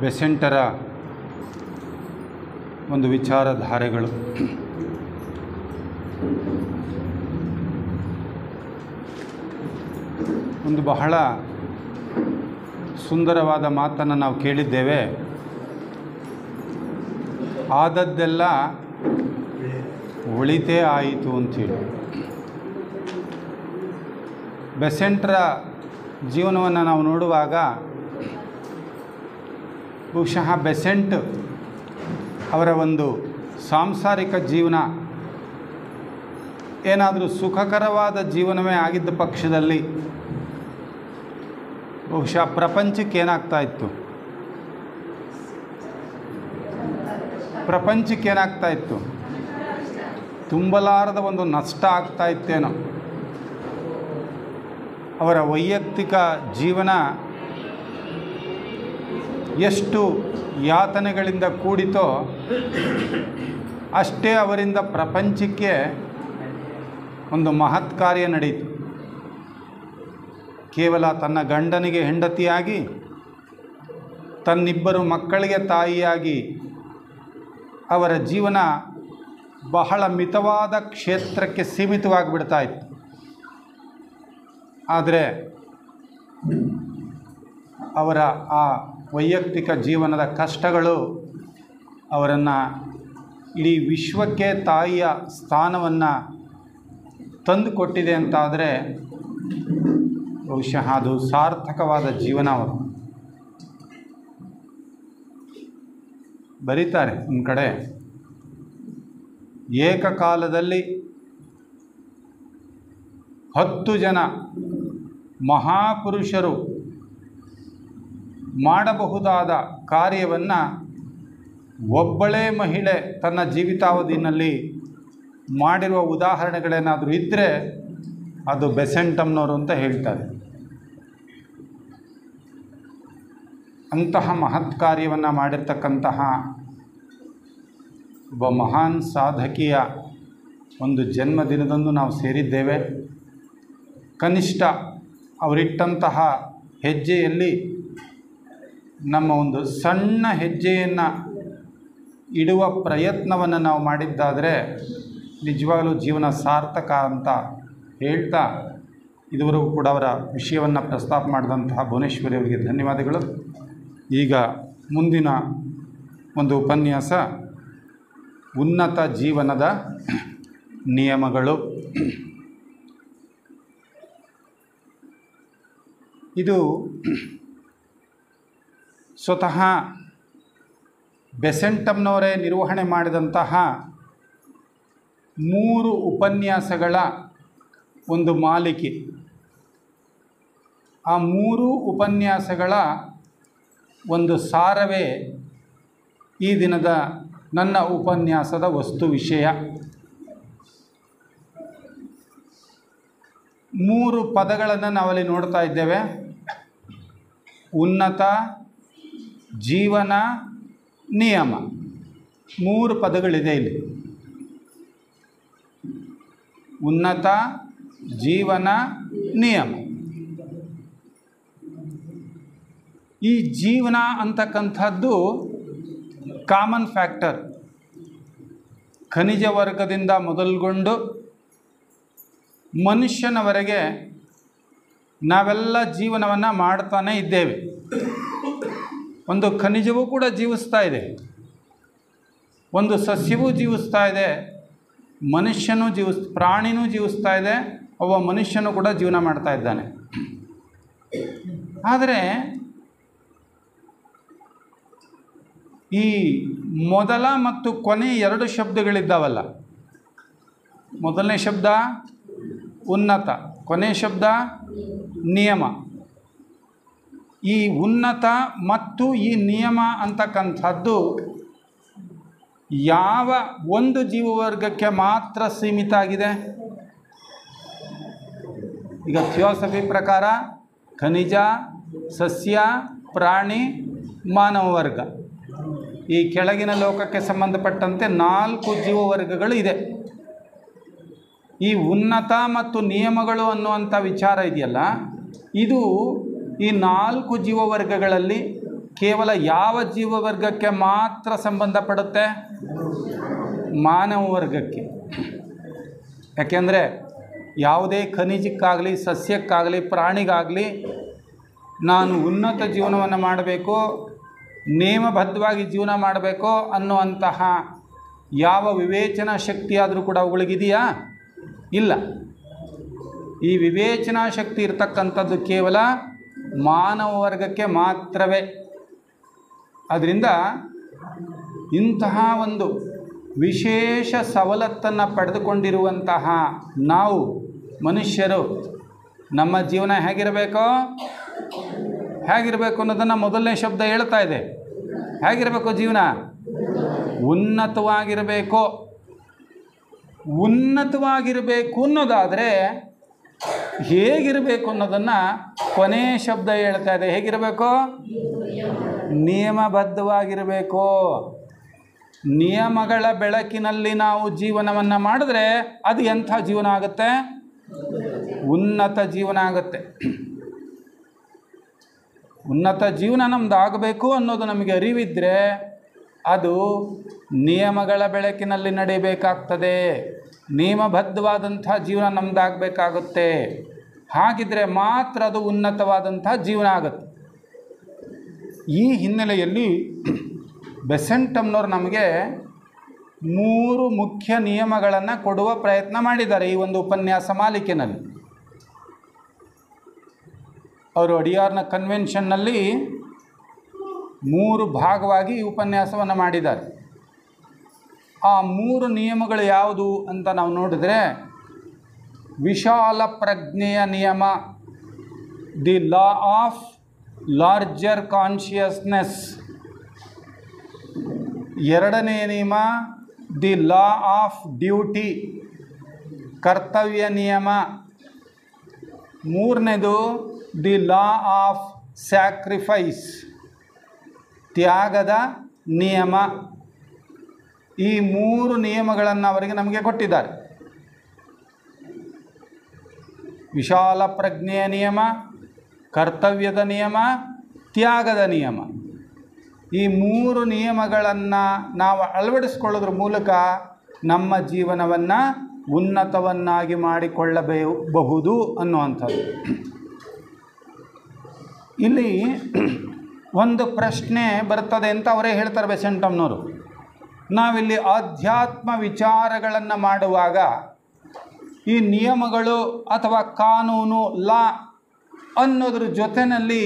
ಬೆಸೆಂಟರ ಒಂದು ವಿಚಾರಧಾರೆಗಳು. ಒಂದು ಬಹಳ ಸುಂದರವಾದ ಮಾತನ್ನು ನಾವು ಕೇಳಿದ್ದೇವೆ. ಆದದ್ದೆಲ್ಲ ಒಳಿತೇ ಆಯಿತು ಅಂಥೇಳಿ. ಬೆಸೆಂಟರ ಜೀವನವನ್ನು ನಾವು ನೋಡುವಾಗ ಬಹುಶಃ ಬೆಸೆಂಟ್ ಅವರ ಒಂದು ಸಾಂಸಾರಿಕ ಜೀವನ ಏನಾದರೂ ಸುಖಕರವಾದ ಜೀವನವೇ ಆಗಿದ್ದ ಪಕ್ಷದಲ್ಲಿ ಬಹುಶಃ ಪ್ರಪಂಚಕ್ಕೆ ಏನಾಗ್ತಾ ಇತ್ತು, ತುಂಬಲಾರದ ಒಂದು ನಷ್ಟ ಆಗ್ತಾ ಇತ್ತೇನೋ. ಅವರ ವೈಯಕ್ತಿಕ ಜೀವನ ಎಷ್ಟು ಯಾತನೆಗಳಿಂದ ಕೂಡಿತೋ ಅಷ್ಟೇ ಅವರಿಂದ ಪ್ರಪಂಚಕ್ಕೆ ಒಂದು ಮಹತ್ ಕಾರ್ಯ ನಡೆಯಿತು. ಕೇವಲ ತನ್ನ ಗಂಡನಿಗೆ ಹೆಂಡತಿಯಾಗಿ, ತನ್ನಿಬ್ಬರು ಮಕ್ಕಳಿಗೆ ತಾಯಿಯಾಗಿ ಅವರ ಜೀವನ ಬಹಳ ಮಿತವಾದ ಕ್ಷೇತ್ರಕ್ಕೆ ಸೀಮಿತವಾಗಿಬಿಡ್ತಾ ಇತ್ತು. ಆದರೆ ಅವರ ಆ ವೈಯಕ್ತಿಕ ಜೀವನದ ಕಷ್ಟಗಳು ಅವರನ್ನು ಇಡೀ ವಿಶ್ವಕ್ಕೆ ತಾಯಿಯ ಸ್ಥಾನವನ್ನು ತಂದುಕೊಟ್ಟಿದೆ ಅಂತಾದರೆ ಬಹುಶಃ ಅದು ಸಾರ್ಥಕವಾದ ಜೀವನ. ಅವರು ಬರೀತಾರೆ ಒಂದು ಕಡೆ, ಏಕಕಾಲದಲ್ಲಿ 10 ಜನ ಮಹಾಪುರುಷರು ಮಾಡಬಹುದಾದ ಕಾರ್ಯವನ್ನು ಒಬ್ಬಳೇ ಮಹಿಳೆ ತನ್ನ ಜೀವಿತಾವಧಿಯಲ್ಲಿ ಮಾಡಿರುವ ಉದಾಹರಣೆಗಳೇನಾದರೂ ಇದ್ದರೆ ಅದು ಬೆಸೆಂಟಮ್ನವರು ಅಂತ ಹೇಳ್ತಾರೆ. ಅಂತಹ ಮಹತ್ ಕಾರ್ಯವನ್ನು ಮಾಡಿರ್ತಕ್ಕಂತಹ ಒಬ್ಬ ಮಹಾನ್ ಸಾಧಕಿಯ ಒಂದು ಜನ್ಮದಿನದಂದು ನಾವು ಸೇರಿದ್ದೇವೆ. ಕನಿಷ್ಠ ಅವರಿಟ್ಟಂತಹ ಹೆಜ್ಜೆಯಲ್ಲಿ ನಮ್ಮ ಒಂದು ಸಣ್ಣ ಹೆಜ್ಜೆಯನ್ನು ಇಡುವ ಪ್ರಯತ್ನವನ್ನು ನಾವು ಮಾಡಿದ್ದಾದರೆ ನಿಜವಾಗಲೂ ಜೀವನ ಸಾರ್ಥಕ ಅಂತ ಹೇಳ್ತಾ, ಇದುವರೆಗೂ ಕೂಡ ಅವರ ವಿಷಯವನ್ನು ಪ್ರಸ್ತಾಪ ಮಾಡಿದಂತಹ ಭುವನೇಶ್ವರಿ ಅವರಿಗೆ ಧನ್ಯವಾದಗಳು. ಈಗ ಮುಂದಿನ ಒಂದು ಉಪನ್ಯಾಸ ಉನ್ನತ ಜೀವನದ ನಿಯಮಗಳು. ಇದು ಸ್ವತಃ ಬೆಸೆಂಟಮ್ನವರೇ ನಿರ್ವಹಣೆ ಮಾಡಿದಂತಹ 3 ಉಪನ್ಯಾಸಗಳ ಒಂದು ಮಾಲಿಕೆ. ಆ 3 ಉಪನ್ಯಾಸಗಳ ಒಂದು ಸಾರವೇ ಈ ದಿನದ ನನ್ನ ಉಪನ್ಯಾಸದ ವಸ್ತು ವಿಷಯ. 3 ಪದಗಳನ್ನು ನಾವಲ್ಲಿ ನೋಡ್ತಾ ಇದ್ದೇವೆ. ಉನ್ನತ ಜೀವನ ನಿಯಮ. 3 ಪದಗಳಿದೆ ಇಲ್ಲಿ. ಉನ್ನತ ಜೀವನ ನಿಯಮ. ಈ ಜೀವನ ಅಂತಕ್ಕಂಥದ್ದು ಕಾಮನ್ ಫ್ಯಾಕ್ಟರ್. ಖನಿಜ ವರ್ಗದಿಂದ ಮೊದಲುಗೊಂಡು ಮನುಷ್ಯನವರೆಗೆ ನಾವೆಲ್ಲ ಜೀವನವನ್ನು ಮಾಡ್ತಾನೇ ಇದ್ದೇವೆ. ಒಂದು ಖನಿಜವೂ ಕೂಡ ಜೀವಿಸ್ತಾ ಇದೆ, ಒಂದು ಸಸ್ಯವೂ ಜೀವಿಸ್ತಾ ಇದೆ, ಮನುಷ್ಯನೂ ಪ್ರಾಣಿನೂ ಜೀವಿಸ್ತಾ ಇದೆ, ಒಬ್ಬ ಮನುಷ್ಯನೂ ಕೂಡ ಜೀವನ ಮಾಡ್ತಾ ಇದ್ದಾನೆ. ಆದರೆ ಈ ಮೊದಲ ಮತ್ತು ಕೊನೆ 2 ಶಬ್ದಗಳಿದ್ದಾವಲ್ಲ, ಮೊದಲನೇ ಶಬ್ದ ಉನ್ನತ, ಕೊನೆ ಶಬ್ದ ನಿಯಮ. ಈ ಉನ್ನತ ಮತ್ತು ಈ ನಿಯಮ ಅಂತಕ್ಕಂಥದ್ದು ಯಾವ ಒಂದು ಜೀವವರ್ಗಕ್ಕೆ ಮಾತ್ರ ಸೀಮಿತ ಆಗಿದೆ? ಈಗ ಥಿಯೋಸಫಿ ಪ್ರಕಾರ ಖನಿಜ, ಸಸ್ಯ, ಪ್ರಾಣಿ, ಮಾನವ ವರ್ಗ, ಈ ಕೆಳಗಿನ ಲೋಕಕ್ಕೆ ಸಂಬಂಧಪಟ್ಟಂತೆ 4 ಜೀವವರ್ಗಗಳು ಇದೆ. ಈ ಉನ್ನತ ಮತ್ತು ನಿಯಮಗಳು ಅನ್ನುವಂಥ ವಿಚಾರ ಇದೆಯಲ್ಲ, ಇದು ಈ 4 ಜೀವವರ್ಗಗಳಲ್ಲಿ ಕೇವಲ ಯಾವ ಜೀವವರ್ಗಕ್ಕೆ ಮಾತ್ರ ಸಂಬಂಧಪಡುತ್ತೆ? ಮಾನವ ವರ್ಗಕ್ಕೆ. ಯಾಕೆಂದರೆ ಯಾವುದೇ ಖನಿಜಕ್ಕಾಗಲಿ, ಸಸ್ಯಕ್ಕಾಗಲಿ, ಪ್ರಾಣಿಗಾಗಲಿ ನಾನು ಉನ್ನತ ಜೀವನವನ್ನು ಮಾಡಬೇಕು, ನೇಮಬದ್ಧವಾಗಿ ಜೀವನ ಮಾಡಬೇಕು ಅನ್ನುವಂತಹ ಯಾವ ವಿವೇಚನಾ ಶಕ್ತಿ ಆದರೂ ಕೂಡ ಅವುಗಳಿಗಿದೆಯಾ? ಇಲ್ಲ. ಈ ವಿವೇಚನಾ ಶಕ್ತಿ ಇರತಕ್ಕಂಥದ್ದು ಕೇವಲ ಮಾನವ ವರ್ಗಕ್ಕೆ ಮಾತ್ರವೇ. ಅದರಿಂದ ಇಂತಹ ಒಂದು ವಿಶೇಷ ಸವಲತ್ತನ್ನು ಪಡೆದುಕೊಂಡಿರುವಂತಹ ನಾವು ಮನುಷ್ಯರು ನಮ್ಮ ಜೀವನ ಹೇಗಿರಬೇಕು ಅನ್ನೋದನ್ನು ಮೊದಲನೇ ಶಬ್ದ ಹೇಳ್ತಾ ಇದೆ. ಹೇಗಿರಬೇಕು ಜೀವನ? ಉನ್ನತವಾಗಿರಬೇಕು. ಉನ್ನತವಾಗಿರಬೇಕು ಅನ್ನೋದಾದರೆ ಹೇಗಿರಬೇಕು ಅನ್ನೋದನ್ನು ಕೊನೆಯ ಶಬ್ದ ಹೇಳ್ತಾ ಇದೆ. ಹೇಗಿರಬೇಕು? ನಿಯಮಬದ್ಧವಾಗಿರಬೇಕು. ನಿಯಮಗಳ ಬೆಳಕಿನಲ್ಲಿ ನಾವು ಜೀವನವನ್ನು ಮಾಡಿದ್ರೆ ಅದು ಎಂಥ ಜೀವನ ಆಗುತ್ತೆ? ಉನ್ನತ ಜೀವನ ಆಗುತ್ತೆ. ಉನ್ನತ ಜೀವನ ನಮ್ದು ಆಗಬೇಕು ಅನ್ನೋದು ನಮಗೆ ಅರಿವಿದ್ದರೆ ಅದು ನಿಯಮಗಳ ಬೆಳಕಿನಲ್ಲಿ ನಡೀಬೇಕಾಗ್ತದೆ. ನಿಯಮಬದ್ಧವಾದಂಥ ಜೀವನ ನಮ್ಮದಾಗಬೇಕಾಗುತ್ತೆ. ಹಾಗಿದ್ರೆ ಮಾತ್ರ ಅದು ಉನ್ನತವಾದಂಥ ಜೀವನ ಆಗುತ್ತೆ. ಈ ಹಿನ್ನೆಲೆಯಲ್ಲಿ ಬೆಸೆಂಟಮ್ನವರು ನಮಗೆ 3 ಮುಖ್ಯ ನಿಯಮಗಳನ್ನು ಕೊಡುವ ಪ್ರಯತ್ನ ಮಾಡಿದ್ದಾರೆ ಈ ಒಂದು ಉಪನ್ಯಾಸ ಮಾಲಿಕೆಯಲ್ಲಿ. ಅವರು ಅಡಿಯಾರ್ನ ಕನ್ವೆನ್ಷನ್ನಲ್ಲಿ 3 ಭಾಗವಾಗಿ ಈ ಉಪನ್ಯಾಸವನ್ನು ಮಾಡಿದ್ದಾರೆ. ಆ 3 ನಿಯಮಗಳು ಯಾವುದು ಅಂತ ನಾವು ನೋಡಿದರೆ, ವಿಶಾಲ ಪ್ರಜ್ಞೆಯ ನಿಯಮ, the law of larger consciousness. ಎರಡನೇ ನಿಯಮ ದಿ ಲಾ ಆಫ್ ಡ್ಯೂಟಿ, ಕರ್ತವ್ಯ ನಿಯಮ. ಮೂರನೇದು ದಿ ಲಾ ಆಫ್ ಸ್ಯಾಕ್ರಿಫೈಸ್, ತ್ಯಾಗದ ನಿಯಮ. ಈ 3 ನಿಯಮಗಳನ್ನು ಅವರಿಗೆ ನಮಗೆ ಕೊಟ್ಟಿದ್ದಾರೆ. ವಿಶಾಲ ಪ್ರಜ್ಞೆಯ ನಿಯಮ, ಕರ್ತವ್ಯದ ನಿಯಮ, ತ್ಯಾಗದ ನಿಯಮ. ಈ 3 ನಿಯಮಗಳನ್ನು ನಾವು ಅಳವಡಿಸ್ಕೊಳ್ಳೋದ್ರ ಮೂಲಕ ನಮ್ಮ ಜೀವನವನ್ನು ಉನ್ನತವನ್ನಾಗಿ ಮಾಡಿಕೊಳ್ಳಬಹುದು ಅನ್ನುವಂಥದ್ದು. ಇಲ್ಲಿ ಒಂದು ಪ್ರಶ್ನೆ ಬರ್ತದೆ ಅಂತ ಅವರೇ ಹೇಳ್ತಾರೆ ಬೆಸೆಂಟಮ್ನವರು. ನಾವಿಲ್ಲಿ ಆಧ್ಯಾತ್ಮ ವಿಚಾರಗಳನ್ನು ಮಾಡುವಾಗ ಈ ನಿಯಮಗಳು ಅಥವಾ ಕಾನೂನು, ಲಾ ಅನ್ನೋದ್ರ ಜೊತೆಯಲ್ಲಿ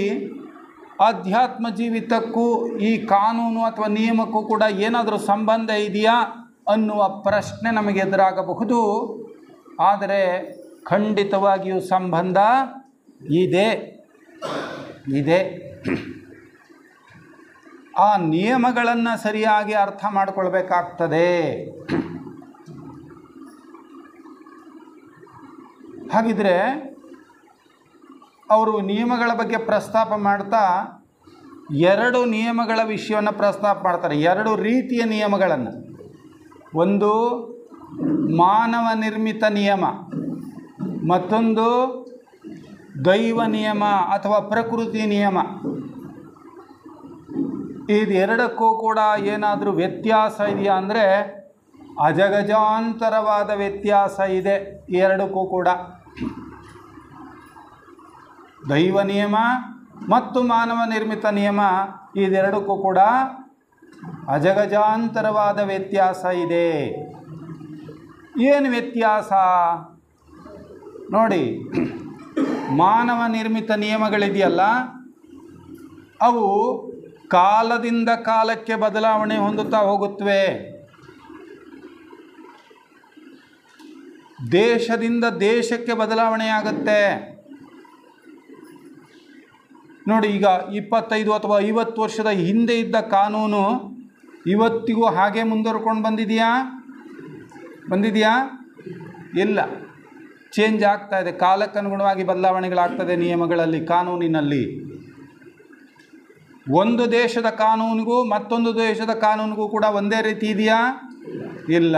ಆಧ್ಯಾತ್ಮ ಜೀವಿತಕ್ಕೂ ಈ ಕಾನೂನು ಅಥವಾ ನಿಯಮಕ್ಕೂ ಕೂಡ ಏನಾದರೂ ಸಂಬಂಧ ಇದೆಯಾ ಅನ್ನುವ ಪ್ರಶ್ನೆ ನಮಗೆ ಎದುರಾಗಬಹುದು. ಆದರೆ ಖಂಡಿತವಾಗಿಯೂ ಸಂಬಂಧ ಇದೆ. ಆ ನಿಯಮಗಳನ್ನು ಸರಿಯಾಗಿ ಅರ್ಥ ಮಾಡಿಕೊಳ್ಬೇಕಾಗ್ತದೆ. ಹಾಗಿದ್ರೆ ಅವರು ನಿಯಮಗಳ ಬಗ್ಗೆ ಪ್ರಸ್ತಾಪ ಮಾಡ್ತಾ 2 ನಿಯಮಗಳ ವಿಷಯವನ್ನು ಪ್ರಸ್ತಾಪ ಮಾಡ್ತಾರೆ. 2 ರೀತಿಯ ನಿಯಮಗಳನ್ನು. ಒಂದು ಮಾನವ ನಿರ್ಮಿತ ನಿಯಮ, ಮತ್ತೊಂದು ದೈವ ನಿಯಮ ಅಥವಾ ಪ್ರಕೃತಿ ನಿಯಮ. ಇದೆರಡಕ್ಕೂ ಕೂಡ ಏನಾದರೂ ವ್ಯತ್ಯಾಸ ಇದೆಯಾ ಅಂದರೆ ಅಜಗಜಾಂತರವಾದ ವ್ಯತ್ಯಾಸ ಇದೆ ಈ ಎರಡಕ್ಕೂ ಕೂಡ. ದೈವ ನಿಯಮ ಮತ್ತು ಮಾನವ ನಿರ್ಮಿತ ನಿಯಮ, ಇದೆರಡಕ್ಕೂ ಕೂಡ ಅಜಗಜಾಂತರವಾದ ವ್ಯತ್ಯಾಸ ಇದೆ. ಏನು ವ್ಯತ್ಯಾಸ ನೋಡಿ. ಮಾನವ ನಿರ್ಮಿತ ನಿಯಮಗಳಿದೆಯಲ್ಲ, ಅವು ಕಾಲದಿಂದ ಕಾಲಕ್ಕೆ ಬದಲಾವಣೆ ಹೊಂದುತ್ತಾ ಹೋಗುತ್ತವೆ. ದೇಶದಿಂದ ದೇಶಕ್ಕೆ ಬದಲಾವಣೆಯಾಗುತ್ತೆ. ನೋಡಿ, ಈಗ 25 ಅಥವಾ 50 ವರ್ಷದ ಹಿಂದೆ ಇದ್ದ ಕಾನೂನು ಇವತ್ತಿಗೂ ಹಾಗೆ ಮುಂದುವರ್ಕೊಂಡು ಬಂದಿದೆಯಾ? ಇಲ್ಲ, ಚೇಂಜ್ ಆಗ್ತಾ ಇದೆ. ಕಾಲಕ್ಕನುಗುಣವಾಗಿ ಬದಲಾವಣೆಗಳಾಗ್ತದೆ ನಿಯಮಗಳಲ್ಲಿ, ಕಾನೂನಿನಲ್ಲಿ. ಒಂದು ದೇಶದ ಕಾನೂನಿಗೂ ಮತ್ತೊಂದು ದೇಶದ ಕಾನೂನಿಗೂ ಕೂಡ ಒಂದೇ ರೀತಿ ಇದೆಯಾ? ಇಲ್ಲ,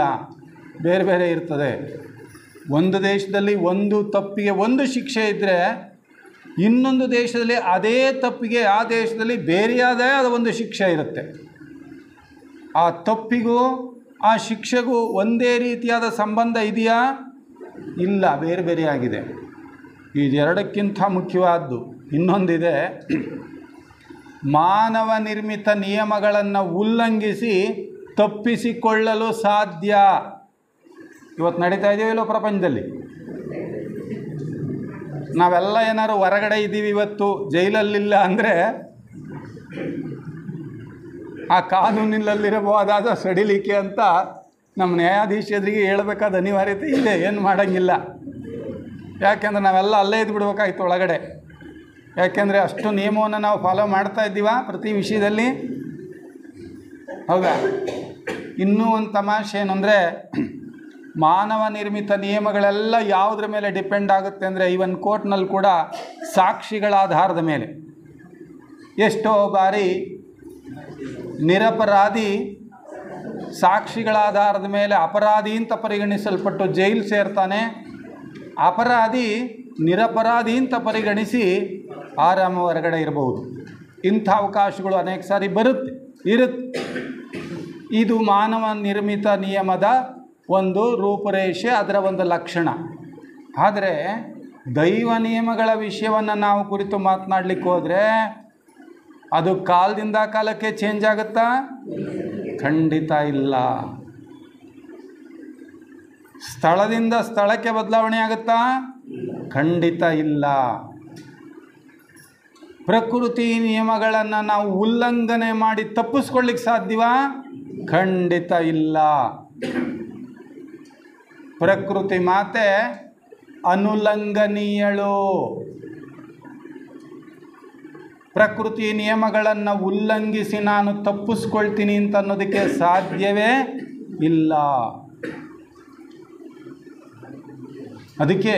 ಬೇರೆ ಬೇರೆ ಇರ್ತದೆ. ಒಂದು ದೇಶದಲ್ಲಿ ಒಂದು ತಪ್ಪಿಗೆ ಒಂದು ಶಿಕ್ಷೆ ಇದ್ದರೆ ಇನ್ನೊಂದು ದೇಶದಲ್ಲಿ ಅದೇ ತಪ್ಪಿಗೆ ಆ ದೇಶದಲ್ಲಿ ಬೇರೆಯಾದೇ ಆದ ಒಂದು ಶಿಕ್ಷೆ ಇರುತ್ತೆ. ಆ ತಪ್ಪಿಗೂ ಆ ಶಿಕ್ಷೆಗೂ ಒಂದೇ ರೀತಿಯಾದ ಸಂಬಂಧ ಇದೆಯಾ? ಇಲ್ಲ, ಬೇರೆ ಬೇರೆಯಾಗಿದೆ. ಇದೆರಡಕ್ಕಿಂತ ಮುಖ್ಯವಾದ್ದು ಇನ್ನೊಂದಿದೆ. ಮಾನವ ನಿರ್ಮಿತ ನಿಯಮಗಳನ್ನು ಉಲ್ಲಂಘಿಸಿ ತಪ್ಪಿಸಿಕೊಳ್ಳಲು ಸಾಧ್ಯ. ಇವತ್ತು ನಡೀತಾ ಇದೆಯೋ ಪ್ರಪಂಚದಲ್ಲಿ? ನಾವೆಲ್ಲ ಏನಾದ್ರು ಹೊರಗಡೆ ಇದ್ದೀವಿ, ಇವತ್ತು ಜೈಲಲ್ಲಿಲ್ಲ ಅಂದರೆ ಆ ಕಾನೂನಿನಲ್ಲಿರಬಹುದಾದ ಸಡಿಲಿಕೆ ಅಂತ ನಮ್ಮ ನ್ಯಾಯಾಧೀಶರಿಗೆ ಹೇಳಬೇಕಾದ ಅನಿವಾರ್ಯತೆ ಇದೆ. ಏನು ಮಾಡೋಂಗಿಲ್ಲ. ಯಾಕೆಂದರೆ ನಾವೆಲ್ಲ ಅಲ್ಲೇ ಇದ್ಬಿಡ್ಬೇಕಾಯ್ತು ಒಳಗಡೆ. ಯಾಕೆಂದರೆ ಅಷ್ಟು ನಿಯಮವನ್ನು ನಾವು ಫಾಲೋ ಮಾಡ್ತಾ ಇದ್ದೀವ ಪ್ರತಿ ವಿಷಯದಲ್ಲಿ. ಹೌದಾ? ಇನ್ನೂ ಒಂದು ತಮಾಷೆ ಏನಂದರೆ, ಮಾನವ ನಿರ್ಮಿತ ನಿಯಮಗಳೆಲ್ಲ ಯಾವುದ್ರ ಮೇಲೆ ಡಿಪೆಂಡ್ ಆಗುತ್ತೆ ಅಂದರೆ, ಈವನ್ ಕೋರ್ಟ್ನಲ್ಲಿ ಕೂಡ ಸಾಕ್ಷಿಗಳ ಆಧಾರದ ಮೇಲೆ. ಎಷ್ಟೋ ಬಾರಿ ನಿರಪರಾಧಿ ಸಾಕ್ಷಿಗಳ ಆಧಾರದ ಮೇಲೆ ಅಪರಾಧಿ ಅಂತ ಪರಿಗಣಿಸಲ್ಪಟ್ಟು ಜೈಲು ಸೇರ್ತಾನೆ. ಅಪರಾಧಿ ನಿರಪರಾಧಿ ಅಂತ ಪರಿಗಣಿಸಿ ಆರಾಮ ಹೊರಗಡೆ ಇರಬಹುದು. ಇಂಥ ಅವಕಾಶಗಳು ಅನೇಕ ಸಾರಿ ಇರುತ್ತೆ. ಇದು ಮಾನವ ನಿರ್ಮಿತ ನಿಯಮದ ಒಂದು ರೂಪುರೇಷೆ, ಅದರ ಒಂದು ಲಕ್ಷಣ. ಆದರೆ ದೈವ ನಿಯಮಗಳ ವಿಷಯವನ್ನು ನಾವು ಕುರಿತು ಮಾತನಾಡಲಿಕ್ಕೆ ಹೋದರೆ ಅದು ಕಾಲದಿಂದ ಕಾಲಕ್ಕೆ ಚೇಂಜ್ ಆಗುತ್ತಾ? ಖಂಡಿತ ಇಲ್ಲ. ಸ್ಥಳದಿಂದ ಸ್ಥಳಕ್ಕೆ ಬದಲಾವಣೆ ಆಗುತ್ತಾ? ಖಂಡಿತ ಇಲ್ಲ. ಪ್ರಕೃತಿ ನಿಯಮಗಳನ್ನು ನಾವು ಉಲ್ಲಂಘನೆ ಮಾಡಿ ತಪ್ಪಿಸ್ಕೊಳ್ಳಿಕ್ಕೆ ಸಾಧ್ಯವಾ? ಖಂಡಿತ ಇಲ್ಲ. ಪ್ರಕೃತಿ ಮಾತೆ ಅನುಲ್ಲಂಘನೀಯಳು. ಪ್ರಕೃತಿ ನಿಯಮಗಳನ್ನು ಉಲ್ಲಂಘಿಸಿ ನಾನು ತಪ್ಪಿಸ್ಕೊಳ್ತೀನಿ ಅಂತ ಅನ್ನೋದಕ್ಕೆ ಸಾಧ್ಯವೇ ಇಲ್ಲ. ಅದಕ್ಕೆ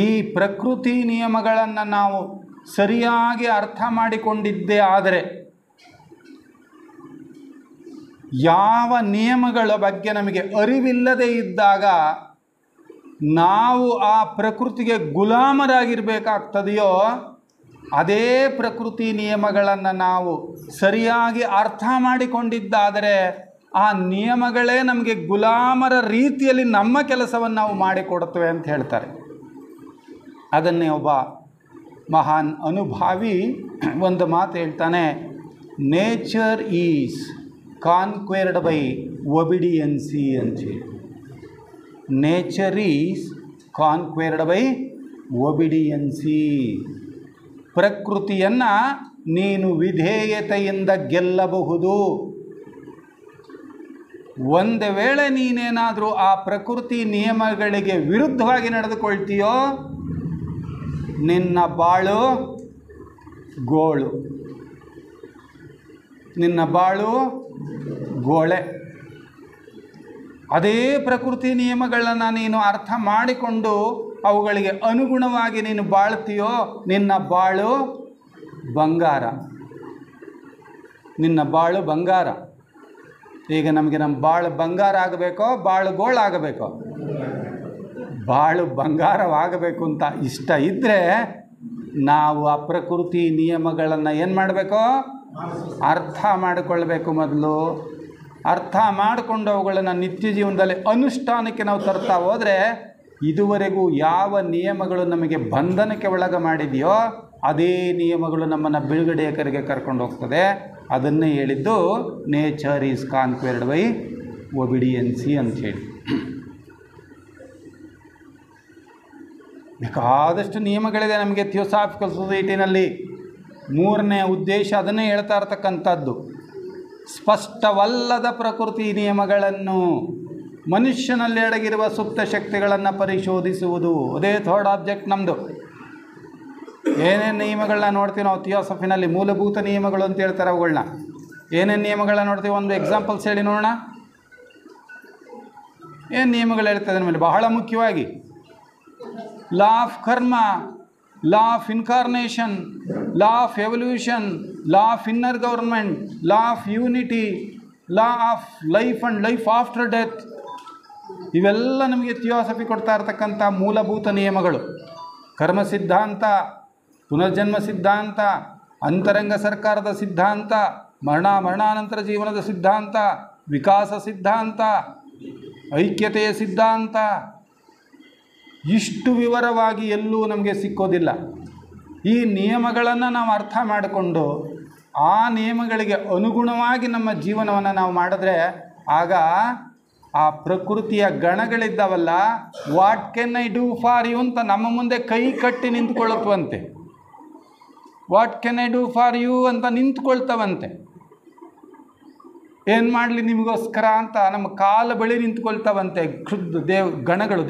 ಈ ಪ್ರಕೃತಿ ನಿಯಮಗಳನ್ನು ನಾವು ಸರಿಯಾಗಿ ಅರ್ಥ ಮಾಡಿಕೊಂಡಿದ್ದೇ ಆದರೆ, ಯಾವ ನಿಯಮಗಳ ಬಗ್ಗೆ ನಮಗೆ ಅರಿವಿಲ್ಲದೆ ಇದ್ದಾಗ ನಾವು ಆ ಪ್ರಕೃತಿಗೆ ಗುಲಾಮರಾಗಿರಬೇಕಾಗ್ತದೆಯೋ, ಅದೇ ಪ್ರಕೃತಿ ನಿಯಮಗಳನ್ನು ನಾವು ಸರಿಯಾಗಿ ಅರ್ಥ ಮಾಡಿಕೊಂಡಿದ್ದಾದರೆ ಆ ನಿಯಮಗಳೇ ನಮಗೆ ಗುಲಾಮರ ರೀತಿಯಲ್ಲಿ ನಮ್ಮ ಕೆಲಸವನ್ನು ನಾವು ಮಾಡಿಕೊಡುತ್ತವೆ ಅಂತ ಹೇಳ್ತಾರೆ. ಅದನ್ನೇ ಒಬ್ಬ ಮಹಾನ್ ಅನುಭಾವಿ ಒಂದು ಮಾತು ಹೇಳ್ತಾನೆ, nature is conquered by obedience ಅಂತೇಳಿ. Nature is conquered by obedience. ಪ್ರಕೃತಿಯನ್ನು ನೀನು ವಿಧೇಯತೆಯಿಂದ ಗೆಲ್ಲಬಹುದು. ಒಂದು ವೇಳೆ ನೀನೇನಾದರೂ ಆ ಪ್ರಕೃತಿ ನಿಯಮಗಳಿಗೆ ವಿರುದ್ಧವಾಗಿ ನಡೆದುಕೊಳ್ತೀಯೋ, ನಿನ್ನ ಬಾಳು ಗೋಳು, ನಿನ್ನ ಬಾಳು ಗೋಳೆ. ಅದೇ ಪ್ರಕೃತಿ ನಿಯಮಗಳನ್ನು ನೀನು ಅರ್ಥ ಮಾಡಿಕೊಂಡು ಅವುಗಳಿಗೆ ಅನುಗುಣವಾಗಿ ನೀನು ಬಾಳ್ತೀಯೋ, ನಿನ್ನ ಬಾಳು ಬಂಗಾರ, ನಿನ್ನ ಬಾಳು ಬಂಗಾರ. ಈಗ ನಮಗೆ ನಮ್ಮ ಬಾಳು ಬಂಗಾರ ಆಗಬೇಕೋ ಬಾಳು ಗೋಳಾಗಬೇಕೋ? ಬಾಳು ಬಂಗಾರವಾಗಬೇಕು ಅಂತ ಇಷ್ಟ ಇದ್ದರೆ ನಾವು ಆ ಪ್ರಕೃತಿ ನಿಯಮಗಳನ್ನು ಏನು ಮಾಡಬೇಕು? ಅರ್ಥ ಮಾಡಿಕೊಳ್ಬೇಕು. ಮೊದಲು ಅರ್ಥ ಮಾಡಿಕೊಂಡು ಅವುಗಳನ್ನು ನಿತ್ಯ ಜೀವನದಲ್ಲಿ ಅನುಷ್ಠಾನಕ್ಕೆ ನಾವು ತರ್ತಾ ಹೋದರೆ, ಇದುವರೆಗೂ ಯಾವ ನಿಯಮಗಳು ನಮಗೆ ಬಂಧನಕ್ಕೆ ಒಳಗ ಮಾಡಿದೆಯೋ ಅದೇ ನಿಯಮಗಳು ನಮ್ಮನ್ನು ಬಿಡುಗಡೆಯ ಕರೆಗೆ ಕರ್ಕೊಂಡು ಹೋಗ್ತದೆ. ಅದನ್ನೇ ಹೇಳಿದ್ದು ನೇಚರ್ ಈಸ್ ಕಾನ್ಕ್ವೇರ್ಡ್ ಬೈ ಒಬಿಡಿಯನ್ಸಿ ಅಂಥೇಳಿ. ಬೇಕಾದಷ್ಟು ನಿಯಮಗಳಿದೆ ನಮಗೆ ಥಿಯೋಸಾಫಿಕಲ್ ಸೊಸೈಟಿನಲ್ಲಿ. ಮೂರನೇ ಉದ್ದೇಶ ಅದನ್ನೇ ಹೇಳ್ತಾ ಇರ್ತಕ್ಕಂಥದ್ದು, ಸ್ಪಷ್ಟವಲ್ಲದ ಪ್ರಕೃತಿ ನಿಯಮಗಳನ್ನು, ಮನುಷ್ಯನಲ್ಲಿ ಅಡಗಿರುವ ಸುಪ್ತ ಶಕ್ತಿಗಳನ್ನು ಪರಿಶೋಧಿಸುವುದು. ಅದೇ ಥರ್ಡ್ ಆಬ್ಜೆಕ್ಟ್ ನಮ್ಮದು. ಏನೇನು ನಿಯಮಗಳನ್ನ ನೋಡ್ತೀವಿ ನಾವು ಥಿಯೋಸಫಿನಲ್ಲಿ, ಮೂಲಭೂತ ನಿಯಮಗಳು ಅಂತ ಹೇಳ್ತಾರೆ ಅವುಗಳನ್ನ. ಏನೇನು ನಿಯಮಗಳನ್ನ ನೋಡ್ತೀವಿ? ಒಂದು ಎಕ್ಸಾಂಪಲ್ಸ್ ಹೇಳಿ ನೋಡೋಣ. ಏನು ನಿಯಮಗಳು ಹೇಳ್ತದೆ ಮೇಲೆ? ಬಹಳ ಮುಖ್ಯವಾಗಿ ಲಾ ಆಫ್ ಕರ್ಮ, law of incarnation, law of evolution, law of inner government, law of unity, law of life and life after death. ಇವೆಲ್ಲ ನಮಗೆ ಥಿಯೋಸಫಿ ಕೊಡ್ತಾ ಇರ್ತಕ್ಕಂಥ ಮೂಲಭೂತ ನಿಯಮಗಳು. ಕರ್ಮ ಸಿದ್ಧಾಂತ, ಪುನರ್ಜನ್ಮ ಸಿದ್ಧಾಂತ, ಅಂತರಂಗ ಸರ್ಕಾರದ ಸಿದ್ಧಾಂತ, ಮರಣಾನಂತರ ಜೀವನದ ಸಿದ್ಧಾಂತ, ವಿಕಾಸ ಸಿದ್ಧಾಂತ, ಐಕ್ಯತೆಯ ಸಿದ್ಧಾಂತ, ಇಷ್ಟು ವಿವರವಾಗಿ ಎಲ್ಲೂ ನಮಗೆ ಸಿಕ್ಕೋದಿಲ್ಲ. ಈ ನಿಯಮಗಳನ್ನು ನಾವು ಅರ್ಥ ಮಾಡಿಕೊಂಡು ಆ ನಿಯಮಗಳಿಗೆ ಅನುಗುಣವಾಗಿ ನಮ್ಮ ಜೀವನವನ್ನು ನಾವು ಮಾಡಿದ್ರೆ ಆಗ ಆ ಪ್ರಕೃತಿಯ ಗಣಗಳಿದ್ದಾವಲ್ಲ, what can I do for you ಅಂತ ನಮ್ಮ ಮುಂದೆ ಕೈ ಕಟ್ಟಿ ನಿಂತ್ಕೊಳ್ಳುತ್ತವಂತೆ. What can I do for you ಅಂತ ನಿಂತ್ಕೊಳ್ತವಂತೆ. ಏನು ಮಾಡಲಿ ನಿಮಗೋಸ್ಕರ ಅಂತ ನಮ್ಮ ಕಾಲ ಬಳಿ ನಿಂತ್ಕೊಳ್ತವಂತೆ ಕ್ಷುದ್ಧ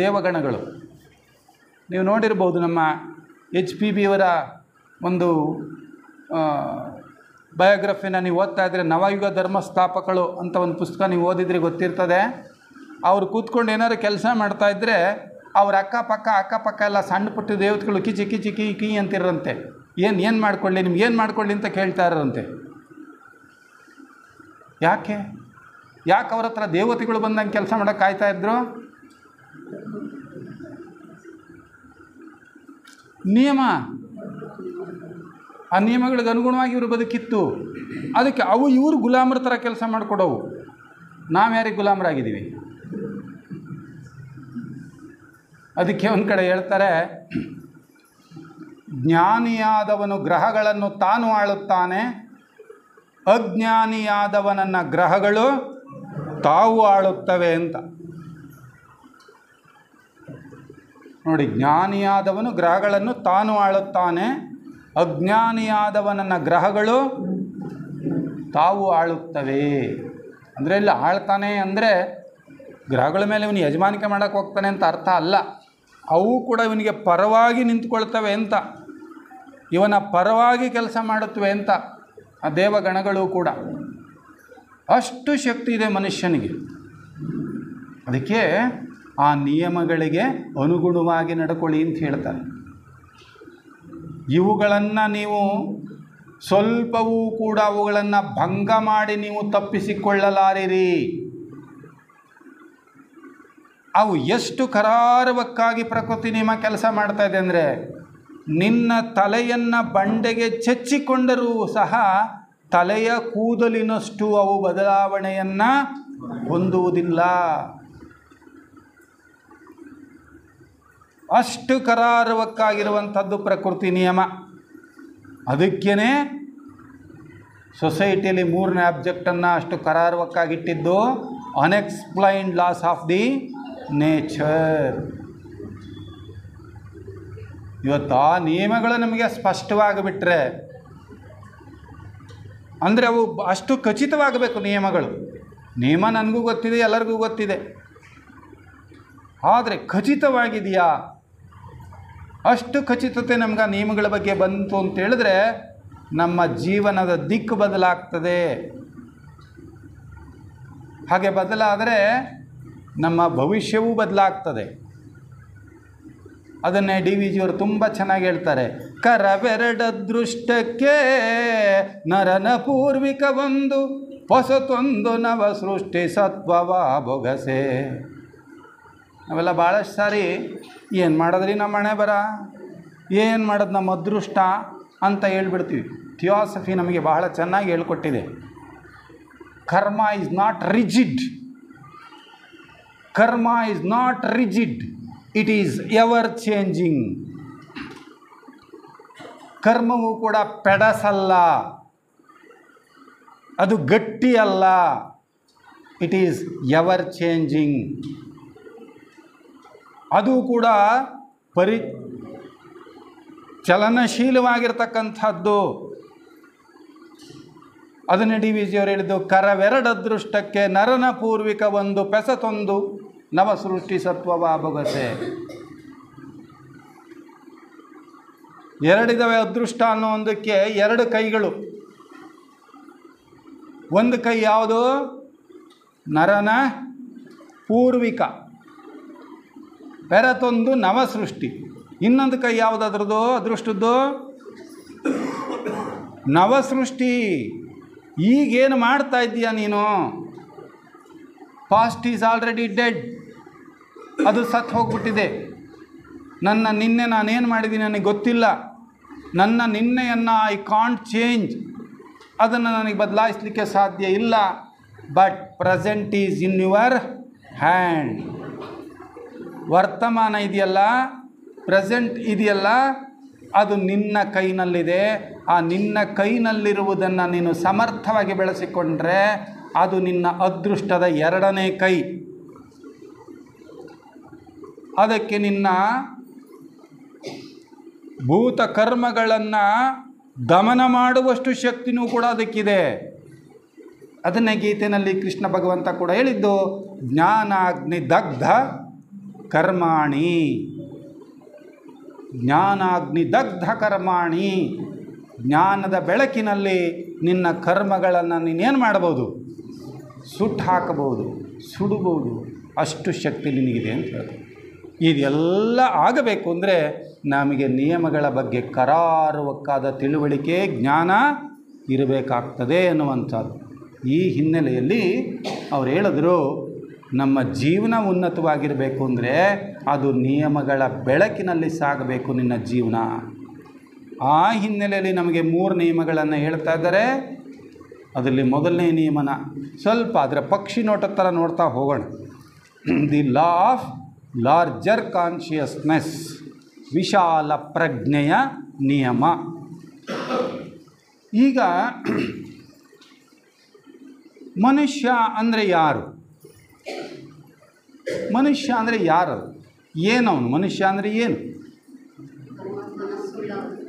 ದೇವಗಣಗಳು. ನೀವು ನೋಡಿರ್ಬೋದು, ನಮ್ಮ HPB ಅವರ ಒಂದು ಬಯೋಗ್ರಫಿನ ನೀವು ಓದ್ತಾ ಇದ್ದರೆ, ನವಯುಗ ಧರ್ಮಸ್ಥಾಪಕಳು ಅಂತ ಒಂದು ಪುಸ್ತಕ ನೀವು ಓದಿದ್ರೆ ಗೊತ್ತಿರ್ತದೆ. ಅವರು ಕೂತ್ಕೊಂಡು ಏನಾದ್ರು ಕೆಲಸ ಮಾಡ್ತಾಯಿದ್ರೆ ಅವ್ರ ಅಕ್ಕಪಕ್ಕ ಎಲ್ಲ ಸಣ್ಣ ಪುಟ್ಟ ದೇವತೆಗಳು ಕಿಚಿ ಅಂತಿರಂತೆ. ಏನು ಮಾಡ್ಕೊಳ್ಳಿ, ನಿಮ್ಗೆ ಏನು ಮಾಡ್ಕೊಳ್ಳಿ ಅಂತ ಕೇಳ್ತಾ ಇರೋರಂತೆ. ಯಾಕೆ ಅವ್ರ ಹತ್ರ ದೇವತೆಗಳು ಬಂದಂಗೆ ಕೆಲಸ ಮಾಡೋಕ್ಕೆ ಕಾಯ್ತಾ ಇದ್ರು? ನಿಯಮ, ಆ ನಿಯಮಗಳಿಗೆ ಅನುಗುಣವಾಗಿ ಇವರು ಬದುಕಿತ್ತು. ಅದಕ್ಕೆ ಇವರು ಗುಲಾಮರ ಥರ ಕೆಲಸ ಮಾಡಿಕೊಡೋವು. ನಾವು ಯಾರಿಗೆ ಗುಲಾಮರಾಗಿದ್ದೀವಿ? ಅದಕ್ಕೆ ಒಂದು ಕಡೆ ಹೇಳ್ತಾರೆ, ಜ್ಞಾನಿಯಾದವನು ಗ್ರಹಗಳನ್ನು ತಾನು ಆಳುತ್ತಾನೆ, ಅಜ್ಞಾನಿಯಾದವನನ್ನು ಗ್ರಹಗಳು ತಾವು ಆಳುತ್ತವೆ ಅಂತ. ನೋಡಿ, ಜ್ಞಾನಿಯಾದವನು ಗ್ರಹಗಳನ್ನು ತಾನು ಆಳುತ್ತಾನೆ, ಅಜ್ಞಾನಿಯಾದವನನ್ನು ಗ್ರಹಗಳು ತಾವು ಆಳುತ್ತವೆ. ಅಂದರೆ ಇಲ್ಲಿ ಆಳ್ತಾನೆ ಅಂದರೆ ಗ್ರಹಗಳ ಮೇಲೆ ಇವನು ಯಜಮಾನಿಕೆ ಮಾಡೋಕ್ಕೆ ಹೋಗ್ತಾನೆ ಅಂತ ಅರ್ಥ ಅಲ್ಲ. ಅವು ಕೂಡ ಇವನಿಗೆ ಪರವಾಗಿ ನಿಂತ್ಕೊಳ್ತವೆ ಅಂತ, ಇವನ ಪರವಾಗಿ ಕೆಲಸ ಮಾಡುತ್ತವೆ ಅಂತ. ಆ ದೇವಗಣಗಳು ಕೂಡ ಅಷ್ಟು ಶಕ್ತಿ ಇದೆ ಮನುಷ್ಯನಿಗೆ. ಅದಕ್ಕೆ ಆ ನಿಯಮಗಳಿಗೆ ಅನುಗುಣವಾಗಿ ನಡ್ಕೊಳ್ಳಿ ಅಂತ ಹೇಳ್ತಾರೆ. ಇವುಗಳನ್ನು ನೀವು ಸ್ವಲ್ಪವೂ ಕೂಡ ಅವುಗಳನ್ನು ಭಂಗ ಮಾಡಿ ನೀವು ತಪ್ಪಿಸಿಕೊಳ್ಳಲಾರಿರಿ. ಅವು ಎಷ್ಟು ಕರಾರುವಕ್ಕಾಗಿ ಪ್ರಕೃತಿ ನಿಯಮ ಕೆಲಸ ಮಾಡ್ತಾ ಇದೆ ಅಂದರೆ, ನಿನ್ನ ತಲೆಯನ್ನು ಬಂಡೆಗೆ ಚಚ್ಚಿಕೊಂಡರೂ ಸಹ ತಲೆಯ ಕೂದಲಿನಷ್ಟು ಅವು ಬದಲಾವಣೆಯನ್ನು ಹೊಂದುವುದಿಲ್ಲ. ಅಷ್ಟು ಕರಾರುವಕ್ಕಾಗಿರುವಂಥದ್ದು ಪ್ರಕೃತಿ ನಿಯಮ. ಅದಕ್ಕೇ ಸೊಸೈಟಿಯಲ್ಲಿ 3ನೇ ಆಬ್ಜೆಕ್ಟನ್ನು ಅಷ್ಟು ಕರಾರುವಕ್ಕಾಗಿಟ್ಟಿದ್ದು unexplained laws of the nature. ಇವತ್ತು ಆ ನಿಯಮಗಳು ನಮಗೆ ಸ್ಪಷ್ಟವಾಗಿಬಿಟ್ರೆ, ಅಂದರೆ ಅವು ಅಷ್ಟು ಖಚಿತವಾಗಬೇಕು ನಿಯಮಗಳು. ನಿಯಮ ನನಗೂ ಗೊತ್ತಿದೆ, ಎಲ್ಲರಿಗೂ ಗೊತ್ತಿದೆ. ಆದರೆ ಖಚಿತವಾಗಿದೆಯಾ? ಅಷ್ಟು ಖಚಿತತೆ ನಮ್ಗೆ ಆ ನಿಯಮಗಳ ಬಗ್ಗೆ ಬಂತು ಅಂತ ಹೇಳಿದ್ರೆ ನಮ್ಮ ಜೀವನದ ದಿಕ್ಕು ಬದಲಾಗ್ತದೆ. ಹಾಗೆ ಬದಲಾದರೆ ನಮ್ಮ ಭವಿಷ್ಯವೂ ಬದಲಾಗ್ತದೆ. ಅದನ್ನೇ DVG ಅವರು ತುಂಬ ಚೆನ್ನಾಗಿ ಹೇಳ್ತಾರೆ. ಕರವೆರಡದೃಷ್ಟಕ್ಕೆ ನರನ ಪೂರ್ವಿಕ ಒಂದು ಹೊಸತೊಂದು ನವ ಸೃಷ್ಟಿ ಸತ್ವವ ಬೊಗಸೆ. ನಾವೆಲ್ಲ ಭಾಳಷ್ಟು ಸಾರಿ ಏನು ಮಾಡೋದ್ರಿ ನಮ್ಮ ಹಣೆ ಬರ, ಏನು ಮಾಡೋದು ನಮ್ಮ ಅದೃಷ್ಟ ಅಂತ ಹೇಳ್ಬಿಡ್ತೀವಿ. ಥಿಯಾಸಫಿ ನಮಗೆ ಬಹಳ ಚೆನ್ನಾಗಿ ಹೇಳ್ಕೊಟ್ಟಿದೆ. ಕರ್ಮ ಈಸ್ ನಾಟ್ ರಿಜಿಡ್. ಕರ್ಮ is not rigid, it is ever changing. ಕರ್ಮವು ಕೂಡ ಪೆಡಸಲ್ಲ, ಅದು ಗಟ್ಟಿ ಅಲ್ಲ. It is ever changing. ಅದು ಕೂಡ ಚಲನಶೀಲವಾಗಿರ್ತಕ್ಕಂಥದ್ದು. ಅದನ್ನೇ DVG ಅವರು ಹೇಳಿದ್ದು, ಕರವೆರಡದೃಷ್ಟಕ್ಕೆ ನರನ ಪೂರ್ವಿಕ ಒಂದು ಪೆಸತೊಂದು ನವ ಸೃಷ್ಟಿ ಸತ್ವವ ಬೊಗಸೆ. ಎರಡಿದವೆ ಅದೃಷ್ಟ ಅನ್ನೋ ಒಂದಕ್ಕೆ 2 ಕೈಗಳು. ಒಂದು ಕೈ ಯಾವುದು? ನರನ ಪೂರ್ವಿಕ, ಪೆರತೊಂದು ನವ ಸೃಷ್ಟಿ. ಇನ್ನೊಂದು ಕೈ ಯಾವುದಾದ್ರದ್ದು ಅದೃಷ್ಟದ್ದು? ನವ ಸೃಷ್ಟಿ. ಈಗೇನು ಮಾಡ್ತಾ ಇದ್ದೀಯ ನೀನು? Past is already dead. ಅದು ಸತ್ತು ಹೋಗ್ಬಿಟ್ಟಿದೆ. ನನ್ನ ನಿನ್ನೆ ನಾನೇನು ಮಾಡಿದ್ದೀನಿ ನನಗೆ ಗೊತ್ತಿಲ್ಲ, ನನ್ನ ನಿನ್ನೆಯನ್ನು ಐ ಕಾಂಟ್ ಚೇಂಜ್, ಅದನ್ನು ನನಗೆ ಬದಲಾಯಿಸಲಿಕ್ಕೆ ಸಾಧ್ಯ ಇಲ್ಲ. But present is in your hand. ವರ್ತಮಾನ ಇದೆಯಲ್ಲ, ಪ್ರೆಸೆಂಟ್ ಇದೆಯಲ್ಲ, ಅದು ನಿನ್ನ ಕೈನಲ್ಲಿದೆ. ಆ ನಿನ್ನ ಕೈನಲ್ಲಿರುವುದನ್ನು ನೀನು ಸಮರ್ಥವಾಗಿ ಬೆಳೆಸಿಕೊಂಡ್ರೆ ಅದು ನಿನ್ನ ಅದೃಷ್ಟದ ಎರಡನೇ ಕೈ. ಅದಕ್ಕೆ ನಿನ್ನ ಭೂತ ಕರ್ಮಗಳನ್ನು ದಮನ ಮಾಡುವಷ್ಟು ಶಕ್ತಿನೂ ಕೂಡ ಅದಕ್ಕಿದೆ. ಅದನ್ನೇ ಗೀತೆಯಲ್ಲಿ ಕೃಷ್ಣ ಭಗವಂತ ಕೂಡ ಹೇಳಿದ್ದು, ಜ್ಞಾನಾಗ್ನಿ ದಗ್ಧ ಕರ್ಮಾಣಿ, ಜ್ಞಾನಾಗ್ನಿ ದಗ್ಧ ಕರ್ಮಾಣಿ. ಜ್ಞಾನದ ಬೆಳಕಿನಲ್ಲಿ ನಿನ್ನ ಕರ್ಮಗಳನ್ನು ನೀನೇನು ಮಾಡ್ಬೋದು? ಸುಟ್ಟು ಹಾಕಬಹುದು, ಸುಡಬಹುದು. ಅಷ್ಟು ಶಕ್ತಿ ನಿನಗಿದೆ ಅಂತ ಹೇಳ್ತಾರೆ. ಇದೆಲ್ಲ ಆಗಬೇಕು ಅಂದರೆ ನಮಗೆ ನಿಯಮಗಳ ಬಗ್ಗೆ ಕರಾರುವಕ್ಕಾದ ತಿಳುವಳಿಕೆ, ಜ್ಞಾನ ಇರಬೇಕಾಗ್ತದೆ ಎನ್ನುವಂಥದ್ದು. ಈ ಹಿನ್ನೆಲೆಯಲ್ಲಿ ಅವ್ರು ಹೇಳಿದ್ರು, ನಮ್ಮ ಜೀವನ ಉನ್ನತವಾಗಿರಬೇಕು ಅಂದರೆ ಅದು ನಿಯಮಗಳ ಬೆಳಕಿನಲ್ಲಿ ಸಾಗಬೇಕು ನಿನ್ನ ಜೀವನ. ಆ ಹಿನ್ನೆಲೆಯಲ್ಲಿ ನಮಗೆ 3 ನಿಯಮಗಳನ್ನು ಹೇಳ್ತಾ ಇದ್ದಾರೆ. ಅದರಲ್ಲಿ ಮೊದಲನೇ ನಿಯಮನ ಸ್ವಲ್ಪ ಅದರ ಪಕ್ಷಿ ನೋಟದ ಥರ ನೋಡ್ತಾ ಹೋಗೋಣ. The law of larger consciousness, ವಿಶಾಲ ಪ್ರಜ್ಞೆಯ ನಿಯಮ. ಈಗ ಮನುಷ್ಯ ಅಂದರೆ ಯಾರು? ಮನುಷ್ಯ ಅಂದರೆ ಯಾರು? ಏನವನು? ಮನುಷ್ಯ ಅಂದರೆ ಏನು?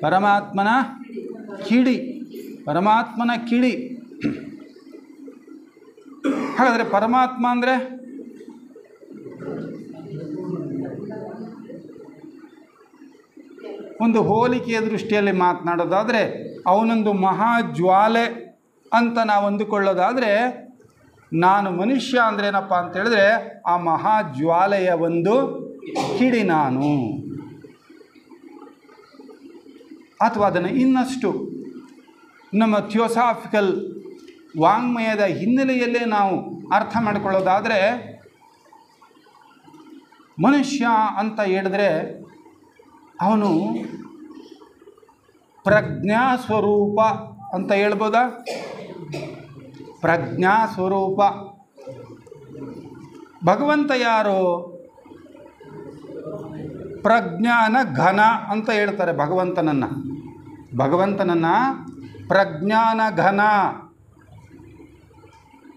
ಪರಮಾತ್ಮನ ಕಿಡಿ, ಪರಮಾತ್ಮನ ಕಿಡಿ. ಹಾಗಾದರೆ ಪರಮಾತ್ಮ ಅಂದರೆ ಒಂದು ಹೋಲಿಕೆಯ ದೃಷ್ಟಿಯಲ್ಲಿ ಮಾತನಾಡೋದಾದರೆ ಅವನೊಂದು ಮಹಾಜ್ವಾಲೆ ಅಂತ ನಾವು ಅಂದುಕೊಳ್ಳೋದಾದರೆ, ನಾನು ಮನುಷ್ಯ ಅಂದ್ರೇನಪ್ಪ ಅಂತೇಳಿದ್ರೆ ಆ ಮಹಾಜ್ವಾಲೆಯ ಒಂದು ಕಿಡಿ ನಾನು. ಅಥವಾ ಅದನ್ನು ಇನ್ನಷ್ಟು ನಮ್ಮ ಥಿಯೋಸಾಫಿಕಲ್ ವಾಂಗ್ಮಯದ ಹಿನ್ನೆಲೆಯಲ್ಲೇ ನಾವು ಅರ್ಥ ಮಾಡಿಕೊಳ್ಳೋದಾದರೆ, ಮನುಷ್ಯ ಅಂತ ಹೇಳಿದ್ರೆ ಅವನು ಪ್ರಜ್ಞಾ ಸ್ವರೂಪ ಅಂತ ಹೇಳ್ಬೋದಾ? ಪ್ರಜ್ಞಾ ಸ್ವರೂಪ. ಭಗವಂತ ಯಾರು? ಪ್ರಜ್ಞಾನ ಘನ ಅಂತ ಹೇಳ್ತಾರೆ ಭಗವಂತನನ್ನು. ಪ್ರಜ್ಞಾನ ಘನ.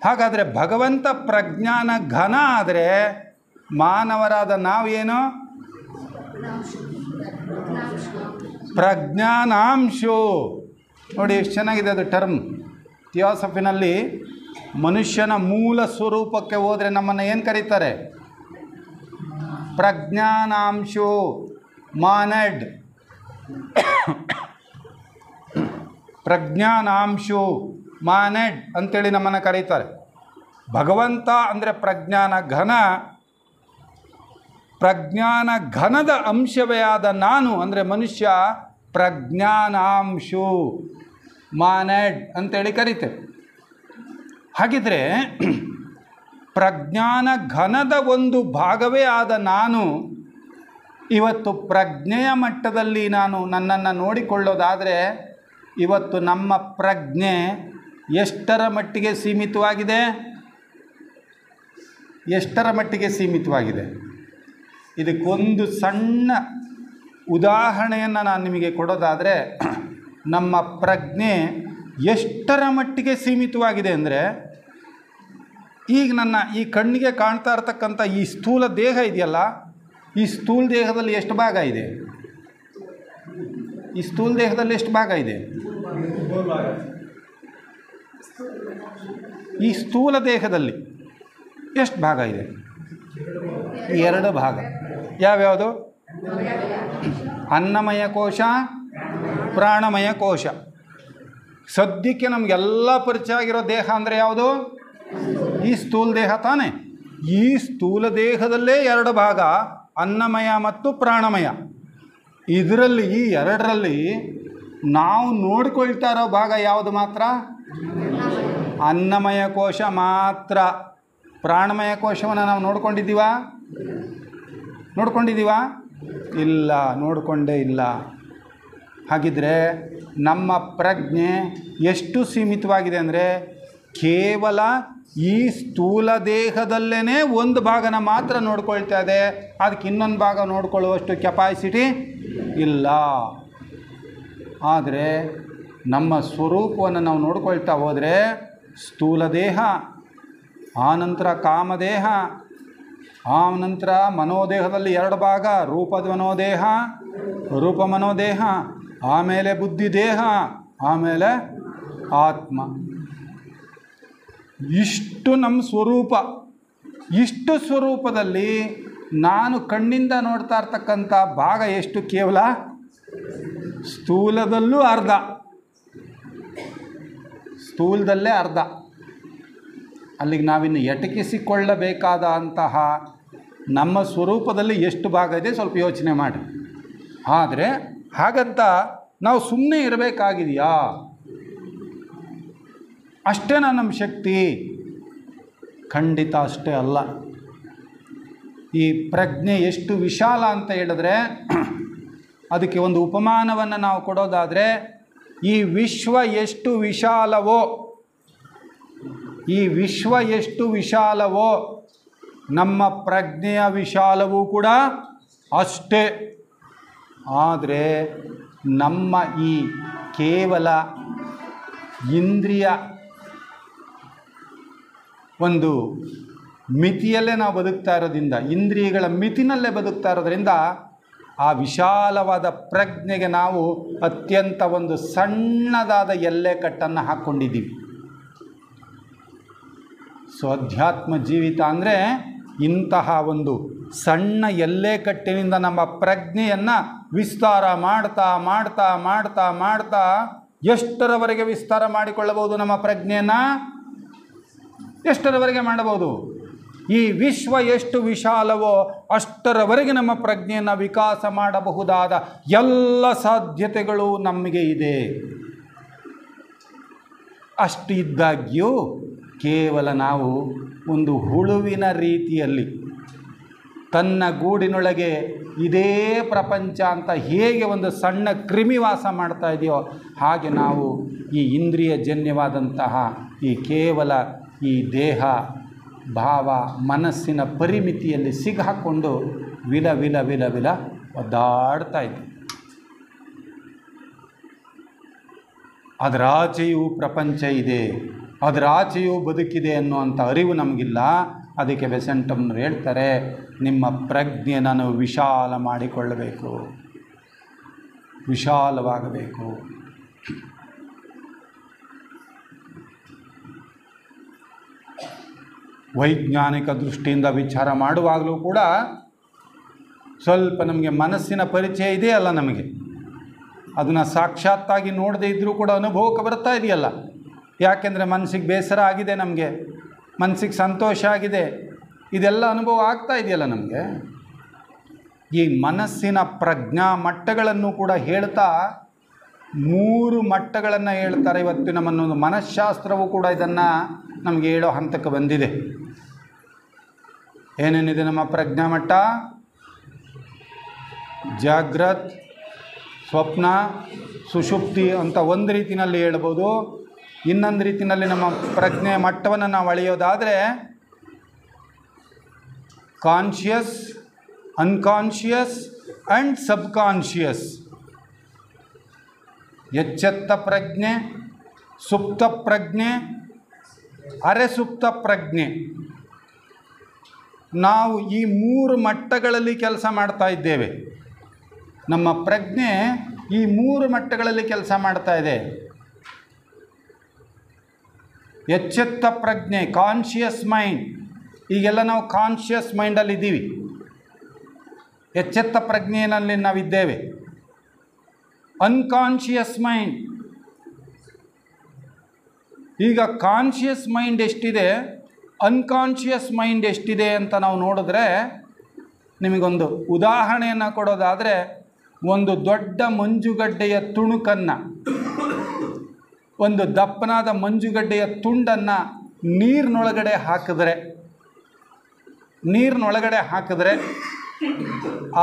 ಹಾಗಾದರೆ ಭಗವಂತ ಪ್ರಜ್ಞಾನ ಘನ ಆದರೆ ಮಾನವರಾದ ನಾವೇನು? ಪ್ರಜ್ಞಾನಾಂಶು. ನೋಡಿ ಎಷ್ಟು ಚೆನ್ನಾಗಿದೆ ಅದು ಟರ್ಮ್. ಥಿಯಾಸಫಿನಲ್ಲಿ ಮನುಷ್ಯನ ಮೂಲ ಸ್ವರೂಪಕ್ಕೆ ಹೋದರೆ ನಮ್ಮನ್ನು ಏನು ಕರೀತಾರೆ? ಪ್ರಜ್ಞಾನಾಂಶು, ಮಾನೆಡ್. ಪ್ರಜ್ಞಾನಾಂಶು, ಮಾನೆಡ್ ಅಂತೇಳಿ ನಮ್ಮನ್ನು ಕರೀತಾರೆ. ಭಗವಂತ ಅಂದರೆ ಪ್ರಜ್ಞಾನ ಘನ. ಪ್ರಜ್ಞಾನ ಘನದ ಅಂಶವೇ ಆದ ನಾನು ಅಂದರೆ ಮನುಷ್ಯ ಪ್ರಜ್ಞಾನಾಂಶು, ಮಾನೆಡ್ ಅಂತೇಳಿ ಕರೀತೇವೆ. ಹಾಗಿದ್ರೆ ಪ್ರಜ್ಞಾನ ಘನದ ಒಂದು ಭಾಗವೇ ಆದ ನಾನು ಇವತ್ತು ಪ್ರಜ್ಞೆಯ ಮಟ್ಟದಲ್ಲಿ ನಾನು ನನ್ನನ್ನು ನೋಡಿಕೊಳ್ಳೋದಾದರೆ, ಇವತ್ತು ನಮ್ಮ ಪ್ರಜ್ಞೆ ಎಷ್ಟರ ಮಟ್ಟಿಗೆ ಸೀಮಿತವಾಗಿದೆ? ಎಷ್ಟರ ಮಟ್ಟಿಗೆ ಸೀಮಿತವಾಗಿದೆ? ಇದಕ್ಕೊಂದು ಸಣ್ಣ ಉದಾಹರಣೆಯನ್ನು ನಾನು ನಿಮಗೆ ಕೊಡೋದಾದರೆ, ನಮ್ಮ ಪ್ರಜ್ಞೆ ಎಷ್ಟರ ಮಟ್ಟಿಗೆ ಸೀಮಿತವಾಗಿದೆ ಅಂದರೆ, ಈಗ ನನ್ನ ಈ ಕಣ್ಣಿಗೆ ಕಾಣ್ತಾ ಇರ್ತಕ್ಕಂಥ ಈ ಸ್ಥೂಲ ದೇಹ ಇದೆಯಲ್ಲ, ಈ ಸ್ಥೂಲ ದೇಹದಲ್ಲಿ ಎಷ್ಟು ಭಾಗ ಇದೆ? ಈ ಸ್ಥೂಲ ದೇಹದಲ್ಲಿ ಎಷ್ಟು ಭಾಗ ಇದೆ? ಈ ಸ್ಥೂಲ ದೇಹದಲ್ಲಿ ಎಷ್ಟು ಭಾಗ ಇದೆ? 2 ಭಾಗ. ಯಾವ್ಯಾವುದು? ಅನ್ನಮಯ ಕೋಶ, ಪ್ರಾಣಮಯ ಕೋಶ. ಸದ್ಯಕ್ಕೆ ನಮಗೆಲ್ಲ ಪರಿಚಯ ಆಗಿರೋ ದೇಹ ಅಂದರೆ ಯಾವುದು? ಈ ಸ್ಥೂಲ ದೇಹ ತಾನೇ. ಈ ಸ್ಥೂಲ ದೇಹದಲ್ಲೇ 2 ಭಾಗ, ಅನ್ನಮಯ ಮತ್ತು ಪ್ರಾಣಮಯ. ಇದರಲ್ಲಿ ಈ 2ರಲ್ಲಿ ನಾವು ನೋಡಿಕೊಳ್ತಾ ಇರೋ ಭಾಗ ಯಾವುದು ಮಾತ್ರ? ಅನ್ನಮಯ ಕೋಶ ಮಾತ್ರ. ಪ್ರಾಣಮಯ ಕೋಶವನ್ನು ನಾವು ನೋಡ್ಕೊಂಡಿದ್ದೀವಾ? ಇಲ್ಲ, ನೋಡಿಕೊಂಡೇ ಇಲ್ಲ. ಹಾಗಿದ್ರೆ ನಮ್ಮ ಪ್ರಜ್ಞೆ ಎಷ್ಟು ಸೀಮಿತವಾಗಿದೆ ಅಂದರೆ ಕೇವಲ ಈ ಸ್ಥೂಲ ದೇಹದಲ್ಲೇ ಒಂದು ಭಾಗನ ಮಾತ್ರ ನೋಡ್ಕೊಳ್ತಾ ಇದೆ, ಅದಕ್ಕೆ ಇನ್ನೊಂದು ಭಾಗ ನೋಡ್ಕೊಳ್ಳುವಷ್ಟು ಕೆಪಾಸಿಟಿ ಇಲ್ಲ. ಆದರೆ ನಮ್ಮ ಸ್ವರೂಪವನ್ನು ನಾವು ನೋಡ್ಕೊಳ್ತಾ ಹೋದರೆ ಸ್ಥೂಲ ದೇಹ, ಆನಂತರ ಕಾಮದೇಹ, ಆನಂತರ ಮನೋದೇಹದಲ್ಲಿ 2 ಭಾಗ, ರೂಪದ ಮನೋದೇಹ, ರೂಪ ಮನೋದೇಹ, ಆಮೇಲೆ ಬುದ್ಧಿದೇಹ, ಆಮೇಲೆ ಆತ್ಮ. ಇಷ್ಟು ನಮ್ಮ ಸ್ವರೂಪ. ಇಷ್ಟು ಸ್ವರೂಪದಲ್ಲಿ ನಾನು ಕಣ್ಣಿಂದ ನೋಡ್ತಾ ಇರ್ತಕ್ಕಂಥ ಭಾಗ ಎಷ್ಟು? ಕೇವಲ ಸ್ಥೂಲದಲ್ಲೂ ಅರ್ಧ, ಸ್ಥೂಲದಲ್ಲೇ ಅರ್ಧ. ಅಲ್ಲಿಗೆ ನಾವಿನ್ನು ಎಟಕಿಸಿಕೊಳ್ಳಬೇಕಾದ ಅಂತಹ ನಮ್ಮ ಸ್ವರೂಪದಲ್ಲಿ ಎಷ್ಟು ಭಾಗ ಇದೆ ಸ್ವಲ್ಪ ಯೋಚನೆ ಮಾಡಿ. ಆದರೆ ಹಾಗಂತ ನಾವು ಸುಮ್ಮನೆ ಇರಬೇಕಾಗಿದೆಯಾ? ಅಷ್ಟೇನಾ ನಮ್ಮ ಶಕ್ತಿ? ಖಂಡಿತ ಅಷ್ಟೇ ಅಲ್ಲ. ಈ ಪ್ರಜ್ಞೆ ಎಷ್ಟು ವಿಶಾಲ ಅಂತ ಹೇಳಿದ್ರೆ ಅದಕ್ಕೆ ಒಂದು ಉಪಮಾನವನ್ನು ನಾವು ಕೊಡೋದಾದರೆ, ಈ ವಿಶ್ವ ಎಷ್ಟು ವಿಶಾಲವೋ, ಈ ವಿಶ್ವ ಎಷ್ಟು ವಿಶಾಲವೋ ನಮ್ಮ ಪ್ರಜ್ಞೆಯ ವಿಶಾಲವೂ ಕೂಡ ಅಷ್ಟೇ. ಆದರೆ ನಮ್ಮ ಈ ಕೇವಲ ಇಂದ್ರಿಯ ಒಂದು ಮಿತಿಯಲ್ಲೇ ನಾವು ಬದುಕ್ತಾ ಇರೋದ್ರಿಂದ, ಇಂದ್ರಿಯಗಳ ಮಿತಿನಲ್ಲೇ ಬದುಕ್ತಾ ಇರೋದ್ರಿಂದ ಆ ವಿಶಾಲವಾದ ಪ್ರಜ್ಞೆಗೆ ನಾವು ಅತ್ಯಂತ ಒಂದು ಸಣ್ಣದಾದ ಎಲ್ಲೆ ಕಟ್ಟನ್ನು ಹಾಕ್ಕೊಂಡಿದ್ದೀವಿ. ಸೊ ಅಧ್ಯಾತ್ಮ ಜೀವಿತ ಅಂದರೆ ಇಂತಹ ಒಂದು ಸಣ್ಣ ಎಲ್ಲೆ ಕಟ್ಟಿನಿಂದ ನಮ್ಮ ಪ್ರಜ್ಞೆಯನ್ನು ವಿಸ್ತಾರ ಮಾಡ್ತಾ ಮಾಡ್ತಾ ಮಾಡ್ತಾ ಮಾಡ್ತಾ ಎಷ್ಟರವರೆಗೆ ವಿಸ್ತಾರ ಮಾಡಿಕೊಳ್ಳಬಹುದು? ನಮ್ಮ ಪ್ರಜ್ಞೆಯನ್ನು ಎಷ್ಟರವರೆಗೆ ಮಾಡಬಹುದು? ಈ ವಿಶ್ವ ಎಷ್ಟು ವಿಶಾಲವೋ ಅಷ್ಟರವರೆಗೆ ನಮ್ಮ ಪ್ರಜ್ಞೆಯನ್ನು ವಿಕಾಸ ಮಾಡಬಹುದಾದ ಎಲ್ಲ ಸಾಧ್ಯತೆಗಳು ನಮಗೆ ಇದೆ. ಅಷ್ಟು ಇದ್ದಾಗ್ಯೂ ಕೇವಲ ನಾವು ಒಂದು ಹುಳುವಿನ ರೀತಿಯಲ್ಲಿ ತನ್ನ ಗೂಡಿನೊಳಗೆ ಇದೇ ಪ್ರಪಂಚ ಅಂತ ಹೇಗೆ ಒಂದು ಸಣ್ಣ ಕ್ರಿಮಿ ವಾಸ ಮಾಡ್ತಾ ಇದೆಯೋ ಹಾಗೆ ನಾವು ಈ ಇಂದ್ರಿಯ ಜನ್ಯವಾದಂತಹ ಈ ಕೇವಲ ಈ ದೇಹ ಭಾವ ಮನಸ್ಸಿನ ಪರಿಮಿತಿಯಲ್ಲಿ ಸಿಗಾಕೊಂಡು ವಿಲ ವಿಲ ವಿಲ ವಿಲ ಒದ್ದಾಡ್ತಾ ಇದ್ದೀವಿ. ಅದರಾಚೆಯೂ ಪ್ರಪಂಚ ಇದೆ, ಅದರಾಚೆಯೂ ಬದುಕಿದೆ ಅನ್ನುವಂಥ ಅರಿವು ನಮಗಿಲ್ಲ. ಅದಕ್ಕೆ ಬೆಸೆಂಟಮ್ನವ್ರು ಹೇಳ್ತಾರೆ, ನಿಮ್ಮ ಪ್ರಜ್ಞೆಯನ್ನು ವಿಶಾಲ ಮಾಡಿಕೊಳ್ಳಬೇಕು, ವಿಶಾಲವಾಗಬೇಕು. ವೈಜ್ಞಾನಿಕ ದೃಷ್ಟಿಯಿಂದ ವಿಚಾರ ಮಾಡುವಾಗಲೂ ಕೂಡ ಸ್ವಲ್ಪ ನಮಗೆ ಮನಸ್ಸಿನ ಪರಿಚಯ ಇದೆಯಲ್ಲ, ನಮಗೆ ಅದನ್ನು ಸಾಕ್ಷಾತ್ತಾಗಿ ನೋಡದೇ ಇದ್ದರೂ ಕೂಡ ಅನುಭವಕ್ಕೆ ಬರ್ತಾ ಇದೆಯಲ್ಲ. ಯಾಕೆಂದರೆ ಮನಸ್ಸಿಗೆ ಬೇಸರ ಆಗಿದೆ, ನಮಗೆ ಮನಸ್ಸಿಗೆ ಸಂತೋಷ ಆಗಿದೆ, ಇದೆಲ್ಲ ಅನುಭವ ಆಗ್ತಾ ಇದೆಯಲ್ಲ ನಮಗೆ. ಈ ಮನಸ್ಸಿನ ಪ್ರಜ್ಞಾ ಮಟ್ಟಗಳನ್ನು ಕೂಡ ಹೇಳ್ತಾ 3 ಮಟ್ಟಗಳನ್ನು ಹೇಳ್ತಾರೆ. ಇವತ್ತು ನಮ್ಮನ್ನೊಂದು ಮನಃಶಾಸ್ತ್ರವೂ ಕೂಡ ಇದನ್ನು ನಮಗೆ ಹೇಳೋ ಹಂತಕ್ಕೆ ಬಂದಿದೆ. ಏನೇನಿದೆ ನಮ್ಮ ಪ್ರಜ್ಞಾ ಮಟ್ಟ? ಜಾಗ್ರತ್, ಸ್ವಪ್ನ, ಸುಷುಪ್ತಿ ಅಂತ ಒಂದು ರೀತಿಯಲ್ಲಿ ಹೇಳ್ಬೋದು. ಇನ್ನೊಂದು ರೀತಿಯಲ್ಲಿ ನಮ್ಮ ಪ್ರಜ್ಞೆ ಮಟ್ಟವನ್ನು ನಾವು ಅಳೆಯೋದಾದರೆ ಕಾನ್ಷಿಯಸ್, ಅನ್ಕಾನ್ಷಿಯಸ್ ಆ್ಯಂಡ್ ಸಬ್ಕಾನ್ಷಿಯಸ್. ಎಚ್ಚೆತ್ತ ಪ್ರಜ್ಞೆ, ಸುಪ್ತ ಪ್ರಜ್ಞೆ, ಅರೆಸುಪ್ತ ಪ್ರಜ್ಞೆ. ನಾವು ಈ 3 ಮಟ್ಟಗಳಲ್ಲಿ ಕೆಲಸ ಮಾಡ್ತಾ ಇದ್ದೇವೆ. ನಮ್ಮ ಪ್ರಜ್ಞೆ ಈ 3 ಮಟ್ಟಗಳಲ್ಲಿ ಕೆಲಸ ಮಾಡ್ತಾ ಇದೆ. ಎಚ್ಚೆತ್ತ ಪ್ರಜ್ಞೆ, ಕಾನ್ಷಿಯಸ್ ಮೈಂಡ್. ಈಗೆಲ್ಲ ನಾವು ಕಾನ್ಷಿಯಸ್ ಮೈಂಡಲ್ಲಿದ್ದೀವಿ, ಎಚ್ಚೆತ್ತ ಪ್ರಜ್ಞೆಯಲ್ಲಿ ನಾವಿದ್ದೇವೆ. Unconscious mind. ಈಗ ಕಾನ್ಷಿಯಸ್ ಮೈಂಡ್ ಎಷ್ಟಿದೆ, ಅನ್ಕಾನ್ಷಿಯಸ್ ಮೈಂಡ್ ಎಷ್ಟಿದೆ ಅಂತ ನಾವು ನೋಡಿದ್ರೆ, ನಿಮಗೊಂದು ಉದಾಹರಣೆಯನ್ನು ಕೊಡೋದಾದರೆ, ಒಂದು ದೊಡ್ಡ ಮಂಜುಗಡ್ಡೆಯ ತುಣುಕನ್ನು, ಒಂದು ದಪ್ಪನಾದ ಮಂಜುಗಡ್ಡೆಯ ತುಂಡನ್ನು ನೀರಿನೊಳಗಡೆ ಹಾಕಿದ್ರೆ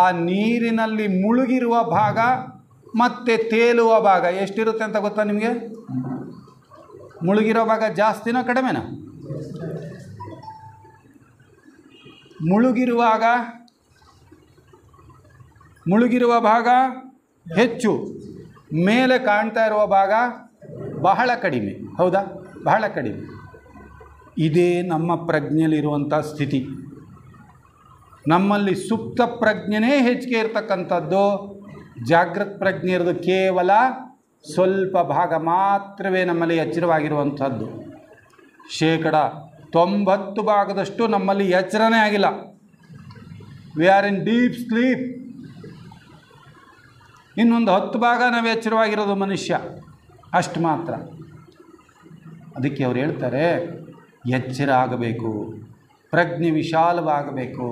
ಆ ನೀರಿನಲ್ಲಿ ಮುಳುಗಿರುವ ಭಾಗ ಮತ್ತು ತೇಲುವ ಭಾಗ ಎಷ್ಟಿರುತ್ತೆ ಅಂತ ಗೊತ್ತಾ ನಿಮಗೆ? ಮುಳುಗಿರೋ ಭಾಗ ಜಾಸ್ತಿನೋ ಕಡಿಮೆನೋ? ಮುಳುಗಿರುವ ಭಾಗ ಹೆಚ್ಚು, ಮೇಲೆ ಕಾಣ್ತಾ ಇರುವ ಭಾಗ ಬಹಳ ಕಡಿಮೆ. ಹೌದಾ? ಬಹಳ ಕಡಿಮೆ. ಇದೇ ನಮ್ಮ ಪ್ರಜ್ಞೆಯಲ್ಲಿರುವಂಥ ಸ್ಥಿತಿ. ನಮ್ಮಲ್ಲಿ ಸುಪ್ತ ಪ್ರಜ್ಞೆನೇ ಹೆಚ್ಚಿಗೆ ಇರತಕ್ಕಂಥದ್ದು, ಜಾಗೃತ ಪ್ರಜ್ಞೆ ಇರೋದು ಕೇವಲ ಸ್ವಲ್ಪ ಭಾಗ ಮಾತ್ರವೇ ನಮ್ಮಲ್ಲಿ ಎಚ್ಚರವಾಗಿರುವಂಥದ್ದು. 90% ನಮ್ಮಲ್ಲಿ ಎಚ್ಚರನೇ ಆಗಿಲ್ಲ. We are in deep sleep. ಇನ್ನೊಂದು 10% ನಾವು ಎಚ್ಚರವಾಗಿರೋದು ಮನುಷ್ಯ, ಅಷ್ಟು ಮಾತ್ರ. ಅದಕ್ಕೆ ಅವ್ರು ಹೇಳ್ತಾರೆ, ಎಚ್ಚರ ಆಗಬೇಕು, ಪ್ರಜ್ಞೆ ವಿಶಾಲವಾಗಬೇಕು.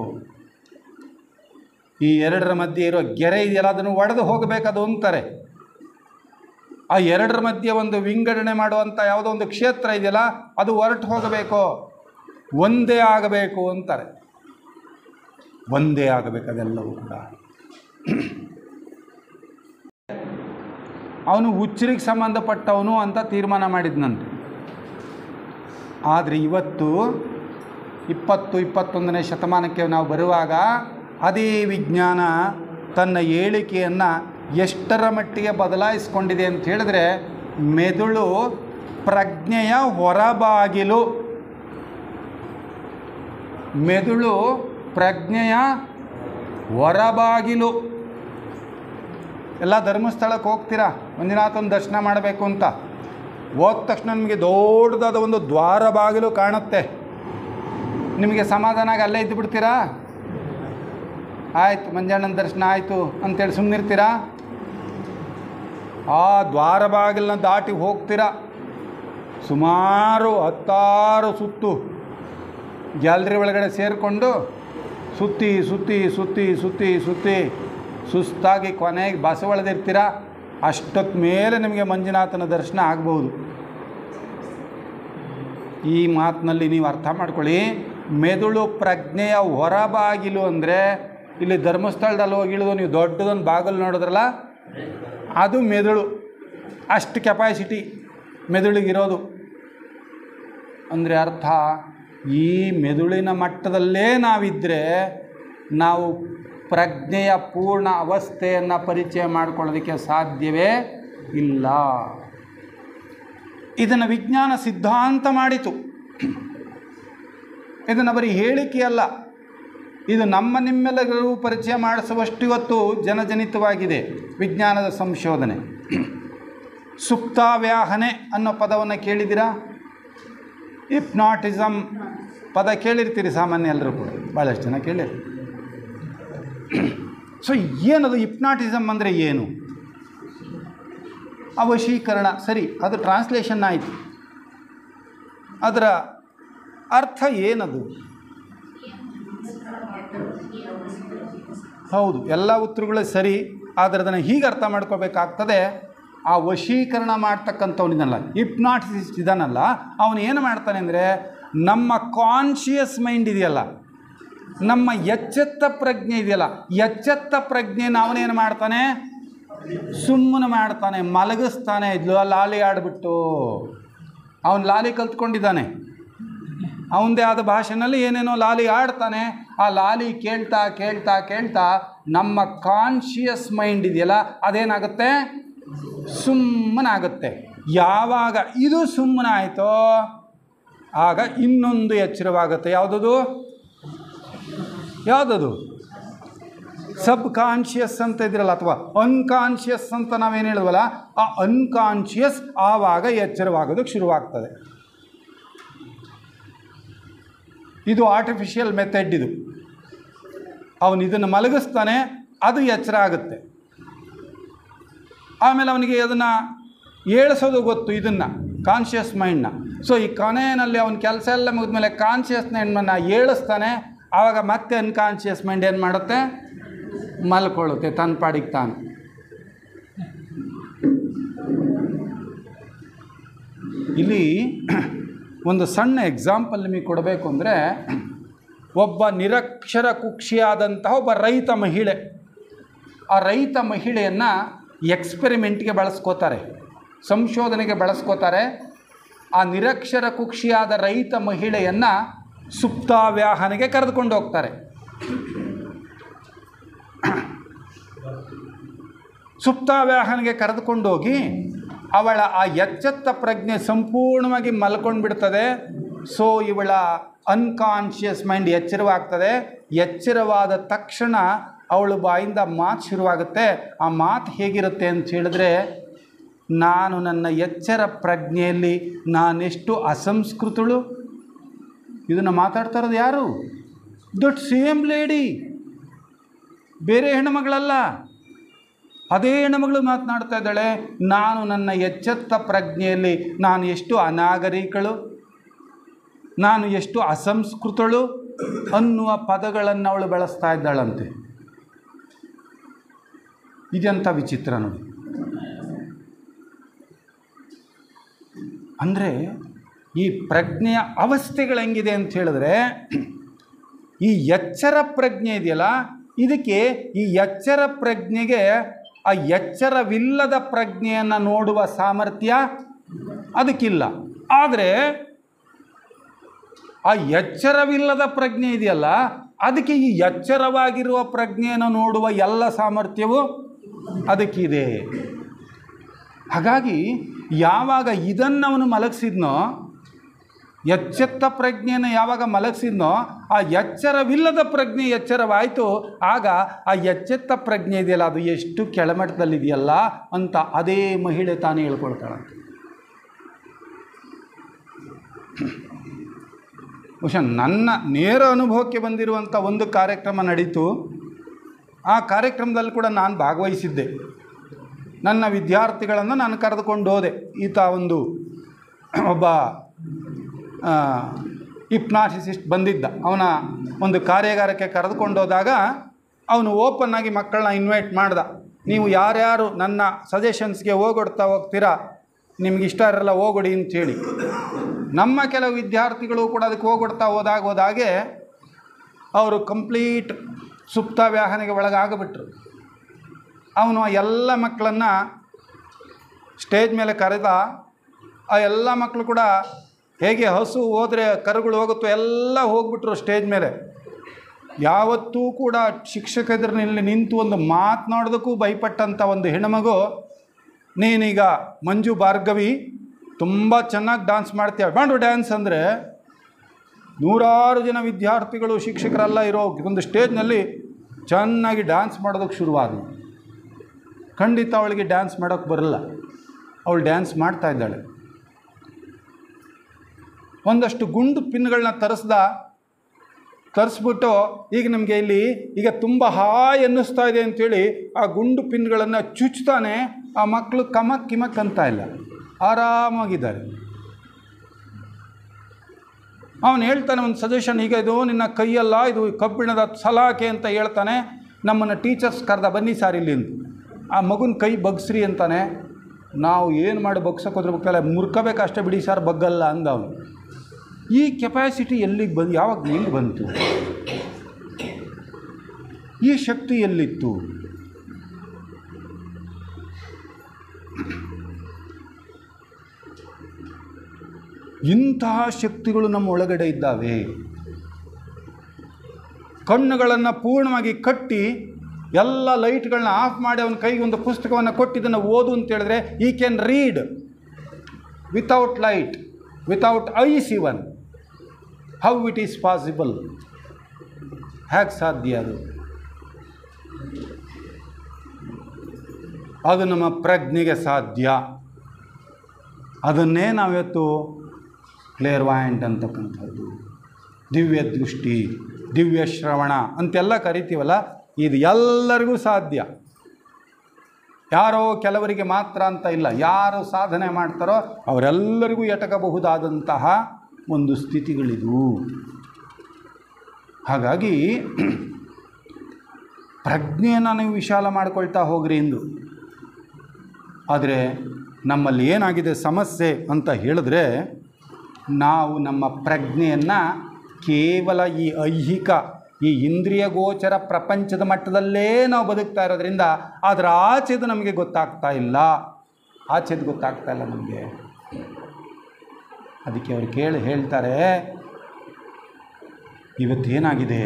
ಈ ಎರಡರ ಮಧ್ಯೆ ಇರೋ ಗೆರೆ ಇದೆಯಲ್ಲ, ಅದನ್ನು ಒಡೆದು ಹೋಗಬೇಕದು ಅಂತಾರೆ. ಆ ಎರಡರ ಮಧ್ಯೆ ಒಂದು ವಿಂಗಡಣೆ ಮಾಡುವಂಥ ಯಾವುದೋ ಒಂದು ಕ್ಷೇತ್ರ ಇದೆಯಲ್ಲ, ಅದು ಹೊರಟು ಹೋಗಬೇಕು, ಒಂದೇ ಆಗಬೇಕು ಅಂತಾರೆ. ಒಂದೇ ಆಗಬೇಕು ಅದೆಲ್ಲವೂ ಕೂಡ. ಅವನು ಹುಚ್ಚರಿಗೆ ಸಂಬಂಧಪಟ್ಟವನು ಅಂತ ತೀರ್ಮಾನ ಮಾಡಿದ್ನಂತೆ. ಆದರೆ ಇವತ್ತು 20-21ನೇ ಶತಮಾನಕ್ಕೆ ನಾವು ಬರುವಾಗ ಅದೇ ವಿಜ್ಞಾನ ತನ್ನ ಹೇಳಿಕೆಯನ್ನು ಎಷ್ಟರ ಮಟ್ಟಿಗೆ ಬದಲಾಯಿಸ್ಕೊಂಡಿದೆ ಅಂತ ಹೇಳಿದ್ರೆ, ಮೆದುಳು ಪ್ರಜ್ಞೆಯ ಹೊರಬಾಗಿಲು. ಮೆದುಳು ಪ್ರಜ್ಞೆಯ ಹೊರಬಾಗಿಲು. ಎಲ್ಲ ಧರ್ಮಸ್ಥಳಕ್ಕೆ ಹೋಗ್ತೀರಾ ಮಂಜುನಾಥನ ದರ್ಶನ ಮಾಡಬೇಕು ಅಂತ, ಹೋದ ತಕ್ಷಣ ನಿಮಗೆ ದೊಡ್ಡದಾದ ಒಂದು ದ್ವಾರ ಬಾಗಿಲು ಕಾಣುತ್ತೆ. ನಿಮಗೆ ಸಮಾಧಾನ ಆಗಿ ಅಲ್ಲೇ ಇದ್ದು ಬಿಡ್ತೀರಾ? ಆಯಿತು, ಮಂಜಣ್ಣನ ದರ್ಶನ ಆಯಿತು ಅಂತೇಳಿ ಸುಮ್ಮನಿರ್ತೀರಾ? ಆ ದ್ವಾರ ಬಾಗಿಲನ್ನ ದಾಟಿ ಹೋಗ್ತೀರಾ. ಸುಮಾರು 10 ಸುತ್ತು ಗ್ಯಾಲರಿ ಒಳಗಡೆ ಸೇರಿಕೊಂಡು ಸುತ್ತಿ ಸುತ್ತಿ ಸುತ್ತಿ ಸುತ್ತಿ ಸುತ್ತಿ ಸುಸ್ತಾಗಿ ಕೊನೆಗೆ ಬಸವಳೆದಿರ್ತೀರ. ಅಷ್ಟೊತ್ತು ಮೇಲೆ ನಿಮಗೆ ಮಂಜುನಾಥನ ದರ್ಶನ ಆಗ್ಬೋದು. ಈ ಮಾತಿನಲ್ಲಿ ನೀವು ಅರ್ಥ ಮಾಡ್ಕೊಳ್ಳಿ, ಮೆದುಳು ಪ್ರಜ್ಞೆಯ ಹೊರಬಾಗಿಲು ಅಂದರೆ ಇಲ್ಲಿ ಧರ್ಮಸ್ಥಳದಲ್ಲಿ ಹೋಗಿ ಇಳಿದು ನೀವು ದೊಡ್ಡದೊಂದು ಬಾಗಿಲು ನೋಡಿದ್ರಲ್ಲ, ಅದು ಮೆದುಳು. ಅಷ್ಟು ಕೆಪಾಸಿಟಿ ಮೆದುಳಿಗಿರೋದು. ಅಂದರೆ ಅರ್ಥ, ಈ ಮೆದುಳಿನ ಮಟ್ಟದಲ್ಲೇ ನಾವಿದ್ದರೆ ನಾವು ಪ್ರಜ್ಞೆಯ ಪೂರ್ಣ ಅವಸ್ಥೆಯನ್ನು ಪರಿಚಯ ಮಾಡಿಕೊಳ್ಳೋದಕ್ಕೆ ಸಾಧ್ಯವೇ ಇಲ್ಲ. ಇದನ್ನು ವಿಜ್ಞಾನ ಸಿದ್ಧಾಂತ ಮಾಡಿತು. ಇದನ್ನು ಬರೀ ಹೇಳಿಕೆಯಲ್ಲ, ಇದು ನಿಮ್ಮೆಲ್ಲರಿಗೂ ಪರಿಚಯ ಮಾಡಿಸುವಷ್ಟು ಇವತ್ತು ಜನಜನಿತವಾಗಿದೆ ವಿಜ್ಞಾನದ ಸಂಶೋಧನೆ. ಸುಪ್ತಾವ್ಯಾಹನೆ ಅನ್ನೋ ಪದವನ್ನು ಕೇಳಿದ್ದೀರಾ? ಹಿಪ್ನಾಟಿಸಮ್ ಪದ ಕೇಳಿರ್ತೀರಿ ಸಾಮಾನ್ಯ ಎಲ್ಲರೂ ಕೂಡ, ಭಾಳಷ್ಟು ಜನ ಕೇಳಿರಿ. ಸೊ ಏನದು ಹಿಪ್ನಾಟಿಸಮ್ ಅಂದರೆ ಏನು? ಅವಶೀಕರಣ, ಸರಿ, ಅದು ಟ್ರಾನ್ಸ್ಲೇಷನ್ ಆಯಿತು. ಅದರ ಅರ್ಥ ಏನದು? ಹೌದು, ಎಲ್ಲ ಉತ್ತರಗಳೇ ಸರಿ. ಆದರೆ ಅದನ್ನು ಹೀಗೆ ಅರ್ಥ ಮಾಡ್ಕೋಬೇಕಾಗ್ತದೆ. ಆ ವಶೀಕರಣ ಮಾಡ್ತಕ್ಕಂಥವನಿದನಲ್ಲ, ಹಿಪ್ನಾಟಿಸಿಸ್ಟ್ ಇದನ್ನಲ್ಲ, ಅವನು ಏನು ಮಾಡ್ತಾನೆ ಅಂದರೆ, ನಮ್ಮ ಕಾನ್ಷಿಯಸ್ ಮೈಂಡ್ ಇದೆಯಲ್ಲ, ನಮ್ಮ ಎಚ್ಚೆತ್ತ ಪ್ರಜ್ಞೆ ಇದೆಯಲ್ಲ, ಎಚ್ಚೆತ್ತ ಪ್ರಜ್ಞೆನ ಅವನೇನು ಮಾಡ್ತಾನೆ? ಸುಮ್ಮನೆ ಮಾಡ್ತಾನೆ, ಮಲಗಿಸ್ತಾನೆ. ಲಾಲಿ ಆಡಿಬಿಟ್ಟು ಅವನು ಲಾಲಿ ಕಲ್ತ್ಕೊಂಡಿದ್ದಾನೆ, ಅವನದೇ ಆದ ಭಾಷೆನಲ್ಲಿ ಏನೇನೋ ಲಾಲಿ ಆಡ್ತಾನೆ. ಆ ಲಾಲಿ ಕೇಳ್ತಾ ಕೇಳ್ತಾ ಕೇಳ್ತಾ ನಮ್ಮ ಕಾನ್ಷಿಯಸ್ ಮೈಂಡ್ ಇದೆಯಲ್ಲ, ಅದೇನಾಗುತ್ತೆ? ಸುಮ್ಮನಾಗುತ್ತೆ. ಯಾವಾಗ ಇದು ಸುಮ್ಮನಾಯಿತೋ ಆಗ ಇನ್ನೊಂದು ಎಚ್ಚರವಾಗುತ್ತೆ. ಯಾವುದದು? ಸಬ್ ಕಾನ್ಷಿಯಸ್ ಅಂತ ಇದ್ರಲ್ಲ, ಅಥವಾ ಅನ್ಕಾನ್ಷಿಯಸ್ ಅಂತ ನಾವೇನು ಹೇಳಿದ್ವಲ್ಲ, ಆ ಅನ್ಕಾನ್ಷಿಯಸ್ ಆವಾಗ ಎಚ್ಚರವಾಗೋದಕ್ಕೆ ಶುರುವಾಗ್ತದೆ. ಇದು ಆರ್ಟಿಫಿಷಿಯಲ್ ಮೆಥಡ್. ಇದು ಅವನು ಇದನ್ನು ಮಲಗಿಸ್ತಾನೆ, ಅದು ಎಚ್ಚರ ಆಗುತ್ತೆ. ಆಮೇಲೆ ಅವನಿಗೆ ಅದನ್ನು ಏಳಿಸೋದು ಗೊತ್ತು, ಇದನ್ನು ಕಾನ್ಷಿಯಸ್ ಮೈಂಡ್ನ. ಸೊ ಈ ಕೊನೆಯಲ್ಲಿ ಅವನ ಕೆಲಸ ಎಲ್ಲ ಮುಗಿದ್ಮೇಲೆ ಕಾನ್ಷಿಯಸ್ ಮೈಂಡನ್ನು ಏಳಿಸ್ತಾನೆ. ಆವಾಗ ಮತ್ತೆ ಅನ್ಕಾನ್ಷಿಯಸ್ ಮೈಂಡ್ ಏನು ಮಾಡುತ್ತೆ? ಮಲ್ಕೊಳ್ಳುತ್ತೆ ತನ್ನ ಪಾಡಿಗೆ ತಾನು. ಇಲ್ಲಿ ಒಂದು ಸಣ್ಣ ಎಕ್ಸಾಂಪಲ್ ನಿಮಗೆ ಕೊಡಬೇಕು ಅಂದರೆ, ಒಬ್ಬ ನಿರಕ್ಷರ ಕುಕ್ಷಿಯಾದಂತಹ ಒಬ್ಬ ರೈತ ಮಹಿಳೆ, ಆ ರೈತ ಮಹಿಳೆಯನ್ನು ಎಕ್ಸ್ಪೆರಿಮೆಂಟ್ಗೆ ಬಳಸ್ಕೋತಾರೆ, ಸಂಶೋಧನೆಗೆ ಬಳಸ್ಕೋತಾರೆ. ಆ ನಿರಕ್ಷರ ಕುಕ್ಷಿಯಾದ ರೈತ ಮಹಿಳೆಯನ್ನು ಸುಪ್ತಾವ್ಯಾಹನೆಗೆ ಕರೆದುಕೊಂಡು ಹೋಗ್ತಾರೆ. ಸುಪ್ತಾವ್ಯಾಹನೆಗೆ ಕರೆದುಕೊಂಡೋಗಿ ಅವಳ ಆ ಎಚ್ಚೆತ್ತ ಪ್ರಜ್ಞೆ ಸಂಪೂರ್ಣವಾಗಿ ಮಲ್ಕೊಂಡು ಬಿಡ್ತದೆ. ಸೊ ಇವಳ ಅನ್ಕಾನ್ಷಿಯಸ್ ಮೈಂಡ್ ಎಚ್ಚರವಾಗ್ತದೆ. ಎಚ್ಚರವಾದ ತಕ್ಷಣ ಅವಳ ಬಾಯಿಂದ ಮಾತು ಶುರುವಾಗುತ್ತೆ. ಆ ಮಾತು ಹೇಗಿರುತ್ತೆ ಅಂತ ಹೇಳಿದ್ರೆ, ನಾನು ನನ್ನ ಎಚ್ಚರ ಪ್ರಜ್ಞೆಯಲ್ಲಿ ನಾನೆಷ್ಟು ಅಸಂಸ್ಕೃತಳು. ಇದನ್ನು ಮಾತಾಡ್ತಾ ಇರೋದು ಯಾರು? ದಟ್ ಸೇಮ್ ಲೇಡಿ, ಬೇರೆ ಹೆಣ್ಣುಮಗಳಲ್ಲ, ಅದೇ ಹೆಣ್ಣುಮಗಳು ಮಾತನಾಡ್ತಾ ಇದ್ದಾಳೆ. ನಾನು ನನ್ನ ಎಚ್ಚೆತ್ತ ಪ್ರಜ್ಞೆಯಲ್ಲಿ ನಾನು ಎಷ್ಟು ಅನಾಗರಿಕಳು, ನಾನು ಎಷ್ಟು ಅಸಂಸ್ಕೃತಳು ಅನ್ನುವ ಪದಗಳನ್ನು ಅವಳು ಬಳಸ್ತಾ ಇದ್ದಾಳಂತೆ. ಇದೆಂಥ ವಿಚಿತ್ರ ನೋಡಿ. ಅಂದರೆ ಈ ಪ್ರಜ್ಞೆಯ ಅವಸ್ಥೆಗಳು ಹೆಂಗಿದೆ ಅಂತ ಹೇಳಿದ್ರೆ, ಈ ಎಚ್ಚರ ಪ್ರಜ್ಞೆ ಇದೆಯಲ್ಲ, ಇದಕ್ಕೆ ಈ ಎಚ್ಚರ ಪ್ರಜ್ಞೆಗೆ ಆ ಎಚ್ಚರವಿಲ್ಲದ ಪ್ರಜ್ಞೆಯನ್ನು ನೋಡುವ ಸಾಮರ್ಥ್ಯ ಅದಕ್ಕಿಲ್ಲ. ಆದರೆ ಆ ಎಚ್ಚರವಿಲ್ಲದ ಪ್ರಜ್ಞೆ ಇದೆಯಲ್ಲ, ಅದಕ್ಕೆ ಈ ಎಚ್ಚರವಾಗಿರುವ ಪ್ರಜ್ಞೆಯನ್ನು ನೋಡುವ ಎಲ್ಲ ಸಾಮರ್ಥ್ಯವೂ ಅದಕ್ಕಿದೆ. ಹಾಗಾಗಿ ಯಾವಾಗ ಇದನ್ನು ಅವನು ಮಲಗಿಸಿದ್ನೋ, ಎಚ್ಚೆತ್ತ ಪ್ರಜ್ಞೆಯನ್ನು ಯಾವಾಗ ಮಲಗಿಸಿದ್ನೋ, ಆ ಎಚ್ಚರವಿಲ್ಲದ ಪ್ರಜ್ಞೆ ಎಚ್ಚರವಾಯಿತು. ಆಗ ಆ ಎಚ್ಚೆತ್ತ ಪ್ರಜ್ಞೆ ಇದೆಯಲ್ಲ, ಅದು ಎಷ್ಟು ಕೆಳಮಟ್ಟದಲ್ಲಿದೆಯಲ್ಲ ಅಂತ ಅದೇ ಮಹಿಳೆ ತಾನೇ ಹೇಳ್ಕೊಳ್ತಾಳಂತೆ. ಬಹುಶಃ ನನ್ನ ನೇರ ಅನುಭವಕ್ಕೆ ಬಂದಿರುವಂಥ ಒಂದು ಕಾರ್ಯಕ್ರಮ ನಡೀತು. ಆ ಕಾರ್ಯಕ್ರಮದಲ್ಲಿ ಕೂಡ ನಾನು ಭಾಗವಹಿಸಿದ್ದೆ. ನನ್ನ ವಿದ್ಯಾರ್ಥಿಗಳನ್ನು ನಾನು ಕರೆದುಕೊಂಡು ಹೋದೆ. ಈತ ಒಬ್ಬ ಹಿಪ್ನಾಟಿಸಿಸ್ಟ್ ಬಂದಿದ್ದ. ಅವನ ಒಂದು ಕಾರ್ಯಾಗಾರಕ್ಕೆ ಕರೆದುಕೊಂಡು ಹೋದಾಗ ಅವನು ಓಪನ್ನಾಗಿ ಮಕ್ಕಳನ್ನ ಇನ್ವೈಟ್ ಮಾಡ್ದ. ನೀವು ಯಾರ್ಯಾರು ನನ್ನ ಸಜೆಷನ್ಸ್ಗೆ ಹೋಗ್ತೀರಾ, ನಿಮ್ಗೆ ಇಷ್ಟ ಇರಲ್ಲ ಹೋಗೊಡಿ ಅಂಥೇಳಿ. ನಮ್ಮ ಕೆಲವು ವಿದ್ಯಾರ್ಥಿಗಳು ಕೂಡ ಅದಕ್ಕೆ ಹೋದಾಗೆ ಅವರು ಕಂಪ್ಲೀಟ್ ಸುಪ್ತಾವ್ಯಾಹನೆಗೆ ಒಳಗಾಗಿಬಿಟ್ರು. ಅವನು ಆ ಎಲ್ಲ ಮಕ್ಕಳನ್ನು ಸ್ಟೇಜ್ ಮೇಲೆ ಕರೆದ. ಆ ಎಲ್ಲ ಮಕ್ಕಳು ಕೂಡ ಹೇಗೆ ಹಸು ಹೋದರೆ ಕರುಗಳು ಹೋಗುತ್ತೋ ಎಲ್ಲ ಹೋಗ್ಬಿಟ್ರು ಸ್ಟೇಜ್ ಮೇಲೆ. ಯಾವತ್ತೂ ಕೂಡ ಶಿಕ್ಷಕರಲ್ಲಿ ನಿಂತು ಒಂದು ಮಾತನಾಡೋದಕ್ಕೂ ಭಯಪಟ್ಟಂಥ ಒಂದು ಹೆಣ್ಣುಮಗು, ನೀನೀಗ ಮಂಜು ಭಾರ್ಗವಿ ತುಂಬ ಚೆನ್ನಾಗಿ ಡ್ಯಾನ್ಸ್ ಮಾಡ್ತೀಯ, ಮಾಡು ಡ್ಯಾನ್ಸ್ ಅಂದರೆ, ನೂರಾರು ಜನ ವಿದ್ಯಾರ್ಥಿಗಳು ಶಿಕ್ಷಕರೆಲ್ಲ ಇರೋ ಒಂದು ಸ್ಟೇಜ್ನಲ್ಲಿ ಚೆನ್ನಾಗಿ ಡ್ಯಾನ್ಸ್ ಮಾಡೋದಕ್ಕೆ ಶುರುವಾದವು. ಖಂಡಿತ ಅವಳಿಗೆ ಡ್ಯಾನ್ಸ್ ಮಾಡೋಕ್ಕೆ ಬರಲ್ಲ, ಅವಳು ಡ್ಯಾನ್ಸ್ ಮಾಡ್ತಾ ಇದ್ದಾಳೆ. ಒಂದಷ್ಟು ಗುಂಡು ಪಿನ್ಗಳನ್ನ ತರಿಸ್ಬಿಟ್ಟು ಈಗ ನಮಗೆ ಇಲ್ಲಿ ಈಗ ತುಂಬ ಹಾಯ್ ಅನ್ನಿಸ್ತಾ ಇದೆ ಅಂಥೇಳಿ ಆ ಗುಂಡು ಪಿನ್ಗಳನ್ನು ಚುಚ್ತಾನೆ. ಆ ಮಕ್ಕಳು ಕಿಮಕ್ ಅಂತ ಇಲ್ಲ, ಆರಾಮಾಗಿದ್ದಾರೆ. ಅವನು ಹೇಳ್ತಾನೆ ಒಂದು ಸಜೆಷನ್, ಈಗ ಇದು ನಿನ್ನ ಕೈಯಲ್ಲ, ಇದು ಕಬ್ಬಿಣದ ಸಲಾಕೆ ಅಂತ ಹೇಳ್ತಾನೆ. ನಮ್ಮನ್ನು ಟೀಚರ್ಸ್ ಕರೆದ, ಬನ್ನಿ ಸಾರ್ ಇಲ್ಲಿ ಅಂತ. ಆ ಮಗುನ ಕೈ ಬಗ್ಸ್ರಿ ಅಂತಾನೆ. ನಾವು ಏನು ಮಾಡಿ ಬಗ್ಸೋಕೆ ಹೋದ್ರೆ ಬಗ್ಗಲ್ಲ, ಮುರ್ಕೋಬೇಕಷ್ಟೇ ಬಿಡಿ ಸರ್, ಬಗ್ಗಲ್ಲ ಅಂದ ಅವನು. ಈ ಕೆಪಾಸಿಟಿ ಎಲ್ಲಿಗೆ ಬಂದು, ಯಾವಾಗ ಹೆಂಗೆ ಬಂತು? ಈ ಶಕ್ತಿ ಎಲ್ಲಿತ್ತು? ಇಂತಹ ಶಕ್ತಿಗಳು ನಮ್ಮ ಒಳಗಡೆ ಇದ್ದಾವೆ. ಕಣ್ಣುಗಳನ್ನು ಪೂರ್ಣವಾಗಿ ಕಟ್ಟಿ ಎಲ್ಲ ಲೈಟ್ಗಳನ್ನ ಆಫ್ ಮಾಡಿ ಅವನ ಕೈಗೆ ಒಂದು ಪುಸ್ತಕವನ್ನು ಕೊಟ್ಟಿದ್ದನ್ನು ಓದು ಅಂತೇಳಿದ್ರೆ, ಈ can read without light, without ice even. How it is possible? ಹೇಗೆ ಸಾಧ್ಯ ಅದು? ಅದು ನಮ್ಮ ಪ್ರಜ್ಞೆಗೆ ಸಾಧ್ಯ. ಅದನ್ನೇ ನಾವಿವತ್ತು ಕ್ಲೇರ್ವಾಯಂಟ್ ಅಂತಕ್ಕಂಥದ್ದು, ದಿವ್ಯ ದೃಷ್ಟಿ, ದಿವ್ಯ ಶ್ರವಣ ಅಂತೆಲ್ಲ ಕರಿತೀವಲ್ಲ, ಇದು ಎಲ್ಲರಿಗೂ ಸಾಧ್ಯ. ಯಾರೋ ಕೆಲವರಿಗೆ ಮಾತ್ರ ಅಂತ ಇಲ್ಲ. ಯಾರು ಸಾಧನೆ ಮಾಡ್ತಾರೋ ಅವರೆಲ್ಲರಿಗೂ ಎಟಕಬಹುದಾದಂತಹ ಒಂದು ಸ್ಥಿತಿಗಳಿದು. ಹಾಗಾಗಿ ಪ್ರಜ್ಞೆಯನ್ನು ನೀವು ವಿಶಾಲ ಮಾಡ್ಕೊಳ್ತಾ ಹೋಗ್ರಿ ಎಂದು. ಆದರೆ ನಮ್ಮಲ್ಲಿ ಏನಾಗಿದೆ ಸಮಸ್ಯೆ ಅಂತ ಹೇಳಿದ್ರೆ, ನಾವು ನಮ್ಮ ಪ್ರಜ್ಞೆಯನ್ನು ಕೇವಲ ಈ ಐಹಿಕ ಈ ಇಂದ್ರಿಯ ಗೋಚರ ಪ್ರಪಂಚದ ಮಟ್ಟದಲ್ಲೇ ನಾವು ಬದುಕ್ತಾ ಇರೋದ್ರಿಂದ ಅದರ ಆಚೆದು ನಮಗೆ ಗೊತ್ತಾಗ್ತಾ ಇಲ್ಲ, ಆಚೆದು ಗೊತ್ತಾಗ್ತಾ ಇಲ್ಲ ನಮಗೆ. ಅದಕ್ಕೆ ಅವರು ಹೇಳ್ತಾರೆ, ಇವತ್ತೇನಾಗಿದೆ,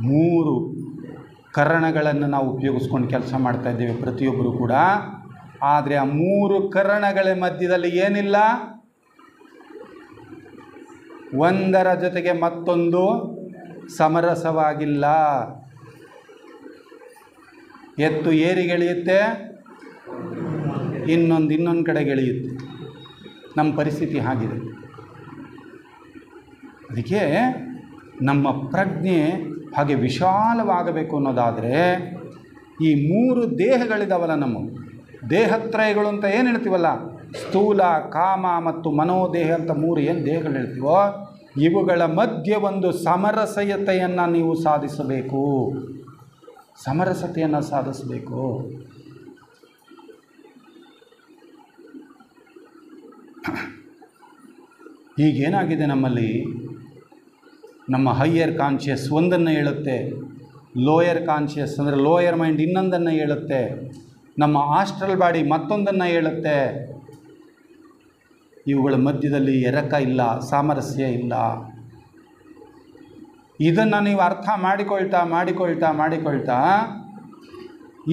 3 ಕರಣಗಳನ್ನು ನಾವು ಉಪಯೋಗಿಸ್ಕೊಂಡು ಕೆಲಸ ಮಾಡ್ತಾ ಇದ್ದೇವೆ ಪ್ರತಿಯೊಬ್ಬರು ಕೂಡ. ಆದರೆ ಆ 3 ಕರಣಗಳ ಮಧ್ಯದಲ್ಲಿ ಏನಿಲ್ಲ, ಒಂದರ ಜೊತೆಗೆ ಮತ್ತೊಂದು ಸಮರಸವಾಗಿಲ್ಲ. ಎತ್ತು ಏರಿಗೆಳೆಯುತ್ತೆ, ಇನ್ನೊಂದು ಕಡೆಗೆ ಎಳೆಯುತ್ತೆ. ನಮ್ಮ ಪರಿಸ್ಥಿತಿ ಹಾಗಿದೆ. ಅದಕ್ಕೆ ನಮ್ಮ ಪ್ರಜ್ಞೆ ಹಾಗೆ ವಿಶಾಲವಾಗಬೇಕು ಅನ್ನೋದಾದರೆ ಈ 3 ದೇಹಗಳಿದಾವಲ್ಲ, ನಮ್ಮ ದೇಹತ್ರಯಗಳು ಅಂತ ಏನು ಹೇಳ್ತೀವಲ್ಲ, ಸ್ಥೂಲ, ಕಾಮ ಮತ್ತು ಮನೋದೇಹ ಅಂತ 3 ಏನು ದೇಹಗಳು ಹೇಳ್ತೀವೋ, ಇವುಗಳ ಮಧ್ಯೆ ಒಂದು ಸಮರಸತೆಯನ್ನು ನೀವು ಸಾಧಿಸಬೇಕು, ಸಮರಸತೆಯನ್ನು ಸಾಧಿಸಬೇಕು. ಈಗೇನಾಗಿದೆ ನಮ್ಮಲ್ಲಿ, ನಮ್ಮ ಹೈಯರ್ ಕಾನ್ಷಿಯಸ್ ಒಂದನ್ನು ಹೇಳುತ್ತೆ, ಲೋಯರ್ ಕಾನ್ಷಿಯಸ್ ಅಂದರೆ ಲೋಯರ್ ಮೈಂಡ್ ಇನ್ನೊಂದನ್ನು ಹೇಳುತ್ತೆ, ನಮ್ಮ ಆಸ್ಟ್ರಲ್ ಬಾಡಿ ಮತ್ತೊಂದನ್ನು ಹೇಳುತ್ತೆ. ಇವುಗಳ ಮಧ್ಯದಲ್ಲಿ ಎರಕ ಇಲ್ಲ, ಸಾಮರಸ್ಯ ಇಲ್ಲ. ಇದನ್ನು ನೀವು ಅರ್ಥ ಮಾಡಿಕೊಳ್ತಾ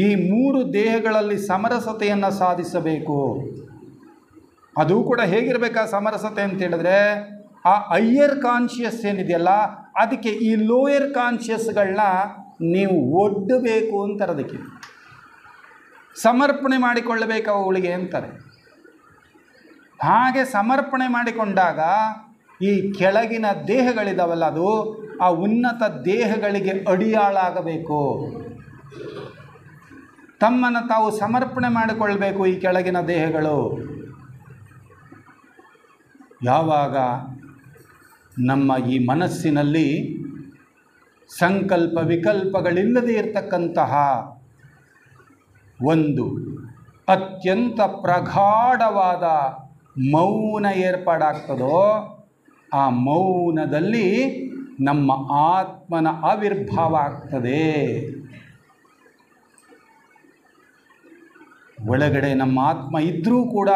ಈ 3 ದೇಹಗಳಲ್ಲಿ ಸಮರಸತೆಯನ್ನು ಸಾಧಿಸಬೇಕು. ಅದು ಕೂಡ ಹೇಗಿರಬೇಕಾ ಸಮರಸತೆ ಅಂತ ಹೇಳಿದ್ರೆ, ಆ ಹೈಯರ್ ಕಾನ್ಷಿಯಸ್ ಏನಿದೆಯಲ್ಲ ಅದಕ್ಕೆ ಈ ಲೋಯರ್ ಕಾನ್ಷಿಯಸ್ಗಳನ್ನ ನೀವು ಒಡ್ಡಬೇಕು ಅಂತಾರೆ, ಅದಕ್ಕೆ ಸಮರ್ಪಣೆ ಮಾಡಿಕೊಳ್ಳಬೇಕು ಅವುಗಳಿಗೆ ಅಂತಾರೆ. ಹಾಗೆ ಸಮರ್ಪಣೆ ಮಾಡಿಕೊಂಡಾಗ ಈ ಕೆಳಗಿನ ದೇಹಗಳಿದಾವಲ್ಲ, ಅದು ಆ ಉನ್ನತ ದೇಹಗಳಿಗೆ ಅಡಿಯಾಳಾಗಬೇಕು. ತಮ್ಮನ್ನು ತಾವು ಸಮರ್ಪಣೆ ಮಾಡಿಕೊಳ್ಬೇಕು ಈ ಕೆಳಗಿನ ದೇಹಗಳು. ಯಾವಾಗ ನಮ್ಮ ಈ ಮನಸ್ಸಿನಲ್ಲಿ ಸಂಕಲ್ಪ ವಿಕಲ್ಪಗಳಿಲ್ಲದೆ ಇರತಕ್ಕಂತಹ ಒಂದು ಅತ್ಯಂತ ಪ್ರಗಾಢವಾದ ಮೌನ ಏರ್ಪಾಡಾಗ್ತದೋ, ಆ ಮೌನದಲ್ಲಿ ನಮ್ಮ ಆತ್ಮನ ಆವಿರ್ಭಾವ ಆಗ್ತದೆ. ಒಳಗಡೆ ನಮ್ಮ ಆತ್ಮ ಇದ್ದರೂ ಕೂಡ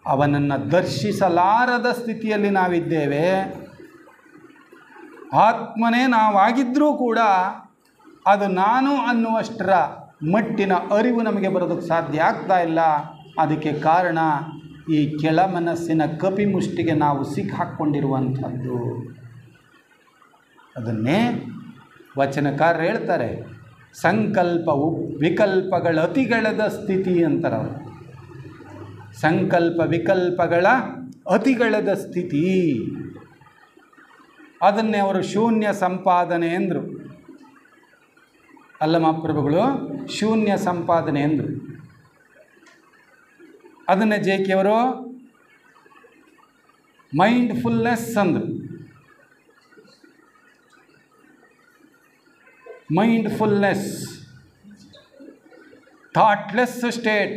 ಅವನನ್ನು ದರ್ಶಿಸಲಾರದ ಸ್ಥಿತಿಯಲ್ಲಿ ನಾವಿದ್ದೇವೆ. ಆತ್ಮನೇ ನಾವಾಗಿದ್ದರೂ ಕೂಡ ಅದು ನಾನು ಅನ್ನುವಷ್ಟರ ಮಟ್ಟಿನ ಅರಿವು ನಮಗೆ ಬರೋದಕ್ಕೆ ಸಾಧ್ಯ ಆಗ್ತಾ ಇಲ್ಲ. ಅದಕ್ಕೆ ಕಾರಣ ಈ ಕೆಳ ಮನಸ್ಸಿನ ಕಪಿಮುಷ್ಟಿಗೆ ನಾವು ಸಿಕ್ಕಾಕ್ಕೊಂಡಿರುವಂಥದ್ದು. ಅದನ್ನೇ ವಚನಕಾರರು ಹೇಳ್ತಾರೆ, ಸಂಕಲ್ಪವು ವಿಕಲ್ಪಗಳ ಅತಿಗೆಳೆದ ಸ್ಥಿತಿ ಅಂತಾರೆ. ಸಂಕಲ್ಪ ವಿಕಲ್ಪಗಳ ಅತಿಗೆಳೆದ ಸ್ಥಿತಿ, ಅದನ್ನೇ ಅವರು ಶೂನ್ಯ ಸಂಪಾದನೆ ಎಂದರು. ಅಲ್ಲಮಪ್ರಭುಗಳು ಶೂನ್ಯ ಸಂಪಾದನೆ ಎಂದರು. ಅದನ್ನೇ ಜೇಕಿಯವರು ಮೈಂಡ್ಫುಲ್ನೆಸ್ ಅಂದರು. ಮೈಂಡ್ಫುಲ್ನೆಸ್, ಥಾಟ್ಲೆಸ್ ಸ್ಟೇಟ್,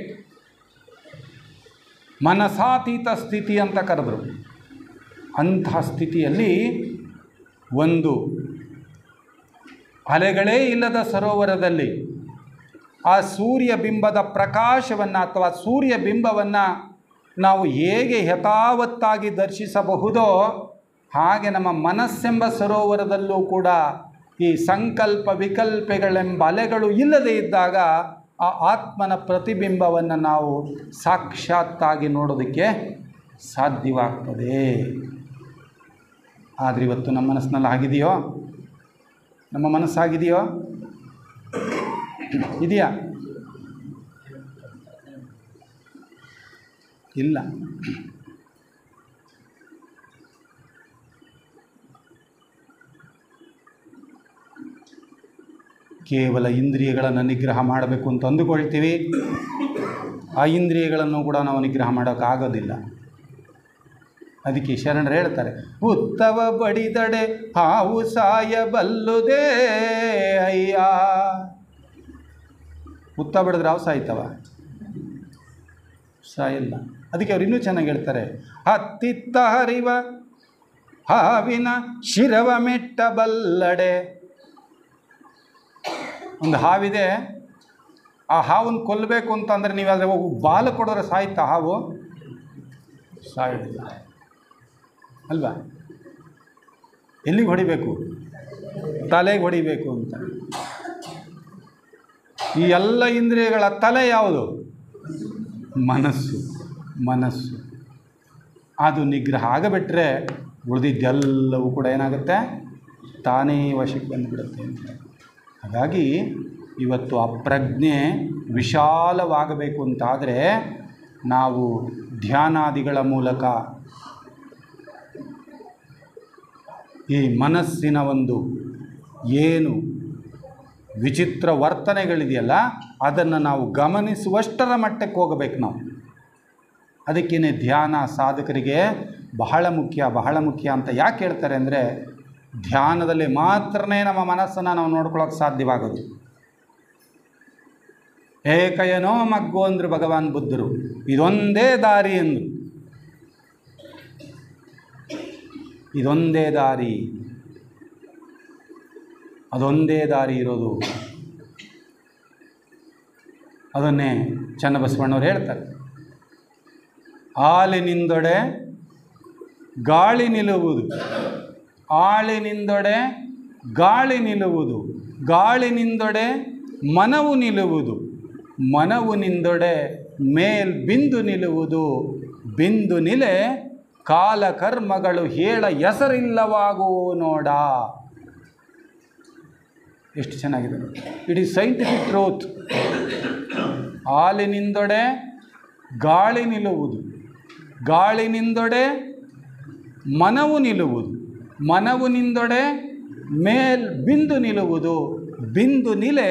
ಮನಸಾತೀತ ಸ್ಥಿತಿ ಅಂತ ಕರೆದರು. ಅಂತಹ ಸ್ಥಿತಿಯಲ್ಲಿ ಒಂದು ಅಲೆಗಳೇ ಇಲ್ಲದ ಸರೋವರದಲ್ಲಿ ಆ ಸೂರ್ಯ ಬಿಂಬದ ಪ್ರಕಾಶವನ್ನು ಅಥವಾ ಸೂರ್ಯ ಬಿಂಬವನ್ನು ನಾವು ಹೇಗೆ ಯಥಾವತ್ತಾಗಿ ದರ್ಶಿಸಬಹುದೋ ಹಾಗೆ ನಮ್ಮ ಮನಸ್ಸೆಂಬ ಸರೋವರದಲ್ಲೂ ಕೂಡ ಈ ಸಂಕಲ್ಪ ವಿಕಲ್ಪಗಳೆಂಬ ಅಲೆಗಳು ಇಲ್ಲದೇ ಇದ್ದಾಗ ಆ ಆತ್ಮನ ಪ್ರತಿಬಿಂಬವನ್ನು ನಾವು ಸಾಕ್ಷಾತ್ತಾಗಿ ನೋಡೋದಕ್ಕೆ ಸಾಧ್ಯವಾಗ್ತದೆ. ಆದರೆ ಇವತ್ತು ನಮ್ಮ ಮನಸ್ಸಿನಲ್ಲಿ ಆಗಿದೆಯೋ? ನಮ್ಮ ಮನಸ್ಸಾಗಿದೆಯೋ? ಇದೆಯಾ? ಇಲ್ಲ. ಕೇವಲ ಇಂದ್ರಿಯಗಳನ್ನು ನಿಗ್ರಹ ಮಾಡಬೇಕು ಅಂತ ಅಂದುಕೊಳ್ತೀವಿ. ಆ ಇಂದ್ರಿಯಗಳನ್ನು ಕೂಡ ನಾವು ನಿಗ್ರಹ ಮಾಡೋಕ್ಕಾಗೋದಿಲ್ಲ. ಅದಕ್ಕೆ ಶರಣರು ಹೇಳ್ತಾರೆ, ಉತ್ತವ ಬಡಿದಡೆ ಹಾವು ಸಾಯಬಲ್ಲುದೇ ಅಯ್ಯ. ಹುತ್ತ ಬಡಿದ್ರೆ ಹಾವು ಸಾಯ್ತವ? ಸಾಯಲ್ಲ. ಅದಕ್ಕೆ ಅವ್ರು ಇನ್ನೂ ಚೆನ್ನಾಗಿ ಹೇಳ್ತಾರೆ, ಹತ್ತಿತ್ತ ಹರಿವ ಹಾವಿನ ಶಿರವ ಮೆಟ್ಟಬಲ್ಲಡೆ. ಒಂದು ಹಾವಿದೆ, ಆ ಹಾವನ್ನು ಕೊಲ್ಲಬೇಕು ಅಂತಂದರೆ ನೀವಾದರೆ ಹೋಗಿ ಬಾಲು ಕೊಡೋರೆ ಸಾಯ್ತಾ ಹಾವು? ಸಾಯೋದಿಲ್ಲ ಅಲ್ವಾ? ಎಲ್ಲಿಗೆ ಹೊಡಿಬೇಕು? ತಲೆಗೆ ಹೊಡಿಬೇಕು ಅಂತ. ಈ ಎಲ್ಲ ಇಂದ್ರಿಯಗಳ ತಲೆ ಯಾವುದು? ಮನಸ್ಸು. ಮನಸ್ಸು ಅದು ನಿಗ್ರಹ ಆಗಬಿಟ್ರೆ ಉಳಿದಿದ್ದೆಲ್ಲವೂ ಕೂಡ ಏನಾಗುತ್ತೆ? ತಾನೇ ವಶಕ್ಕೆ ಬಂದುಬಿಡುತ್ತೆ ಅಂತ. ಹಾಗಾಗಿ ಇವತ್ತು ಆ ಪ್ರಜ್ಞೆ ವಿಶಾಲವಾಗಬೇಕು ಅಂತಾದರೆ ನಾವು ಧ್ಯಾನಾದಿಗಳ ಮೂಲಕ ಈ ಮನಸ್ಸಿನ ಒಂದು ಏನು ವಿಚಿತ್ರ ವರ್ತನೆಗಳಿದೆಯಲ್ಲ ಅದನ್ನು ನಾವು ಗಮನಿಸುವಷ್ಟರ ಮಟ್ಟಕ್ಕೆ ಹೋಗಬೇಕು ನಾವು. ಅದಕ್ಕೇನೆ ಧ್ಯಾನ ಸಾಧಕರಿಗೆ ಬಹಳ ಮುಖ್ಯ ಅಂತ ಯಾಕೆ ಹೇಳ್ತಾರೆ ಅಂದರೆ, ಧ್ಯಾನದಲ್ಲಿ ಮಾತ್ರನೇ ನಮ್ಮ ಮನಸ್ಸನ್ನು ನಾವು ನೋಡ್ಕೊಳ್ಳೋಕೆ ಸಾಧ್ಯವಾಗೋದು. ಏಕಯನೋ ಮಗ್ಗು ಅಂದರು ಭಗವಾನ್ ಬುದ್ಧರು. ಇದೊಂದೇ ದಾರಿ ಅಂದರು. ಇದೊಂದೇ ದಾರಿ, ಅದೊಂದೇ ದಾರಿ ಇರೋದು. ಅದನ್ನೇ ಚನ್ನಬಸವಣ್ಣವ್ರು ಹೇಳ್ತಾರೆ. ಆಲಿನಿಂದೊಡೆ ಗಾಳಿ ನಿಲ್ಲುವುದು, ಆಳಿನಿಂದೊಡೆ ಗಾಳಿ ನಿಲ್ಲುವುದು, ಗಾಳಿನಿಂದೊಡೆ ಮನವು ನಿಲ್ಲುವುದು, ಮನವುನಿಂದೊಡೆ ಮೇಲ್ ಬಿಂದು ನಿಲ್ಲುವುದು, ಬಿಂದು ನಿಲೆ ಕಾಲ ಕರ್ಮಗಳು ಹೇಳ ಹೆಸರಿಲ್ಲವಾಗುವು ನೋಡ. ಎಷ್ಟು ಚೆನ್ನಾಗಿದೆ. It is scientific truth. ಹಾಲಿನಿಂದೊಡೆ ಗಾಳಿ ನಿಲ್ಲುವುದು, ಗಾಳಿನಿಂದೊಡೆ ಮನವು ನಿಲ್ಲುವುದು, ಮನವುನಿಂದೊಡೆ ಮೇಲ್ ಬಿಂದು ನಿಲ್ಲುವುದು, ಬಿಂದು ನಿಲೆ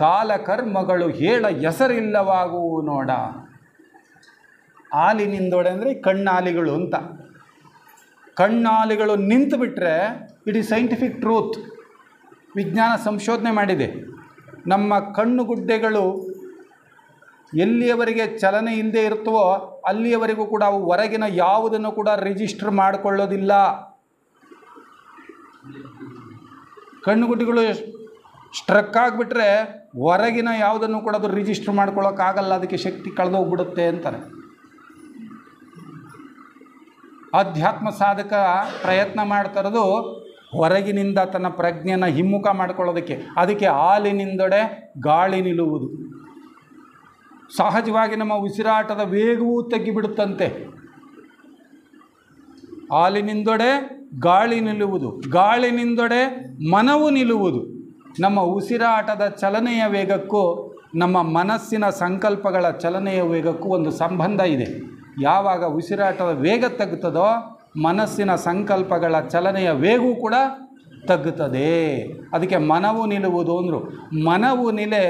ಕಾಲ ಕರ್ಮಗಳು ಹೇಳ ಹೆಸರಿಲ್ಲವಾಗುವು ನೋಡ. ಹಾಲಿನಿಂದೊಡೆ ಅಂದರೆ ಕಣ್ಣಾಲಿಗಳು ಅಂತ. ಕಣ್ಣಾಲಿಗಳು ನಿಂತು ಬಿಟ್ಟರೆ ಇಟ್ ಈಸ್ ಸೈಂಟಿಫಿಕ್ ಟ್ರೂತ್. ವಿಜ್ಞಾನ ಸಂಶೋಧನೆ ಮಾಡಿದೆ. ನಮ್ಮ ಕಣ್ಣುಗುಡ್ಡೆಗಳು ಎಲ್ಲಿಯವರೆಗೆ ಚಲನೆ ಇಲ್ಲದೆ ಇರುತ್ತವೋ ಅಲ್ಲಿಯವರೆಗೂ ಕೂಡ ಅವು ಹೊರಗಿನ ಯಾವುದನ್ನು ಕೂಡ ರಿಜಿಸ್ಟರ್ ಮಾಡಿಕೊಳ್ಳೋದಿಲ್ಲ. ಕಣ್ಣುಗುಡ್ಡೆಗಳು ಸ್ಟ್ರಕ್ ಆಗಿಬಿಟ್ರೆ ಹೊರಗಿನ ಯಾವುದನ್ನು ಕೂಡ ಅದು ರಿಜಿಸ್ಟರ್ ಮಾಡ್ಕೊಳ್ಳೋಕ್ಕಾಗಲ್ಲ, ಅದಕ್ಕೆ ಶಕ್ತಿ ಕಳೆದೋಗ್ಬಿಡುತ್ತೆ ಅಂತಾರೆ. ಅಧ್ಯಾತ್ಮ ಸಾಧಕ ಪ್ರಯತ್ನ ಮಾಡ್ತಿರೋದು ಹೊರಗಿನಿಂದ ತನ್ನ ಪ್ರಜ್ಞೆಯನ್ನು ಹಿಮ್ಮುಖ ಮಾಡ್ಕೊಳ್ಳೋದಕ್ಕೆ. ಅದಕ್ಕೆ ಹಾಲಿನಿಂದೊಡೆ ಗಾಳಿ ನಿಲ್ಲುವುದು. ಸಹಜವಾಗಿ ನಮ್ಮ ಉಸಿರಾಟದ ವೇಗವೂ ತಗ್ಗಿಬಿಡುತ್ತಂತೆ. ಹಾಲಿನಿಂದೊಡೆ ಗಾಳಿ ನಿಲ್ಲುವುದು, ಗಾಳಿನಿಂದೊಡೆ ಮನವು ನಿಲ್ಲುವುದು. ನಮ್ಮ ಉಸಿರಾಟದ ಚಲನೆಯ ವೇಗಕ್ಕೂ ನಮ್ಮ ಮನಸ್ಸಿನ ಸಂಕಲ್ಪಗಳ ಚಲನೆಯ ವೇಗಕ್ಕೂ ಒಂದು ಸಂಬಂಧ ಇದೆ. ಯಾವಾಗ ಉಸಿರಾಟದ ವೇಗ ತಗ್ಗುತ್ತದೋ ಮನಸ್ಸಿನ ಸಂಕಲ್ಪಗಳ ಚಲನೆಯ ವೇಗವೂ ಕೂಡ ತಗ್ಗುತ್ತದೆ. ಅದಕ್ಕೆ ಮನವು ನಿಲ್ಲುವುದು ಅಂದರು. ಮನವು ನಿಲೆ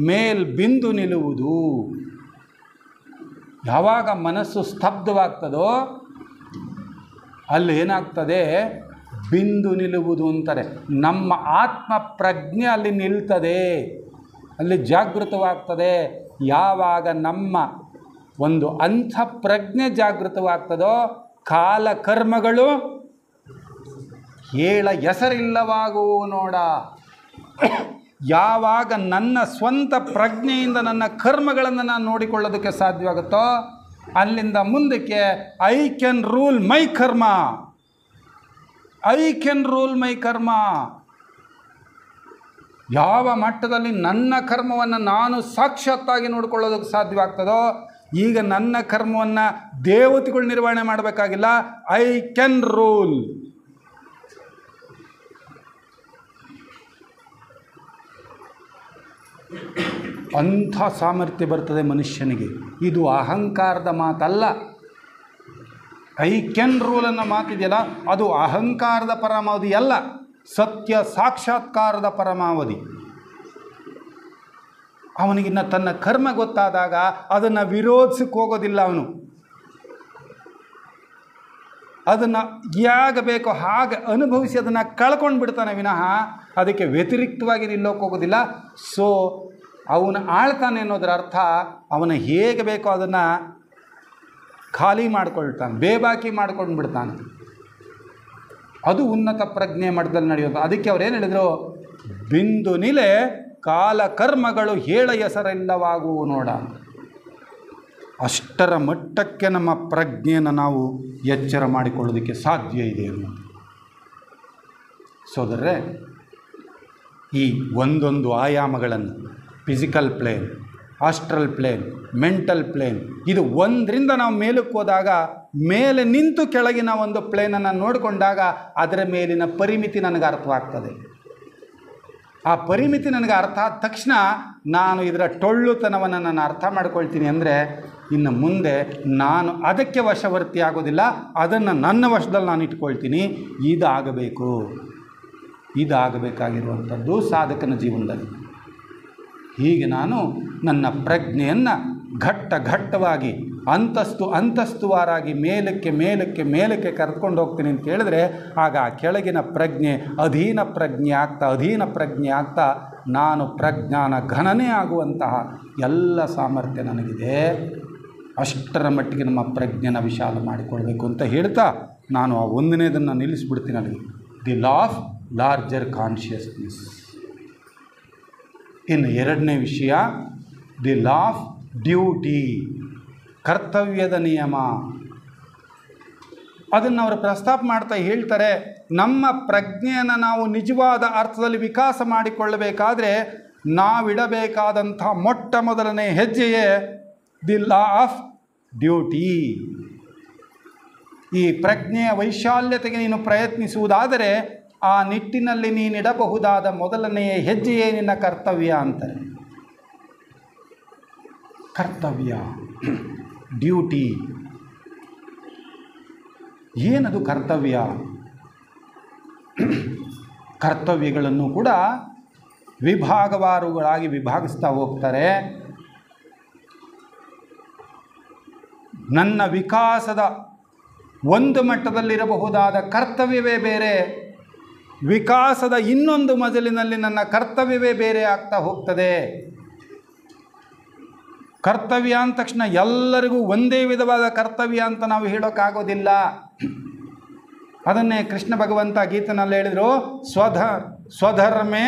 ಮೇಲ್ ಬಿಂದು ನಿಲ್ಲುವುದು. ಯಾವಾಗ ಮನಸ್ಸು ಸ್ತಬ್ಧವಾಗ್ತದೋ ಅಲ್ಲಿ ಏನಾಗ್ತದೆ? ಬಿಂದು ನಿಲ್ಲುವುದು ಅಂತಾರೆ. ನಮ್ಮ ಆತ್ಮ ಪ್ರಜ್ಞೆ ಅಲ್ಲಿ ನಿಲ್ತದೆ, ಅಲ್ಲಿ ಜಾಗೃತವಾಗ್ತದೆ. ಯಾವಾಗ ನಮ್ಮ ಒಂದು ಅಂಥ ಪ್ರಜ್ಞೆ ಜಾಗೃತವಾಗ್ತದೋ ಕಾಲ ಕರ್ಮಗಳು ಹೇಳ ಹೆಸರಿಲ್ಲವಾಗುವು ನೋಡ. ಯಾವಾಗ ನನ್ನ ಸ್ವಂತ ಪ್ರಜ್ಞೆಯಿಂದ ನನ್ನ ಕರ್ಮಗಳನ್ನು ನಾನು ನೋಡಿಕೊಳ್ಳೋದಕ್ಕೆ ಸಾಧ್ಯವಾಗುತ್ತೋ ಅಲ್ಲಿಂದ ಮುಂದಕ್ಕೆ ಐ ಕ್ಯಾನ್ ರೂಲ್ ಮೈ ಕರ್ಮ, ಐ ಕ್ಯಾನ್ ರೂಲ್ ಮೈ ಕರ್ಮ. ಯಾವ ಮಟ್ಟದಲ್ಲಿ ನನ್ನ ಕರ್ಮವನ್ನು ನಾನು ಸಾಕ್ಷಾತ್ತಾಗಿ ನೋಡಿಕೊಳ್ಳೋದಕ್ಕೆ ಸಾಧ್ಯವಾಗ್ತದೋ, ಈಗ ನನ್ನ ಕರ್ಮವನ್ನು ದೇವತೆಗಳು ನಿರ್ವಹಣೆ ಮಾಡಬೇಕಾಗಿಲ್ಲ, ಐ ಕ್ಯಾನ್ ರೂಲ್. ಅಂಥ ಸಾಮರ್ಥ್ಯ ಬರ್ತದೆ ಮನುಷ್ಯನಿಗೆ. ಇದು ಅಹಂಕಾರದ ಮಾತಲ್ಲ. ಐ ಕ್ಯಾನ್ ರೂಲ್ ಅನ್ನೋ ಮಾತಿದೆಯಲ್ಲ ಅದು ಅಹಂಕಾರದ ಪರಮಾವಧಿ ಅಲ್ಲ, ಸತ್ಯ ಸಾಕ್ಷಾತ್ಕಾರದ ಪರಮಾವಧಿ. ಅವನಿಗಿನ್ನ ತನ್ನ ಕರ್ಮ ಗೊತ್ತಾದಾಗ ಅದನ್ನು ವಿರೋಧಿಸಕ್ಕೆ ಹೋಗೋದಿಲ್ಲ. ಅವನು ಅದನ್ನು ಹೇಗೆ ಬೇಕೋ ಹಾಗೆ ಅನುಭವಿಸಿ ಅದನ್ನು ಕಳ್ಕೊಂಡು ಬಿಡ್ತಾನೆ ವಿನಃ ಅದಕ್ಕೆ ವ್ಯತಿರಿಕ್ತವಾಗಿ ನಿಲ್ಲೋಕೆ ಹೋಗೋದಿಲ್ಲ. ಸೊ ಅವನು ಆಳ್ತಾನೆ ಅನ್ನೋದರ ಅರ್ಥ ಅವನು ಹೇಗೆ ಬೇಕೋ ಅದನ್ನು ಖಾಲಿ ಮಾಡ್ಕೊಳ್ತಾನೆ, ಬೇಬಾಕಿ ಮಾಡ್ಕೊಂಡು ಬಿಡ್ತಾನೆ. ಅದು ಉನ್ನತ ಪ್ರಜ್ಞೆ ಮಟ್ಟದಲ್ಲಿ ನಡೆಯೋದು. ಅದಕ್ಕೆ ಅವ್ರು ಏನು ಹೇಳಿದರು, ಬಿಂದು ನಿಲೆ ಕಾಲಕರ್ಮಗಳು ಹೇಳ ಹೆಸರೆಲ್ಲವಾಗುವು ನೋಡ. ಅಷ್ಟರ ಮಟ್ಟಕ್ಕೆ ನಮ್ಮ ಪ್ರಜ್ಞೆಯನ್ನು ನಾವು ಎಚ್ಚರ ಮಾಡಿಕೊಳ್ಳೋದಕ್ಕೆ ಸಾಧ್ಯ ಇದೆ ಅನ್ನೋದು. ಸೋದರೇ, ಈ ಒಂದೊಂದು ಆಯಾಮಗಳನ್ನು physical plane, astral plane, mental plane, ಇದು ಒಂದರಿಂದ ನಾವು ಮೇಲಕ್ಕೆ ಹೋದಾಗ ಮೇಲೆ ನಿಂತು ಕೆಳಗಿನ ಒಂದು ಪ್ಲೇನನ್ನು ನೋಡಿಕೊಂಡಾಗ ಅದರ ಮೇಲಿನ ಪರಿಮಿತಿ ನನಗೆ ಅರ್ಥವಾಗ್ತದೆ. ಆ ಪರಿಮಿತಿ ನನಗೆ ಅರ್ಥ ಆದ ತಕ್ಷಣ ನಾನು ಇದರ ಟೊಳ್ಳುತನವನ್ನು ನಾನು ಅರ್ಥ ಮಾಡ್ಕೊಳ್ತೀನಿ. ಅಂದರೆ ಇನ್ನು ಮುಂದೆ ನಾನು ಅದಕ್ಕೆ ವಶವರ್ತಿ ಆಗೋದಿಲ್ಲ, ಅದನ್ನು ನನ್ನ ವಶದಲ್ಲಿ ನಾನು ಇಟ್ಕೊಳ್ತೀನಿ. ಇದಾಗಬೇಕಾಗಿರುವಂಥದ್ದು ಸಾಧಕನ ಜೀವನದಲ್ಲಿ. ಹೀಗೆ ನಾನು ನನ್ನ ಪ್ರಜ್ಞೆಯನ್ನು ಘಟ್ಟವಾಗಿ ಅಂತಸ್ತುವಾರಾಗಿ ಮೇಲಕ್ಕೆ ಕರೆದುಕೊಂಡು ಹೋಗ್ತೀನಿ ಅಂತ ಹೇಳಿದ್ರೆ, ಆಗ ಆ ಕೆಳಗಿನ ಪ್ರಜ್ಞೆ ಅಧೀನ ಪ್ರಜ್ಞೆ ಆಗ್ತಾ ನಾನು ಪ್ರಜ್ಞಾನ ಘನನೇ ಆಗುವಂತಹ ಎಲ್ಲ ಸಾಮರ್ಥ್ಯ ನನಗಿದೆ. ಅಷ್ಟರ ಮಟ್ಟಿಗೆ ನಮ್ಮ ಪ್ರಜ್ಞೆನ ವಿಶಾಲ ಮಾಡಿಕೊಳ್ಬೇಕು ಅಂತ ಹೇಳ್ತಾ ನಾನು ಆ ಒಂದನೇದನ್ನು ನಿಲ್ಲಿಸ್ಬಿಡ್ತೀನಿ. ನನಗೆ the law of larger consciousness. ಇನ್ನು ಎರಡನೇ ವಿಷಯ, ದಿ ಲಾ ಆಫ್ ಡ್ಯೂಟಿ, ಕರ್ತವ್ಯದ ನಿಯಮ. ಅದನ್ನು ಅವರು ಪ್ರಸ್ತಾಪ ಮಾಡ್ತಾ ಹೇಳ್ತಾರೆ, ನಮ್ಮ ಪ್ರಜ್ಞೆಯನ್ನು ನಾವು ನಿಜವಾದ ಅರ್ಥದಲ್ಲಿ ವಿಕಾಸ ಮಾಡಿಕೊಳ್ಳಬೇಕಾದ್ರೆ ನಾವಿಡಬೇಕಾದಂಥ ಮೊಟ್ಟ ಮೊದಲನೇ ಹೆಜ್ಜೆಯೇ ದಿ ಲಾ ಆಫ್ ಡ್ಯೂಟಿ. ಈ ಪ್ರಜ್ಞೆಯ ವೈಶಾಲ್ಯತೆಗೆ ನೀನು ಪ್ರಯತ್ನಿಸುವುದಾದರೆ ಆ ನಿಟ್ಟಿನಲ್ಲಿ ನೀನಿಡಬಹುದಾದ ಮೊದಲನೆಯ ಹೆಜ್ಜೆಯೇ ನಿನ್ನ ಕರ್ತವ್ಯ ಅಂತಾರೆ. ಕರ್ತವ್ಯ, ಡ್ಯೂಟಿ. ಏನದು ಕರ್ತವ್ಯ? ಕರ್ತವ್ಯಗಳನ್ನು ಕೂಡ ವಿಭಾಗವಾರುಗಳಾಗಿ ವಿಭಾಗಿಸ್ತಾ ಹೋಗ್ತಾರೆ. ನನ್ನ ವಿಕಾಸದ ಒಂದು ಮಟ್ಟದಲ್ಲಿರಬಹುದಾದ ಕರ್ತವ್ಯವೇ ಬೇರೆ, ವಿಕಾಸದ ಇನ್ನೊಂದು ಮಜಲಿನಲ್ಲಿ ನನ್ನ ಕರ್ತವ್ಯವೇ ಬೇರೆ ಆಗ್ತಾ ಹೋಗ್ತದೆ. ಕರ್ತವ್ಯ ಅಂದ ತಕ್ಷಣ ಎಲ್ಲರಿಗೂ ಒಂದೇ ವಿಧವಾದ ಕರ್ತವ್ಯ ಅಂತ ನಾವು ಹೇಳೋಕ್ಕಾಗೋದಿಲ್ಲ. ಅದನ್ನೇ ಕೃಷ್ಣ ಭಗವಂತ ಗೀತನಲ್ಲಿ ಹೇಳಿದರು, ಸ್ವಧರ್ಮೇ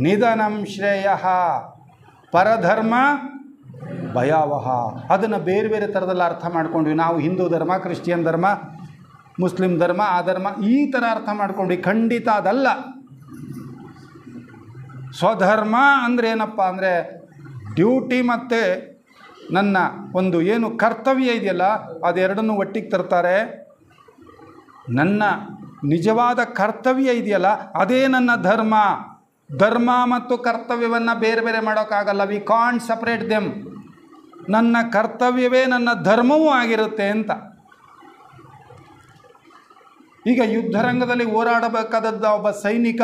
ನಿಧನಂ ಶ್ರೇಯ ಪರಧರ್ಮ ಭಯಾವಹ. ಅದನ್ನು ಬೇರೆ ಬೇರೆ ಥರದಲ್ಲಿ ಅರ್ಥ ಮಾಡ್ಕೊಂಡ್ವಿ ನಾವು. ಹಿಂದೂ ಧರ್ಮ, ಕ್ರಿಶ್ಚಿಯನ್ ಧರ್ಮ, ಮುಸ್ಲಿಂ ಧರ್ಮ, ಆ ಧರ್ಮ, ಈ ಥರ ಅರ್ಥ ಮಾಡ್ಕೊಂಡ್ವಿ. ಖಂಡಿತ ಅದಲ್ಲ. ಸ್ವಧರ್ಮ ಅಂದರೆ ಏನಪ್ಪ ಅಂದರೆ ಡ್ಯೂಟಿ ಮತ್ತು ನನ್ನ ಒಂದು ಏನು ಕರ್ತವ್ಯ ಇದೆಯಲ್ಲ ಅದೆರಡನ್ನೂ ಒಟ್ಟಿಗೆ ತರ್ತಾರೆ. ನನ್ನ ನಿಜವಾದ ಕರ್ತವ್ಯ ಇದೆಯಲ್ಲ ಅದೇ ನನ್ನ ಧರ್ಮ. ಧರ್ಮ ಮತ್ತು ಕರ್ತವ್ಯವನ್ನು ಬೇರೆ ಬೇರೆ ಮಾಡೋಕ್ಕಾಗಲ್ಲ. We can't separate them. ನನ್ನ ಕರ್ತವ್ಯವೇ ನನ್ನ ಧರ್ಮವೂ ಆಗಿರುತ್ತೆ ಅಂತ. ಈಗ ಯುದ್ಧರಂಗದಲ್ಲಿ ಹೋರಾಡಬೇಕಾದದ್ದು ಒಬ್ಬ ಸೈನಿಕ,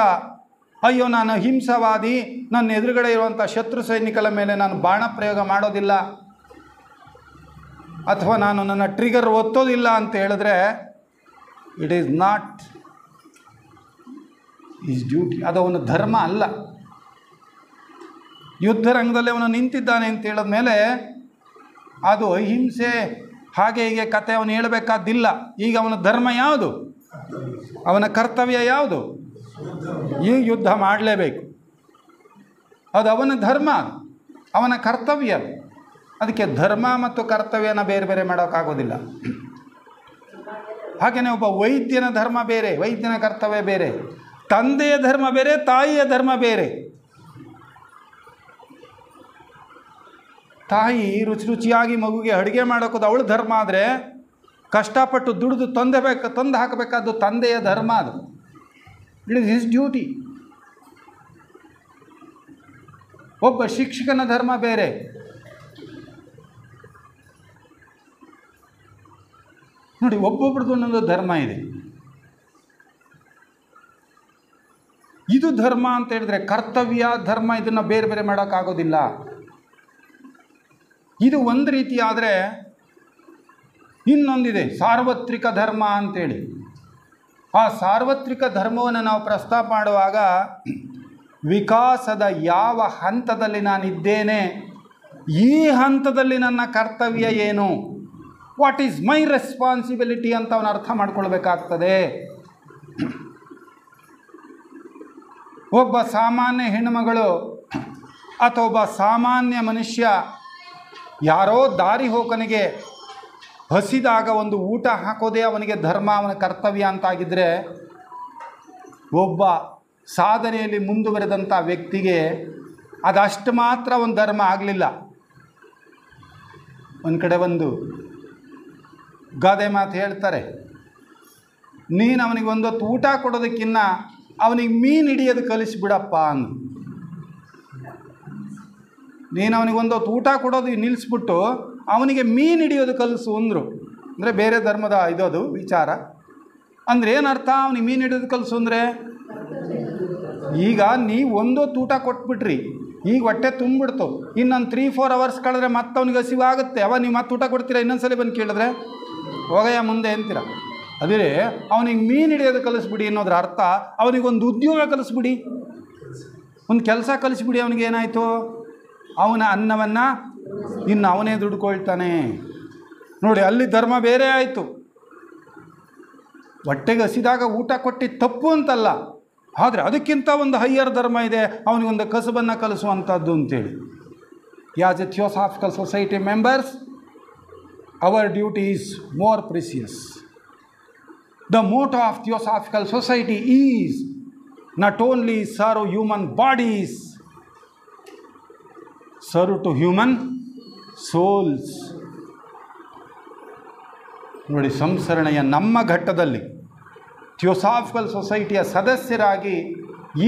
ಅಯ್ಯೋ ನಾನು ಹಿಂಸವಾದಿ, ನನ್ನ ಎದುರುಗಡೆ ಇರುವಂಥ ಶತ್ರು ಸೈನಿಕರ ಮೇಲೆ ನಾನು ಬಾಣ ಪ್ರಯೋಗ ಮಾಡೋದಿಲ್ಲ ಅಥವಾ ನಾನು ನನ್ನ ಟ್ರಿಗರ್ ಒತ್ತೋದಿಲ್ಲ ಅಂತ ಹೇಳಿದ್ರೆ it is not is duty. ಅದು ಅವನ ಧರ್ಮ ಅಲ್ಲ. ಯುದ್ಧರಂಗದಲ್ಲಿ ಅವನು ನಿಂತಿದ್ದಾನೆ ಅಂತ ಹೇಳಿದ್ಮೇಲೆ ಅದು ಅಹಿಂಸೆ ಹಾಗೆ ಹೀಗೆ ಕತೆ ಅವನು ಹೇಳಬೇಕಾದ್ದಿಲ್ಲ. ಈಗ ಅವನ ಧರ್ಮ ಯಾವುದು, ಅವನ ಕರ್ತವ್ಯ ಯಾವುದು? ಈ ಯುದ್ಧ ಮಾಡಲೇಬೇಕು. ಅದು ಅವನ ಧರ್ಮ, ಅವನ ಕರ್ತವ್ಯ. ಅದಕ್ಕೆ ಧರ್ಮ ಮತ್ತು ಕರ್ತವ್ಯನ ಬೇರೆ ಬೇರೆ ಮಾಡೋಕ್ಕಾಗೋದಿಲ್ಲ. ಹಾಗೆಯೇ ಒಬ್ಬ ವೈದ್ಯನ ಧರ್ಮ ಬೇರೆ, ವೈದ್ಯನ ಕರ್ತವ್ಯ ಬೇರೆ. ತಂದೆಯ ಧರ್ಮ ಬೇರೆ, ತಾಯಿಯ ಧರ್ಮ ಬೇರೆ. ತಾಯಿ ರುಚಿಯಾಗಿ ಮಗುಗೆ ಅಡುಗೆ ಮಾಡೋಕೋದು ಅವಳ ಧರ್ಮ ಆದರೆ, ಕಷ್ಟಪಟ್ಟು ದುಡಿದು ತಂದು ಹಾಕಬೇಕಾದ್ದು ತಂದೆಯ ಧರ್ಮ. ಅದು ಇಟ್ ಇಸ್ ಹಿಸ್ ಡ್ಯೂಟಿ. ಒಬ್ಬ ಶಿಕ್ಷಕನ ಧರ್ಮ ಬೇರೆ. ನೋಡಿ, ಒಬ್ಬೊಬ್ರದ್ದು ಒಂದೊಂದು ಧರ್ಮ ಇದೆ. ಇದು ಧರ್ಮ ಅಂತ ಹೇಳಿದ್ರೆ ಕರ್ತವ್ಯ, ಧರ್ಮ ಇದನ್ನು ಬೇರೆ ಬೇರೆ ಮಾಡೋಕ್ಕಾಗೋದಿಲ್ಲ. ಇದು ಒಂದು ರೀತಿ ಆದರೆ ಇನ್ನೊಂದಿದೆ ಸಾರ್ವತ್ರಿಕ ಧರ್ಮ ಅಂತೇಳಿ. ಆ ಸಾರ್ವತ್ರಿಕ ಧರ್ಮವನ್ನು ನಾವು ಪ್ರಸ್ತಾಪ ಮಾಡುವಾಗ ವಿಕಾಸದ ಯಾವ ಹಂತದಲ್ಲಿ ನಾನಿದ್ದೇನೆ, ಈ ಹಂತದಲ್ಲಿ ನನ್ನ ಕರ್ತವ್ಯ ಏನು, ವಾಟ್ ಈಸ್ ಮೈ ರೆಸ್ಪಾನ್ಸಿಬಿಲಿಟಿ ಅಂತ ಅವನು ಅರ್ಥ ಮಾಡ್ಕೊಳ್ಬೇಕಾಗ್ತದೆ. ಒಬ್ಬ ಸಾಮಾನ್ಯ ಹೆಣ್ಣುಮಗಳು ಅಥವಾ ಒಬ್ಬ ಸಾಮಾನ್ಯ ಮನುಷ್ಯ ಯಾರೋ ದಾರಿ ಹೋಕನಿಗೆ ಹಸಿದಾಗ ಒಂದು ಊಟ ಹಾಕೋದೇ ಅವನಿಗೆ ಧರ್ಮ, ಅವನ ಕರ್ತವ್ಯ ಅಂತಾಗಿದ್ದರೆ, ಒಬ್ಬ ಸಾಧನೆಯಲ್ಲಿ ಮುಂದುವರೆದಂಥ ವ್ಯಕ್ತಿಗೆ ಅದಷ್ಟು ಮಾತ್ರ ಒಂದು ಧರ್ಮ ಆಗಲಿಲ್ಲ. ಒಂದು ಕಡೆ ಒಂದು ಗಾದೆ ಮಾತು ಹೇಳ್ತಾರೆ, ನೀನು ಅವನಿಗೆ ಒಂದೊತ್ತು ಊಟ ಕೊಡೋದಕ್ಕಿನ್ನ ಅವನಿಗೆ ಮೀನು ಹಿಡಿಯೋದು ಕಲಿಸ್ಬಿಡಪ್ಪ ಅಂದು. ನೀನು ಅವನಿಗೆ ಒಂದೊತ್ತು ಊಟ ಕೊಡೋದು ನಿಲ್ಲಿಸ್ಬಿಟ್ಟು ಅವನಿಗೆ ಮೀನು ಹಿಡಿಯೋದು ಕಲಿಸು ಅಂದರು. ಅಂದರೆ ಬೇರೆ ಧರ್ಮದ ಇದೋದು ವಿಚಾರ. ಅಂದರೆ ಏನರ್ಥ ಅವನಿಗೆ ಮೀನು ಹಿಡಿಯೋದು ಕಲಿಸು ಅಂದರೆ, ಈಗ ನೀವು ಒಂದೊತ್ತು ಊಟ ಕೊಟ್ಬಿಟ್ರಿ, ಈಗ ಹೊಟ್ಟೆ ತುಂಬಿಡ್ತು, ಇನ್ನೊಂದು 3-4 ಅವರ್ಸ್ ಕಳೆದ್ರೆ ಮತ್ತೆ ಅವ್ನಿಗೆ ಹಸಿವಾಗುತ್ತೆ. ನೀವು ಮತ್ತೆ ಊಟ ಕೊಡ್ತೀರಾ, ಇನ್ನೊಂದ್ಸಲ ಬಂದು ಕೇಳಿದ್ರೆ ಹೋಗಯ್ಯ ಮುಂದೆ ಅಂತೀರ. ಅದೇ ಅವನಿಗೆ ಮೀನು ಹಿಡಿಯೋದು ಕಲಿಸ್ಬಿಡಿ ಅನ್ನೋದ್ರ ಅರ್ಥ ಅವನಿಗೊಂದು ಉದ್ಯೋಗ ಕಲಿಸ್ಬಿಡಿ, ಒಂದು ಕೆಲಸ ಕಲಿಸ್ಬಿಡಿ. ಅವನಿಗೆ ಏನಾಯಿತು, ಅವನ ಅನ್ನವನ್ನು ಇನ್ನು ಅವನೇ ದುಡ್ಕೊಳ್ತಾನೆ. ನೋಡಿ, ಅಲ್ಲಿ ಧರ್ಮ ಬೇರೆ ಆಯಿತು. ಹೊಟ್ಟೆಗೆ ಹಸಿದಾಗ ಊಟ ಕೊಟ್ಟಿದ್ದು ತಪ್ಪು ಅಂತಲ್ಲ, ಆದರೆ ಅದಕ್ಕಿಂತ ಒಂದು ಹೈಯರ್ ಧರ್ಮ ಇದೆ, ಅವನಿಗೊಂದು ಕಸಬನ್ನು ಕಲಿಸುವಂಥದ್ದು ಅಂತೇಳಿ. As a theosophical society members, our duty is more precious. The motto of theosophical society is not only serve human bodies, serve to human souls. ನೋಡಿ, ಸಂಸರಣೆಯ ನಮ್ಮ ಘಟ್ಟದಲ್ಲಿ ಥಿಯೋಸಾಫಿಕಲ್ ಸೊಸೈಟಿಯ ಸದಸ್ಯರಾಗಿ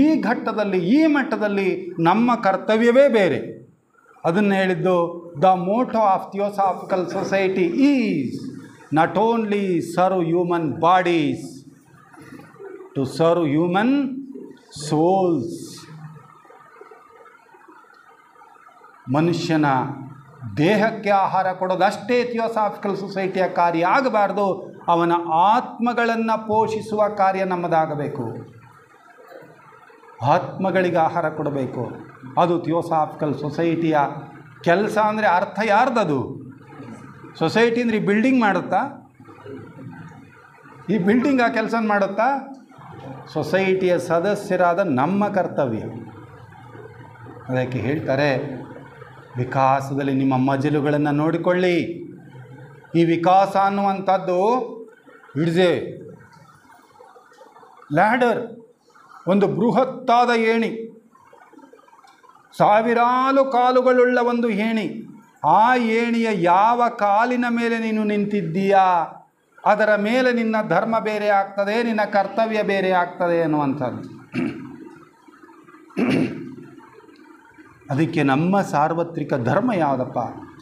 ಈ ಘಟ್ಟದಲ್ಲಿ, ಈ ಮಟ್ಟದಲ್ಲಿ ನಮ್ಮ ಕರ್ತವ್ಯವೇ ಬೇರೆ. ಅದನ್ನು ಹೇಳಿದ್ದು, the motto of theosophical society is not only serve human bodies, to serve human souls. ಮನುಷ್ಯನ ದೇಹಕ್ಕೆ ಆಹಾರ ಕೊಡೋದಷ್ಟೇ ಥಿಯೋಸಾಫಿಕಲ್ ಸೊಸೈಟಿಯ ಕಾರ್ಯ ಆಗಬಾರ್ದು, ಅವನ ಆತ್ಮಗಳನ್ನು ಪೋಷಿಸುವ ಕಾರ್ಯ ನಮ್ಮದಾಗಬೇಕು. ಆತ್ಮಗಳಿಗೆ ಆಹಾರ ಕೊಡಬೇಕು, ಅದು ಥಿಯೋಸಾಫಿಕಲ್ ಸೊಸೈಟಿಯ ಕೆಲಸ. ಅಂದರೆ ಅರ್ಥ ಯಾರ್ದದು? ಸೊಸೈಟಿ ಅಂದರೆ ಈ ಬಿಲ್ಡಿಂಗ್ ಮಾಡುತ್ತಾ? ಈ ಬಿಲ್ಡಿಂಗ್ ಆ ಕೆಲಸ ಮಾಡುತ್ತಾ? ಸೊಸೈಟಿಯ ಸದಸ್ಯರಾದ ನಮ್ಮ ಕರ್ತವ್ಯ. ಅದಕ್ಕೆ ಹೇಳ್ತಾರೆ, ವಿಕಾಸದಲ್ಲಿ ನಿಮ್ಮ ಮಜಲುಗಳನ್ನು ನೋಡಿಕೊಳ್ಳಿ. ಈ ವಿಕಾಸ ಅನ್ನುವಂಥದ್ದು ಇಟ್ಸ್ ಎ ಲ್ಯಾಡರ್, ಒಂದು ಬೃಹತ್ತಾದ ಏಣಿ, ಸಾವಿರಾರು ಕಾಲುಗಳುಳ್ಳ ಒಂದು ಏಣಿ. ಆ ಏಣಿಯ ಯಾವ ಕಾಲಿನ ಮೇಲೆ ನೀನು ನಿಂತಿದ್ದೀಯಾ, ಅದರ ಮೇಲೆ ನಿನ್ನ ಧರ್ಮ ಬೇರೆ ಆಗ್ತದೆ, ನಿನ್ನ ಕರ್ತವ್ಯ ಬೇರೆ ಆಗ್ತದೆ ಅನ್ನುವಂಥದ್ದು. ಅದಕ್ಕೆ ನಮ್ಮ ಸಾರ್ವತ್ರಿಕ ಧರ್ಮ ಯಾವುದಪ್ಪ,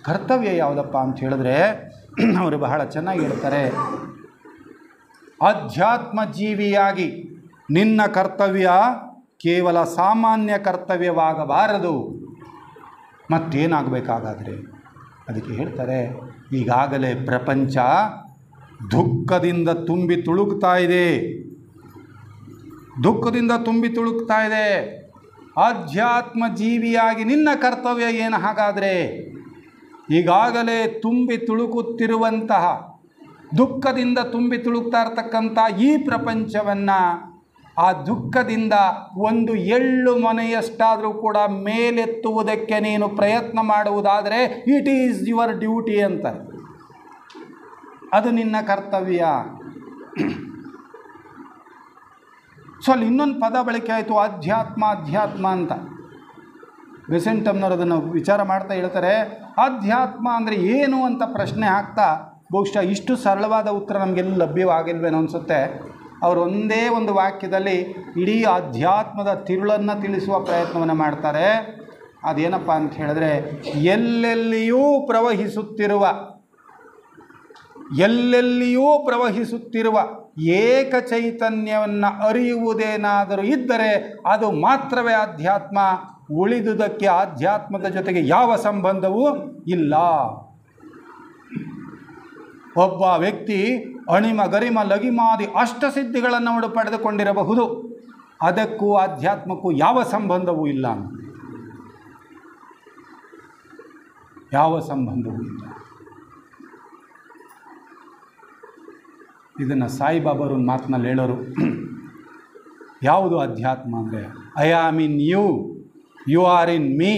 ಕರ್ತವ್ಯ ಯಾವುದಪ್ಪ ಅಂತ ಹೇಳಿದ್ರೆ, ಅವರು ಬಹಳ ಚೆನ್ನಾಗಿ ಹೇಳ್ತಾರೆ, ಅಧ್ಯಾತ್ಮ ಜೀವಿಯಾಗಿ ನಿನ್ನ ಕರ್ತವ್ಯ ಕೇವಲ ಸಾಮಾನ್ಯ ಕರ್ತವ್ಯವಾಗಬಾರದು. ಮತ್ತೇನಾಗಬೇಕಾಗಾದರೆ ಅದಕ್ಕೆ ಹೇಳ್ತಾರೆ, ಈಗಾಗಲೇ ಪ್ರಪಂಚ ದುಃಖದಿಂದ ತುಂಬಿ ತುಳುಕ್ತಾ ಇದೆ, ದುಃಖದಿಂದ ತುಂಬಿ ತುಳುಕ್ತಾ ಇದೆ. ಆಧ್ಯಾತ್ಮ ಜೀವಿಯಾಗಿ ನಿನ್ನ ಕರ್ತವ್ಯ ಏನು ಹಾಗಾದರೆ? ಈಗಾಗಲೇ ತುಂಬಿ ತುಳುಕುತ್ತಿರುವಂತಹ, ದುಃಖದಿಂದ ತುಂಬಿ ತುಳುಕ್ತಾ ಇರ್ತಕ್ಕಂಥ ಈ ಪ್ರಪಂಚವನ್ನು, ಆ ದುಃಖದಿಂದ ಒಂದು ಎಳ್ಳು ಮನೆಯಷ್ಟಾದರೂ ಕೂಡ ಮೇಲೆತ್ತುವುದಕ್ಕೆ ನೀನು ಪ್ರಯತ್ನ ಮಾಡುವುದಾದರೆ ಇಟ್ ಈಸ್ ಯುವರ್ ಡ್ಯೂಟಿ ಅಂತ. ಅದು ನಿನ್ನ ಕರ್ತವ್ಯ. ಸೊ ಅಲ್ಲಿ ಇನ್ನೊಂದು ಪದ ಬಳಕೆ ಆಯಿತು, ಅಧ್ಯಾತ್ಮ ಅಧ್ಯಾತ್ಮ ಅಂತ. ಬೆಸೆಂಟಮ್ನವರು ಅದನ್ನು ವಿಚಾರ ಮಾಡ್ತಾ ಹೇಳ್ತಾರೆ, ಅಧ್ಯಾತ್ಮ ಅಂದರೆ ಏನು ಅಂತ ಪ್ರಶ್ನೆ ಹಾಕ್ತಾ, ಬಹುಶಃ ಇಷ್ಟು ಸರಳವಾದ ಉತ್ತರ ನಮಗೆಲ್ಲ ಲಭ್ಯವಾಗಿಲ್ವೇನೋ ಅನಿಸುತ್ತೆ. ಅವರು ಒಂದೇ ಒಂದು ವಾಕ್ಯದಲ್ಲಿ ಇಡೀ ಅಧ್ಯಾತ್ಮದ ತಿರುಳನ್ನು ತಿಳಿಸುವ ಪ್ರಯತ್ನವನ್ನು ಮಾಡ್ತಾರೆ. ಅದೇನಪ್ಪ ಅಂತ ಹೇಳಿದ್ರೆ, ಎಲ್ಲೆಲ್ಲಿಯೂ ಪ್ರವಹಿಸುತ್ತಿರುವ ಏಕ ಚೈತನ್ಯವನ್ನು ಅರಿಯುವುದೇನಾದರೂ ಇದ್ದರೆ ಅದು ಮಾತ್ರವೇ ಅಧ್ಯಾತ್ಮ. ಉಳಿದುದಕ್ಕೆ ಆಧ್ಯಾತ್ಮದ ಜೊತೆಗೆ ಯಾವ ಸಂಬಂಧವೂ ಇಲ್ಲ. ಒಬ್ಬ ವ್ಯಕ್ತಿ ಅಣಿಮ ಗರಿಮ ಲಗಿಮಾದಿ ಅಷ್ಟಸಿದ್ಧಿಗಳನ್ನು ಅವಳು ಪಡೆದುಕೊಂಡಿರಬಹುದು, ಅದಕ್ಕೂ ಆಧ್ಯಾತ್ಮಕ್ಕೂ ಯಾವ ಸಂಬಂಧವೂ ಇಲ್ಲ, ಯಾವ ಸಂಬಂಧವೂ ಇಲ್ಲ. ಇದನ್ನು ಸಾಯಿಬಾಬಾರು ಒಂದು ಮಾತಿನಲ್ಲಿ ಹೇಳೋರು, ಯಾವುದು ಅಧ್ಯಾತ್ಮ ಅಂದರೆ I am in you, you are in me,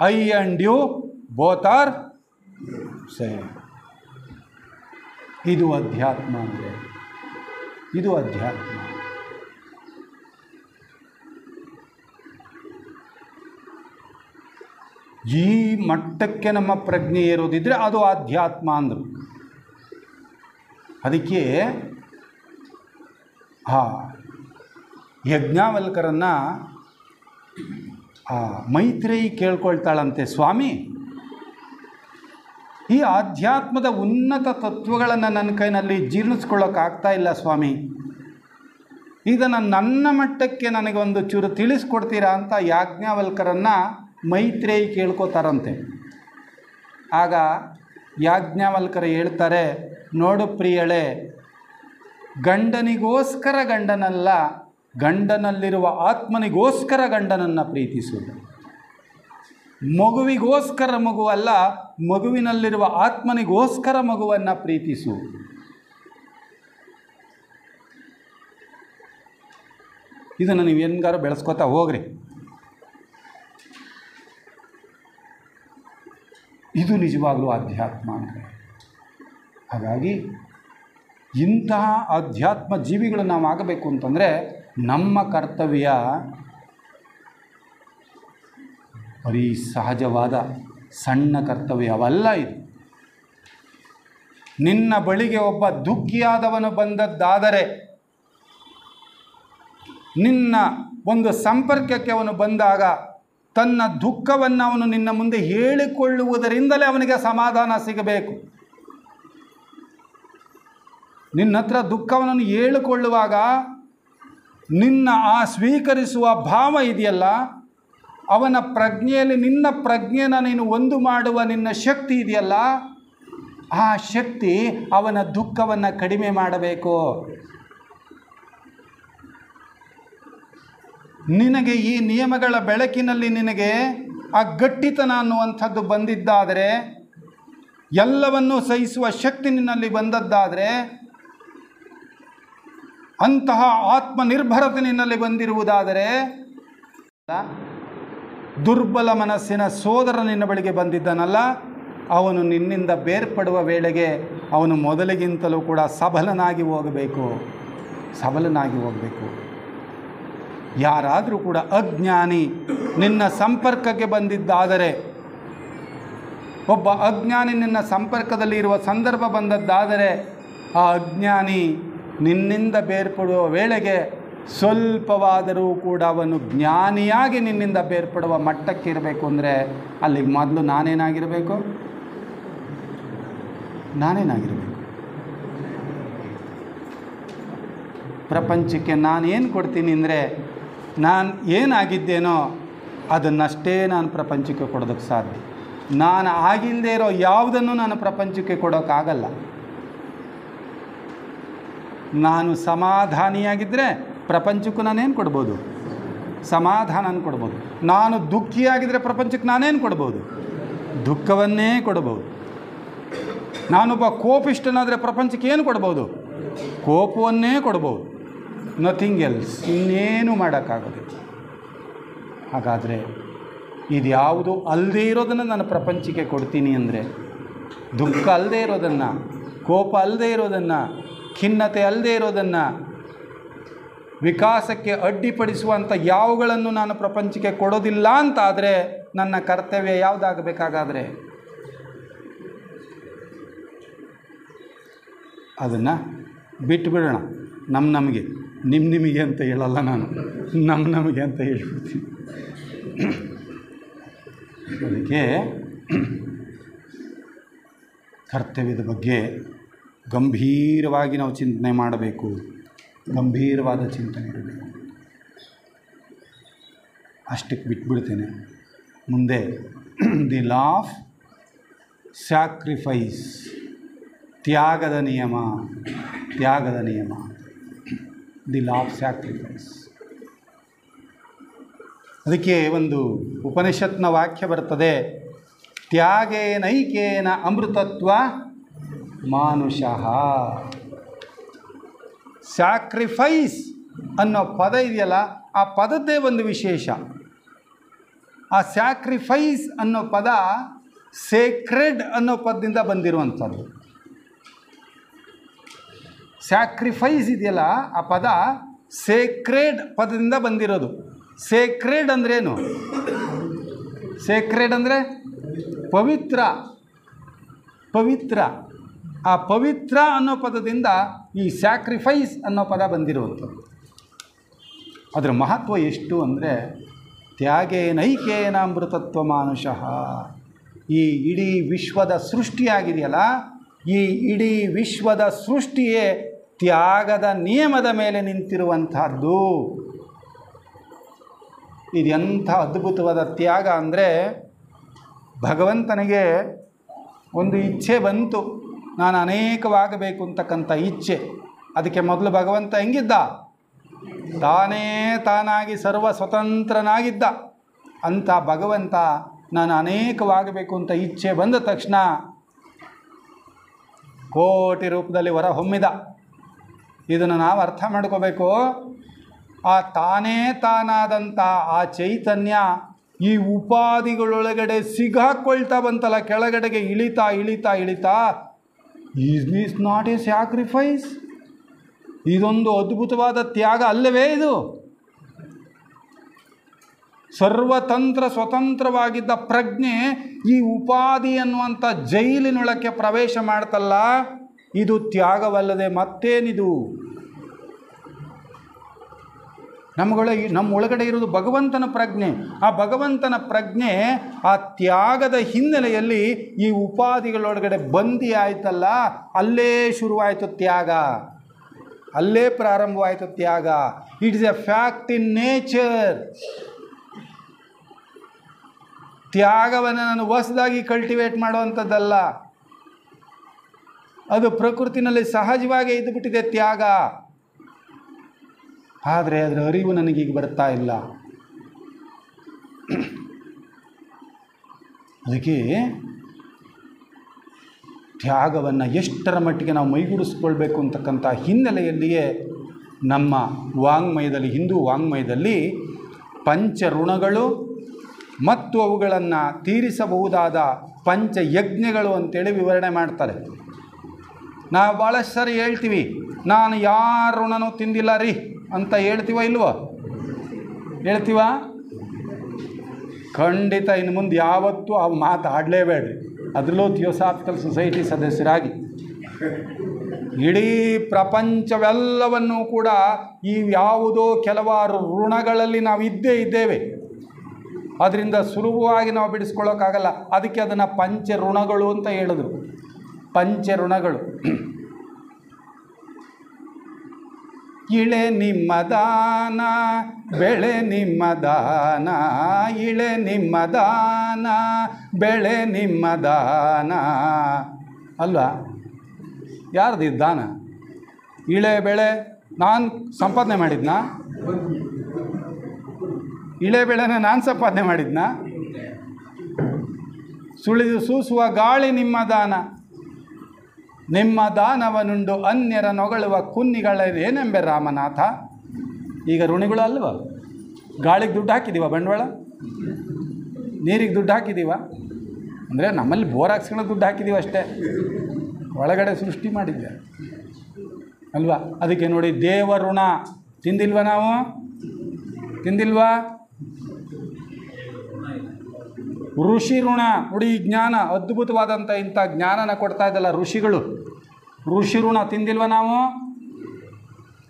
I and you both are same. ಇದು ಅಧ್ಯಾತ್ಮ ಅಂದರೆ, ಇದು ಅಧ್ಯಾತ್ಮ. ಈ ಮಟ್ಟಕ್ಕೆ ನಮ್ಮ ಪ್ರಜ್ಞೆ ಏರೋದಿದ್ರೆ ಅದು ಆಧ್ಯಾತ್ಮ ಅಂದರು. ಅದಕ್ಕೆ ಯಜ್ಞಾವಲ್ಕರನ್ನು ಮೈತ್ರೇಯಿ ಕೇಳ್ಕೊಳ್ತಾಳಂತೆ, ಸ್ವಾಮಿ ಈ ಆಧ್ಯಾತ್ಮದ ಉನ್ನತ ತತ್ವಗಳನ್ನು ನನ್ನ ಕೈನಲ್ಲಿ ಜೀರ್ಣಿಸ್ಕೊಳ್ಳೋಕ್ಕಾಗ್ತಾ ಇಲ್ಲ ಸ್ವಾಮಿ, ಇದನ್ನು ನನ್ನ ಮಟ್ಟಕ್ಕೆ ನನಗೊಂದು ಚೂರು ತಿಳಿಸ್ಕೊಡ್ತೀರಾ ಅಂತ ಯಾಜ್ಞಾವಲ್ಕರನ್ನು ಮೈತ್ರೇಯಿ ಕೇಳ್ಕೋತಾರಂತೆ. ಆಗ ಯಾಜ್ಞಾವಲ್ಕರ ಹೇಳ್ತಾರೆ, ನೋಡು ಪ್ರಿಯಳೇ, ಗಂಡನಿಗೋಸ್ಕರ ಗಂಡನಲ್ಲ, ಗಂಡನಲ್ಲಿರುವ ಆತ್ಮನಿಗೋಸ್ಕರ ಗಂಡನನ್ನು ಪ್ರೀತಿಸುವುದು. ಮಗುವಿಗೋಸ್ಕರ ಮಗುವಲ್ಲ, ಮಗುವಿನಲ್ಲಿರುವ ಆತ್ಮನಿಗೋಸ್ಕರ ಮಗುವನ್ನು ಪ್ರೀತಿಸು. ಇದನ್ನು ನೀವು ಹೆಂಗಾರು ಬೆಳೆಸ್ಕೋತಾ ಹೋಗ್ರಿ. ಇದು ನಿಜವಾಗಲೂ ಅಧ್ಯಾತ್ಮ ಅಂದರೆ. ಹಾಗಾಗಿ ಇಂತಹ ಅಧ್ಯಾತ್ಮ ಜೀವಿಗಳು ನಾವು ಆಗಬೇಕು ಅಂತಂದರೆ ನಮ್ಮ ಕರ್ತವ್ಯ ಬರೀ ಸಹಜವಾದ ಸಣ್ಣ ಕರ್ತವ್ಯವಲ್ಲ ಇದು. ನಿನ್ನ ಬಳಿಗೆ ಒಬ್ಬ ದುಃಖಿಯಾದವನು ಬಂದದ್ದಾದರೆ, ನಿನ್ನ ಒಂದು ಸಂಪರ್ಕಕ್ಕೆ ಅವನು ಬಂದಾಗ ತನ್ನ ದುಃಖವನ್ನು ಅವನು ನಿನ್ನ ಮುಂದೆ ಹೇಳಿಕೊಳ್ಳುವುದರಿಂದಲೇ ಅವನಿಗೆ ಸಮಾಧಾನ ಸಿಗಬೇಕು. ನಿನ್ನ ಹತ್ರ ದುಃಖವನ್ನು ಹೇಳಿಕೊಳ್ಳುವಾಗ ನಿನ್ನ ಆ ಸ್ವೀಕರಿಸುವ ಭಾವ ಇದೆಯಲ್ಲ, ಅವನ ಪ್ರಜ್ಞೆಯಲ್ಲಿ ನಿನ್ನ ಪ್ರಜ್ಞೆನ ನೀನು ಒಂದು ಮಾಡುವ ನಿನ್ನ ಶಕ್ತಿ ಇದೆಯಲ್ಲ, ಆ ಶಕ್ತಿ ಅವನ ದುಃಖವನ್ನು ಕಡಿಮೆ ಮಾಡಬೇಕು. ನಿನಗೆ ಈ ನಿಯಮಗಳ ಬೆಳಕಿನಲ್ಲಿ ನಿನಗೆ ಆ ಗಟ್ಟಿತನ ಅನ್ನುವಂಥದ್ದು ಬಂದಿದ್ದಾದರೆ, ಎಲ್ಲವನ್ನೂ ಸಹಿಸುವ ಶಕ್ತಿ ನಿನ್ನಲ್ಲಿ ಬಂದದ್ದಾದರೆ, ಅಂತಹ ಆತ್ಮನಿರ್ಭರತೆ ನಿನ್ನಲ್ಲಿ ಬಂದಿರುವುದಾದರೆ, ದುರ್ಬಲ ಮನಸ್ಸಿನ ಸೋದರ ನಿನ್ನ ಬಳಿಗೆ ಬಂದಿದ್ದಾನಲ್ಲ, ಅವನು ನಿನ್ನಿಂದ ಬೇರ್ಪಡುವ ವೇಳೆಗೆ ಅವನು ಮೊದಲಿಗಿಂತಲೂ ಕೂಡ ಸಬಲನಾಗಿ ಹೋಗಬೇಕು. ಯಾರಾದರೂ ಕೂಡ ಅಜ್ಞಾನಿ ನಿನ್ನ ಸಂಪರ್ಕಕ್ಕೆ ಬಂದಿದ್ದಾದರೆ, ಒಬ್ಬ ಅಜ್ಞಾನಿ ನಿನ್ನ ಸಂಪರ್ಕದಲ್ಲಿ ಇರುವ ಸಂದರ್ಭ ಬಂದದ್ದಾದರೆ, ಆ ಅಜ್ಞಾನಿ ನಿನ್ನಿಂದ ಬೇರ್ಪಡುವ ವೇಳೆಗೆ ಸ್ವಲ್ಪವಾದರೂ ಕೂಡ ಅವನು ಜ್ಞಾನಿಯಾಗಿ ನಿನ್ನಿಂದ ಬೇರ್ಪಡುವ ಮಟ್ಟಕ್ಕೆ ಇರಬೇಕು ಅಂದರೆ ಅಲ್ಲಿಗೆ ಮೊದಲು ನಾನೇನಾಗಿರಬೇಕು. ಪ್ರಪಂಚಕ್ಕೆ ನಾನೇನು ಕೊಡ್ತೀನಿ ಅಂದರೆ, ನಾನು ಏನಾಗಿದ್ದೇನೋ ಅದನ್ನಷ್ಟೇ ನಾನು ಪ್ರಪಂಚಕ್ಕೆ ಕೊಡೋದಕ್ಕೆ ಸಾಧ್ಯ. ನಾನು ಆಗಿಲ್ಲದೆ ಇರೋ ಯಾವುದನ್ನು ನಾನು ಪ್ರಪಂಚಕ್ಕೆ ಕೊಡೋಕ್ಕಾಗಲ್ಲ. ನಾನು ಸಮಾಧಾನಿಯಾಗಿದ್ದರೆ ಪ್ರಪಂಚಕ್ಕೂ ನಾನೇನು ಕೊಡ್ಬೋದು? ಸಮಾಧಾನ ಕೊಡ್ಬೋದು. ನಾನು ದುಃಖಿಯಾಗಿದ್ದರೆ ಪ್ರಪಂಚಕ್ಕೆ ನಾನೇನು ಕೊಡ್ಬೋದು? ದುಃಖವನ್ನೇ ಕೊಡ್ಬೋದು. ನಾನೊಬ್ಬ ಕೋಪಿಷ್ಟನಾದರೆ ಪ್ರಪಂಚಕ್ಕೆ ಏನು ಕೊಡ್ಬೋದು? ಕೋಪವನ್ನೇ ಕೊಡ್ಬೋದು. Nothing else. ಇನ್ನೇನು ಮಾಡೋಕ್ಕಾಗೋದು. ಹಾಗಾದರೆ ಇದ್ಯಾವುದು ಅಲ್ಲದೇ ಇರೋದನ್ನು ನಾನು ಪ್ರಪಂಚಕ್ಕೆ ಕೊಡ್ತೀನಿ ಅಂದರೆ, ದುಃಖ ಅಲ್ಲದೆ ಇರೋದನ್ನು, ಕೋಪ ಅಲ್ಲದೆ ಇರೋದನ್ನು, ಖಿನ್ನತೆ ಅಲ್ಲದೆ ಇರೋದನ್ನು, ವಿಕಾಸಕ್ಕೆ ಅಡ್ಡಿಪಡಿಸುವಂಥ ಯಾವುಗಳನ್ನು ನಾನು ಪ್ರಪಂಚಕ್ಕೆ ಕೊಡೋದಿಲ್ಲ ಅಂತಾದರೆ ನನ್ನ ಕರ್ತವ್ಯ ಯಾವುದಾಗಬೇಕಾಗಾದರೆ ಅದನ್ನು ಬಿಟ್ಟುಬಿಡೋಣ. ನಮಗೆ ನಿಮಗೆ ಅಂತ ಹೇಳಲ್ಲ ನಾನು, ನಮಗೆ ಅಂತ ಹೇಳ್ಬಿಡ್ತೀನಿ. ಅದಕ್ಕೆ ಕರ್ತವ್ಯದ ಬಗ್ಗೆ ಗಂಭೀರವಾಗಿ ನಾವು ಚಿಂತನೆ ಮಾಡಬೇಕು. ಗಂಭೀರವಾದ ಚಿಂತನೆ ಇರಬೇಕು. ಅಷ್ಟಕ್ಕೆ ಬಿಟ್ಬಿಡ್ತೇನೆ. ಮುಂದೆ ದಿ ಲಾ ಆಫ್ ಸ್ಯಾಕ್ರಿಫೈಸ್, ತ್ಯಾಗದ ನಿಯಮ. The law of sacrifice. ಅದಕ್ಕೆ ಒಂದು ಉಪನಿಷತ್ನ ವಾಕ್ಯ ಬರ್ತದೆ, ತ್ಯಾಗೇನೈಕೇನ ಅಮೃತತ್ವ ಮಾನುಷಃ. ಸ್ಯಾಕ್ರಿಫೈಸ್ ಅನ್ನೋ ಪದ ಇದೆಯಲ್ಲ, ಆ ಪದದ್ದೇ ಒಂದು ವಿಶೇಷ. ಆ ಸ್ಯಾಕ್ರಿಫೈಸ್ ಅನ್ನೋ ಪದ ಸೇಕ್ರೆಡ್ ಅನ್ನೋ ಪದದಿಂದ ಬಂದಿರುವಂಥದ್ದು. ಸ್ಯಾಕ್ರಿಫೈಸ್ ಇದೆಯಲ್ಲ, ಆ ಪದ ಸೇಕ್ರೆಡ್ ಪದದಿಂದ ಬಂದಿರೋದು. ಸೇಕ್ರೆಡ್ ಅಂದ್ರೇನು? ಸೇಕ್ರೆಡ್ ಅಂದರೆ ಪವಿತ್ರ. ಪವಿತ್ರ, ಆ ಪವಿತ್ರ ಅನ್ನೋ ಪದದಿಂದ ಈ ಸ್ಯಾಕ್ರಿಫೈಸ್ ಅನ್ನೋ ಪದ ಬಂದಿರುವಂಥದ್ದು. ಅದರ ಮಹತ್ವ ಎಷ್ಟು ಅಂದರೆ, ತ್ಯಾಗೇನೈಕೇನ ಅಮೃತತ್ವ ಮಾನುಷಃ. ಈ ಇಡೀ ವಿಶ್ವದ ಸೃಷ್ಟಿಯಾಗಿದೆಯಲ್ಲ, ಈ ಇಡೀ ವಿಶ್ವದ ಸೃಷ್ಟಿಯೇ ತ್ಯಾಗದ ನಿಯಮದ ಮೇಲೆ ನಿಂತಿರುವಂತಹದ್ದು. ಇದೆಂಥ ಅದ್ಭುತವಾದ ತ್ಯಾಗ ಅಂದರೆ, ಭಗವಂತನಿಗೆ ಒಂದು ಇಚ್ಛೆ ಬಂತು, ನಾನು ಅನೇಕವಾಗಬೇಕು ಅಂತಕ್ಕಂಥ ಇಚ್ಛೆ. ಅದಕ್ಕೆ ಮೊದಲು ಭಗವಂತ ಹೆಂಗಿದ್ದ? ತಾನೇ ತಾನಾಗಿ ಸರ್ವ ಸ್ವತಂತ್ರನಾಗಿದ್ದ. ಅಂಥ ಭಗವಂತ ನಾನು ಅನೇಕವಾಗಬೇಕು ಅಂತ ಇಚ್ಛೆ ಬಂದ ತಕ್ಷಣ ಕೋಟಿ ರೂಪದಲ್ಲಿ ಹೊರ ಹೊಮ್ಮಿದ. ಇದನ್ನು ನಾವು ಅರ್ಥ ಮಾಡ್ಕೋಬೇಕು. ಆ ತಾನೇ ತಾನಾದಂಥ ಆ ಚೈತನ್ಯ ಈ ಉಪಾಧಿಗಳೊಳಗಡೆ ಸಿಗಾಕೊಳ್ತಾ ಬಂತಲ್ಲ, ಕೆಳಗಡೆಗೆ ಇಳಿತಾ ಇಳಿತಾ ಇಳಿತಾ, is this not a sacrifice? ಇದೊಂದು ಅದ್ಭುತವಾದ ತ್ಯಾಗ ಅಲ್ಲವೇ ಇದು? ಸರ್ವತಂತ್ರ ಸ್ವತಂತ್ರವಾಗಿದ್ದ ಪ್ರಜ್ಞೆ ಈ ಉಪಾಧಿ ಅನ್ನುವಂಥ ಜೈಲಿನೊಳಕ್ಕೆ ಪ್ರವೇಶ ಮಾಡ್ತಲ್ಲ, ಇದು ಮತ್ತೇನಿದು? ನಮ್ಮ ಒಳಗಡೆ ಇರೋದು ಭಗವಂತನ ಪ್ರಜ್ಞೆ. ಆ ಭಗವಂತನ ಪ್ರಜ್ಞೆ ಆ ತ್ಯಾಗದ ಹಿನ್ನೆಲೆಯಲ್ಲಿ ಈ ಉಪಾಧಿಗಳೊಳಗಡೆ ಬಂದಿ ಆಯ್ತಲ್ಲ, ಅಲ್ಲೇ ಶುರುವಾಯಿತು ತ್ಯಾಗ, ಅಲ್ಲೇ ಪ್ರಾರಂಭವಾಯಿತು ತ್ಯಾಗ. It is A fact in nature. ತ್ಯಾಗವನ್ನು ನಾನು ಹೊಸದಾಗಿ ಕಲ್ಟಿವೇಟ್ ಮಾಡುವಂಥದ್ದಲ್ಲ, ಅದು ಪ್ರಕೃತಿನಲ್ಲಿ ಸಹಜವಾಗಿ ಇದ್ದುಬಿಟ್ಟಿದೆ ತ್ಯಾಗ. ಆದರೆ ಅದರ ಅರಿವು ನನಗೀಗ ಬರ್ತಾ ಇಲ್ಲ. ಅದಕ್ಕೆ ತ್ಯಾಗವನ್ನು ಎಷ್ಟರ ಮಟ್ಟಿಗೆ ನಾವು ಮೈಗೂಡಿಸ್ಕೊಳ್ಬೇಕು ಅಂತಕ್ಕಂಥ ಹಿನ್ನೆಲೆಯಲ್ಲಿಯೇ ನಮ್ಮ ವಾಂಗ್ಮಯದಲ್ಲಿ, ಹಿಂದೂ ವಾಂಗ್ಮಯದಲ್ಲಿ ಪಂಚಋಣಗಳು ಮತ್ತು ಅವುಗಳನ್ನು ತೀರಿಸಬಹುದಾದ ಪಂಚಯಜ್ಞಗಳು ಅಂತೇಳಿ ವಿವರಣೆ ಮಾಡ್ತಾರೆ. ನಾವು ಭಾಳಷ್ಟು ಸರಿ ಹೇಳ್ತೀವಿ, ನಾನು ಯಾರ ಋಣನೂ ತಿಂದಿಲ್ಲ ರೀ ಅಂತ ಹೇಳ್ತೀವ ಇಲ್ವೋ? ಹೇಳ್ತೀವ? ಖಂಡಿತ ಇನ್ನು ಮುಂದೆ ಯಾವತ್ತೂ ಆ ಮಾತು ಆಡಲೇಬೇಡ್ರಿ. ಅದರಲ್ಲೂ ಥಿಯೋಸಾಫಿಕಲ್ ಸೊಸೈಟಿ ಸದಸ್ಯರಾಗಿ ಇಡೀ ಪ್ರಪಂಚವೆಲ್ಲವನ್ನೂ ಕೂಡ ಈ ಯಾವುದೋ ಕೆಲವಾರು ಋಣಗಳಲ್ಲಿ ನಾವು ಇದ್ದೇವೆ. ಅದರಿಂದ ಸುಲಭವಾಗಿ ನಾವು ಬಿಡಿಸ್ಕೊಳ್ಳೋಕ್ಕಾಗಲ್ಲ. ಅದಕ್ಕೆ ಅದನ್ನು ಪಂಚಋಣಗಳು ಅಂತ ಹೇಳಿದ್ರು. ಪಂಚಋಣಗಳು. ಇಳೆ ನಿಮ್ಮ ದಾನ, ಬೆಳೆ ನಿಮ್ಮ ದಾನ, ಇಳೆ ನಿಮ್ಮ ದಾನ, ಬೆಳೆ ನಿಮ್ಮ ದಾನ ಅಲ್ವಾ? ಯಾರ್ದು ಇದು ದಾನ? ಇಳೆ ಬೆಳೆ ನಾನು ಸಂಪಾದನೆ ಮಾಡಿದ್ನಾ? ಇಳೆ ಬೆಳೆನ ನಾನು ಸಂಪಾದನೆ ಮಾಡಿದ್ನಾ? ಸುಳಿದು ಸೂಸುವ ಗಾಳಿ ನಿಮ್ಮ ದಾನ, ನಿಮ್ಮ ದಾನವನುಂಡು ಅನ್ಯರ ನೊಗಳುವ ಕುನ್ನಿಗಳೇನೆಂಬೆ ರಾಮನಾಥ. ಈಗ ಋಣಿಗಳು ಅಲ್ವ? ಗಾಳಿಗೆ ದುಡ್ಡು ಹಾಕಿದ್ದೀವ, ಬಂಡವಾಳ ನೀರಿಗೆ ದುಡ್ಡು ಹಾಕಿದ್ದೀವ ಅಂದರೆ ನಮ್ಮಲ್ಲಿ ಬೋರ್ ಹಾಕ್ಸ್ಕೊಳ್ಳೋ ದುಡ್ಡು ಹಾಕಿದ್ದೀವಿ ಅಷ್ಟೇ, ಒಳಗಡೆ ಸೃಷ್ಟಿ ಮಾಡಿದ್ದೆ ಅಲ್ವಾ? ಅದಕ್ಕೆ ನೋಡಿ, ದೇವ ಋಣ ತಿಂದಿಲ್ವ ನಾವು? ತಿಂದಿಲ್ವಾ? ಋಷಿ ಋಣ ನೋಡಿ, ಈ ಜ್ಞಾನ ಅದ್ಭುತವಾದಂಥ ಇಂಥ ಜ್ಞಾನನ ಕೊಡ್ತಾ ಇದ್ದಲ್ಲ ಋಷಿಗಳು. ಋಷಿ ಋಣ ತಿಂದಿಲ್ವ ನಾವು?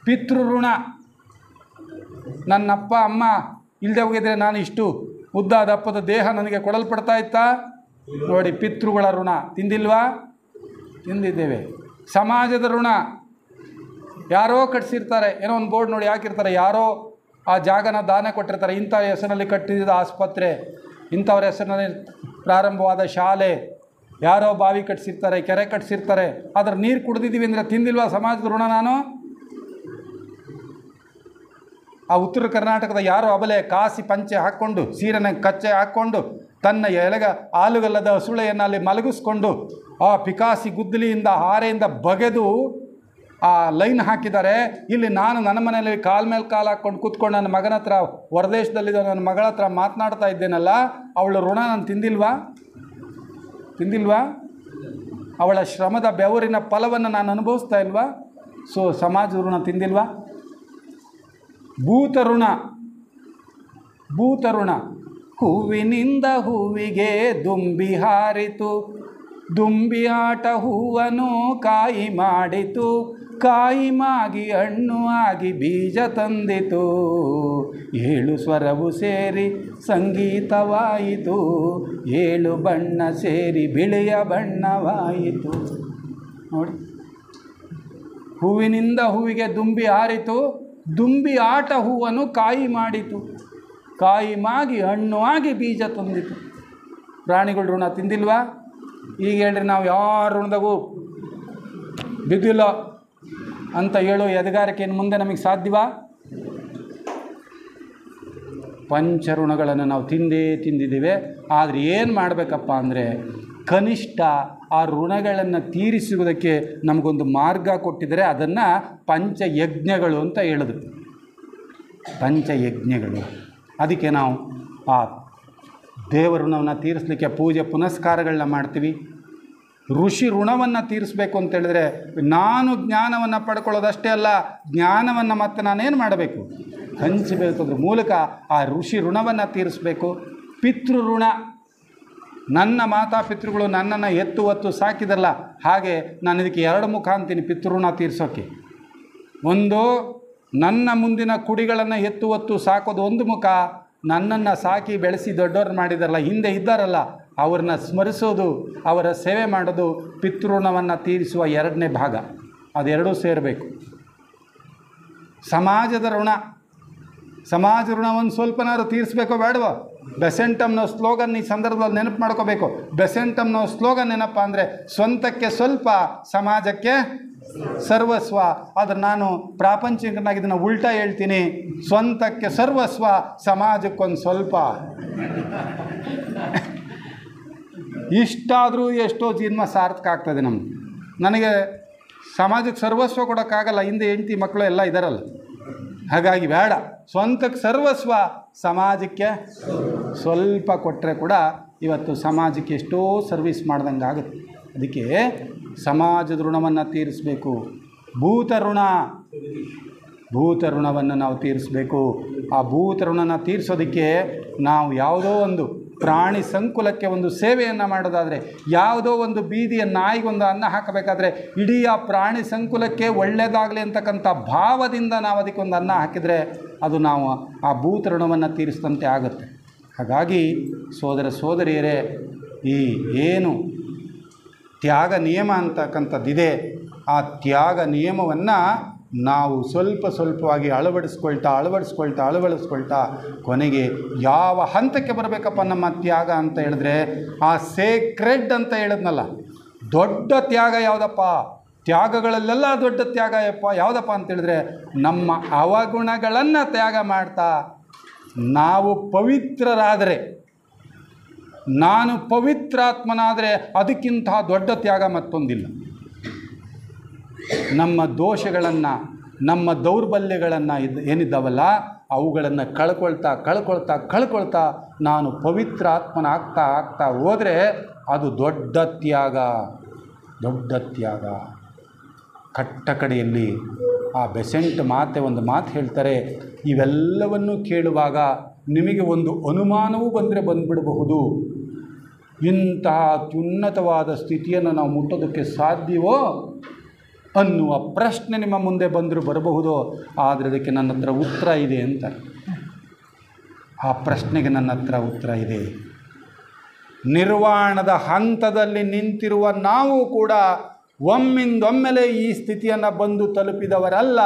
ಪಿತೃ ಋಣ, ನನ್ನಪ್ಪ ಅಮ್ಮ ಇಲ್ಲದೆ ಹೋಗಿದ್ರೆ ನಾನು ಇಷ್ಟು ಉದ್ದ ದಪ್ಪದ ದೇಹ ನನಗೆ ಕೊಡಲ್ಪಡ್ತಾ ಇತ್ತಾ? ನೋಡಿ, ಪಿತೃಗಳ ಋಣ ತಿಂದಿಲ್ವಾ? ತಿಂದಿದ್ದೇವೆ. ಸಮಾಜದ ಋಣ, ಯಾರೋ ಕಟ್ಟಿಸಿರ್ತಾರೆ, ಏನೋ ಒಂದು ಬೋರ್ಡ್ ನೋಡಿ ಹಾಕಿರ್ತಾರೆ, ಯಾರೋ ಆ ಜಾಗನ ದಾನ ಕೊಟ್ಟಿರ್ತಾರೆ, ಇಂಥ ಹೆಸರಿನಲ್ಲಿ ಕಟ್ಟಿದ ಆಸ್ಪತ್ರೆ, ಇಂಥವ್ರ ಹೆಸರಿನಲ್ಲಿ ಪ್ರಾರಂಭವಾದ ಶಾಲೆ, ಯಾರೋ ಬಾವಿ ಕಟ್ಟಿಸಿರ್ತಾರೆ, ಕೆರೆ ಕಟ್ಟಿಸಿರ್ತಾರೆ, ಅದ್ರ ನೀರು ಕುಡಿದಿದ್ದೀವಿ ಅಂದರೆ ತಿಂದಿಲ್ವಾ ಸಮಾಜದ ಋಣ ನಾನು? ಆ ಉತ್ತರ ಕರ್ನಾಟಕದ ಯಾರೋ ಅಬಲೆ ಕಾಸಿ ಪಂಚೆ ಹಾಕ್ಕೊಂಡು, ಸೀರೆನ ಕಚ್ಚೆ ಹಾಕ್ಕೊಂಡು, ತನ್ನ ಆ ಲೈನ್ ಹಾಕಿದ್ದಾರೆ. ಇಲ್ಲಿ ನಾನು ನನ್ನ ಮನೆಯಲ್ಲಿ ಕಾಲ ಮೇಲೆ ಕಾಲು ಹಾಕ್ಕೊಂಡು ಕೂತ್ಕೊಂಡು ನನ್ನ ಮಗನ ಹತ್ರ, ಹೊರದೇಶದಲ್ಲಿದ್ದ ನನ್ನ ಮಗಳ ಹತ್ರ ಮಾತನಾಡ್ತಾ ಇದ್ದೇನಲ್ಲ, ಅವಳ ಋಣ ನಾನು ತಿಂದಿಲ್ವಾ? ಅವಳ ಶ್ರಮದ ಬೆವರಿನ ಫಲವನ್ನು ನಾನು ಅನುಭವಿಸ್ತಾ ಇಲ್ವಾ? ಸೊ ಸಮಾಜ ಋಣ ತಿಂದಿಲ್ವಾ? ಭೂತ ಋಣ. ಹೂವಿನಿಂದ ಹೂವಿಗೆ ದುಂಬಿ ಹಾರಿತು, ದುಂಬಿ ಆಟ ಹೂವನ್ನು ಕಾಯಿ ಮಾಡಿತು, ಕಾಯಿ ಮಾಗಿ ಹಣ್ಣು ಆಗಿ ಬೀಜ ತಂದಿತು, 7 ಸ್ವರವು ಸೇರಿ ಸಂಗೀತವಾಯಿತು, 7 ಬಣ್ಣ ಸೇರಿ ಬಿಳಿಯ ಬಣ್ಣವಾಯಿತು. ನೋಡಿ, ಹೂವಿನಿಂದ ಹೂವಿಗೆ ದುಂಬಿ ಹಾರಿತು, ದುಂಬಿ ಆಟ ಹೂವನ್ನು ಕಾಯಿ ಮಾಡಿತು, ಕಾಯಿ ಮಾಗಿ ಹಣ್ಣು ಆಗಿ ಬೀಜ ತಂದಿತು. ಪ್ರಾಣಿಗಳು ಋಣ ತಿಂದಿಲ್ವಾ? ಈಗ ಹೇಳ್ರಿ, ನಾವು ಯಾರ ಋಣದಾಗೂ ಬಿದ್ದಿಲ್ಲ ಅಂತ ಹೇಳೋ ಎದಗಾರಿಕೆಯನ್ನು ಮುಂದೆ ನಮಗೆ ಸಾಧ್ಯವಾ? ಪಂಚಋಣಗಳನ್ನು ನಾವು ತಿಂದಿದ್ದೇವೆ. ಆದರೆ ಏನು ಮಾಡಬೇಕಪ್ಪ ಅಂದರೆ, ಕನಿಷ್ಠ ಆ ಋಣಗಳನ್ನು ತೀರಿಸುವುದಕ್ಕೆ ನಮಗೊಂದು ಮಾರ್ಗ ಕೊಟ್ಟಿದ್ದಾರೆ. ಅದನ್ನು ಪಂಚಯಜ್ಞಗಳು ಅಂತ ಹೇಳಿದ್ರು. ಪಂಚಯಜ್ಞಗಳು. ಅದಕ್ಕೆ ನಾವು ಆ ದೇವ ಋಣವನ್ನು ತೀರಿಸಲಿಕ್ಕೆ ಪೂಜೆ ಪುನಸ್ಕಾರಗಳನ್ನ ಮಾಡ್ತೀವಿ. ಋಷಿ ಋಣವನ್ನು ತೀರಿಸಬೇಕು ಅಂತೇಳಿದ್ರೆ, ನಾನು ಜ್ಞಾನವನ್ನು ಪಡ್ಕೊಳ್ಳೋದಷ್ಟೇ ಅಲ್ಲ, ಜ್ಞಾನವನ್ನು ಮತ್ತೆ ನಾನೇನು ಮಾಡಬೇಕು? ಹಂಚಬೇಕು. ಅದ್ರ ಮೂಲಕ ಆ ಋಷಿ ಋಣವನ್ನು ತೀರಿಸಬೇಕು. ಪಿತೃ ಋಣ. ನನ್ನ ಮಾತಾಪಿತೃಗಳು ನನ್ನನ್ನು ಎತ್ತು ಸಾಕಿದರಲ್ಲ, ಹಾಗೆ ನಾನು ಇದಕ್ಕೆ 2 ಮುಖ ಅಂತೀನಿ ಪಿತೃಋಣ ತೀರಿಸೋಕ್ಕೆ. ಒಂದು, ನನ್ನ ಮುಂದಿನ ಕುಡಿಗಳನ್ನು ಎತ್ತು ಸಾಕೋದು ಒಂದು ಮುಖ. ನನ್ನನ್ನು ಸಾಕಿ ಬೆಳೆಸಿ ದೊಡ್ಡವ್ರು ಮಾಡಿದಾರಲ್ಲ, ಹಿಂದೆ ಇದ್ದಾರಲ್ಲ, ಅವ್ರನ್ನ ಸ್ಮರಿಸೋದು, ಅವರ ಸೇವೆ ಮಾಡೋದು ಪಿತೃಋಣವನ್ನು ತೀರಿಸುವ 2ನೇ ಭಾಗ. ಅದೆರಡೂ ಸೇರಬೇಕು. ಸಮಾಜದ ಋಣ. ಸಮಾಜ ಋಣವನ್ನು ಸ್ವಲ್ಪನಾದ್ರು ತೀರಿಸಬೇಕೋ ಬೇಡವೋ? ಬೆಸೆಂಟಮ್ನೋ ಸ್ಲೋಗನ್ ಈ ಸಂದರ್ಭದಲ್ಲಿ ನೆನಪು ಮಾಡ್ಕೋಬೇಕು. ಬೆಸೆಂಟಮ್ನೋ ಸ್ಲೋಗನ್ ಏನಪ್ಪ ಅಂದರೆ, ಸ್ವಂತಕ್ಕೆ ಸ್ವಲ್ಪ, ಸಮಾಜಕ್ಕೆ ಸರ್ವಸ್ವ. ಆದರೆ ನಾನು ಪ್ರಾಪಂಚಿಕನಾಗಿ ಇದನ್ನು ಉಲ್ಟಾ ಹೇಳ್ತೀನಿ, ಸ್ವಂತಕ್ಕೆ ಸರ್ವಸ್ವ, ಸಮಾಜಕ್ಕೊಂದು ಸ್ವಲ್ಪ. ಇಷ್ಟಾದರೂ ಎಷ್ಟೋ ಜನ್ಮ ಸಾರ್ಥಕ ಆಗ್ತದೆ ನಮ್ಮದು. ನನಗೆ ಸಮಾಜಕ್ಕೆ ಸರ್ವಸ್ವ ಕೊಡೋಕ್ಕಾಗಲ್ಲ, ಹಿಂದೆ ಹೆಂಡತಿ ಮಕ್ಕಳು ಎಲ್ಲ ಇದ್ದಾರಲ್ಲ. ಹಾಗಾಗಿ ಬೇಡ, ಸ್ವಂತಕ್ಕೆ ಸರ್ವಸ್ವ, ಸಮಾಜಕ್ಕೆ ಸ್ವಲ್ಪ ಕೊಟ್ಟರೆ ಕೂಡ ಇವತ್ತು ಸಮಾಜಕ್ಕೆ ಎಷ್ಟೋ ಸರ್ವಿಸ್ ಮಾಡ್ದಂಗೆ ಆಗುತ್ತೆ. ಅದಕ್ಕೆ ಸಮಾಜದ ಋಣವನ್ನು ತೀರಿಸಬೇಕು. ಭೂತ ಋಣವನ್ನು ನಾವು ತೀರಿಸಬೇಕು. ಆ ಭೂತ ಋಣನ ತೀರಿಸೋದಕ್ಕೆ ನಾವು ಯಾವುದೋ ಒಂದು ಪ್ರಾಣಿ ಸಂಕುಲಕ್ಕೆ ಒಂದು ಸೇವೆಯನ್ನು ಮಾಡೋದಾದರೆ, ಯಾವುದೋ ಒಂದು ಬೀದಿಯ ನಾಯಿಗೊಂದು ಅನ್ನ ಹಾಕಬೇಕಾದ್ರೆ, ಇಡೀ ಆ ಪ್ರಾಣಿ ಸಂಕುಲಕ್ಕೆ ಒಳ್ಳೆಯದಾಗಲಿ ಅಂತಕ್ಕಂಥ ಭಾವದಿಂದ ನಾವು ಅದಕ್ಕೊಂದು ಅನ್ನ ಹಾಕಿದರೆ, ಅದು ನಾವು ಆ ಭೂತ ಋಣವನ್ನು ತೀರಿಸಿದಂತೆ ಆಗುತ್ತೆ. ಹಾಗಾಗಿ ಸೋದರ ಸೋದರಿಯರೇ, ಈ ಏನು ತ್ಯಾಗ ನಿಯಮ ಅಂತಕ್ಕಂಥದ್ದಿದೆ, ಆ ತ್ಯಾಗ ನಿಯಮವನ್ನು ನಾವು ಸ್ವಲ್ಪವಾಗಿ ಅಳವಡಿಸ್ಕೊಳ್ತಾ ಕೊನೆಗೆ ಯಾವ ಹಂತಕ್ಕೆ ಬರಬೇಕಪ್ಪ ನಮ್ಮ ತ್ಯಾಗ ಅಂತ ಹೇಳಿದ್ರೆ, ಆ ಸೇಕ್ರೆಡ್ ಅಂತ ಹೇಳಿದ್ನಲ್ಲ, ದೊಡ್ಡ ತ್ಯಾಗ ಯಾವುದಪ್ಪ? ತ್ಯಾಗಗಳಲ್ಲೆಲ್ಲ ದೊಡ್ಡ ತ್ಯಾಗ ಯಾವುದಪ್ಪ ಅಂತೇಳಿದ್ರೆ, ನಮ್ಮ ಅವಗುಣಗಳನ್ನು ತ್ಯಾಗ ಮಾಡ್ತಾ ನಾವು ಪವಿತ್ರರಾದರೆ, ನಾನು ಪವಿತ್ರಾತ್ಮನಾದರೆ ಅದಕ್ಕಿಂತ ದೊಡ್ಡ ತ್ಯಾಗ ಮತ್ತೊಂದಿಲ್ಲ. ನಮ್ಮ ದೋಷಗಳನ್ನು, ನಮ್ಮ ದೌರ್ಬಲ್ಯಗಳನ್ನು ಏನಿದ್ದಾವಲ್ಲ, ಅವುಗಳನ್ನು ಕಳ್ಕೊಳ್ತಾ ನಾನು ಪವಿತ್ರಾತ್ಮನಾಗ್ತಾ ಹೋದರೆ ಅದು ದೊಡ್ಡ ತ್ಯಾಗ. ಕಟ್ಟ ಕಡೆಯಲ್ಲಿ ಆ ಬೆಸೆಂಟ್ ಒಂದು ಮಾತು ಹೇಳ್ತಾರೆ, ಇವೆಲ್ಲವನ್ನು ಕೇಳುವಾಗ ನಿಮಗೆ ಒಂದು ಅನುಮಾನವೂ ಬಂದುಬಿಡಬಹುದು. ಇಂತಹ ಅತ್ಯುನ್ನತವಾದ ಸ್ಥಿತಿಯನ್ನು ನಾವು ಮುಟ್ಟೋದಕ್ಕೆ ಸಾಧ್ಯವೋ ಅನ್ನುವ ಪ್ರಶ್ನೆ ನಿಮ್ಮ ಮುಂದೆ ಬರಬಹುದು. ಆದರೆ ಅದಕ್ಕೆ ನನ್ನ ಹತ್ರ ಉತ್ತರ ಇದೆ ಅಂತ. ಆ ಪ್ರಶ್ನೆಗೆ ನನ್ನ ಹತ್ರ ಉತ್ತರ ಇದೆ. ನಿರ್ವಾಣದ ಹಂತದಲ್ಲಿ ನಿಂತಿರುವ ನಾವು ಕೂಡ ಒಮ್ಮಿಂದೊಮ್ಮೆಲೆ ಈ ಸ್ಥಿತಿಯನ್ನು ಬಂದು ತಲುಪಿದವರಲ್ಲ.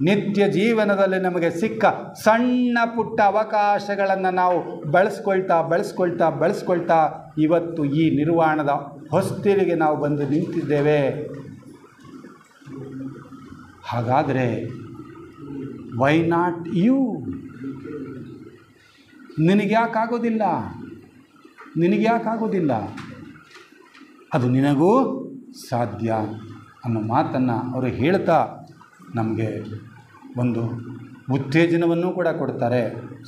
ನಿತ್ಯ ಜೀವನದಲ್ಲಿ ನಮಗೆ ಸಿಕ್ಕ ಸಣ್ಣ ಪುಟ್ಟ ಅವಕಾಶಗಳನ್ನು ನಾವು ಬೆಳೆಸ್ಕೊಳ್ತಾ ಇವತ್ತು ಈ ನಿರ್ವಾಣದ ಹೊಸ್ತಿಲಿಗೆ ನಾವು ಬಂದು ನಿಂತಿದ್ದೇವೆ. ಹಾಗಾದರೆ ವೈ ನಾಟ್ ಯು? ನಿನಗ್ಯಾಕಾಗೋದಿಲ್ಲ? ಅದು ನಿನಗೂ ಸಾಧ್ಯ. ಅನ್ನೋ ಮಾತನ್ನು ಅವರು ಹೇಳ್ತಾ ನಮಗೆ ಒಂದು ಉತ್ತೇಜನವನ್ನು ಕೂಡ ಕೊಡ್ತಾರೆ.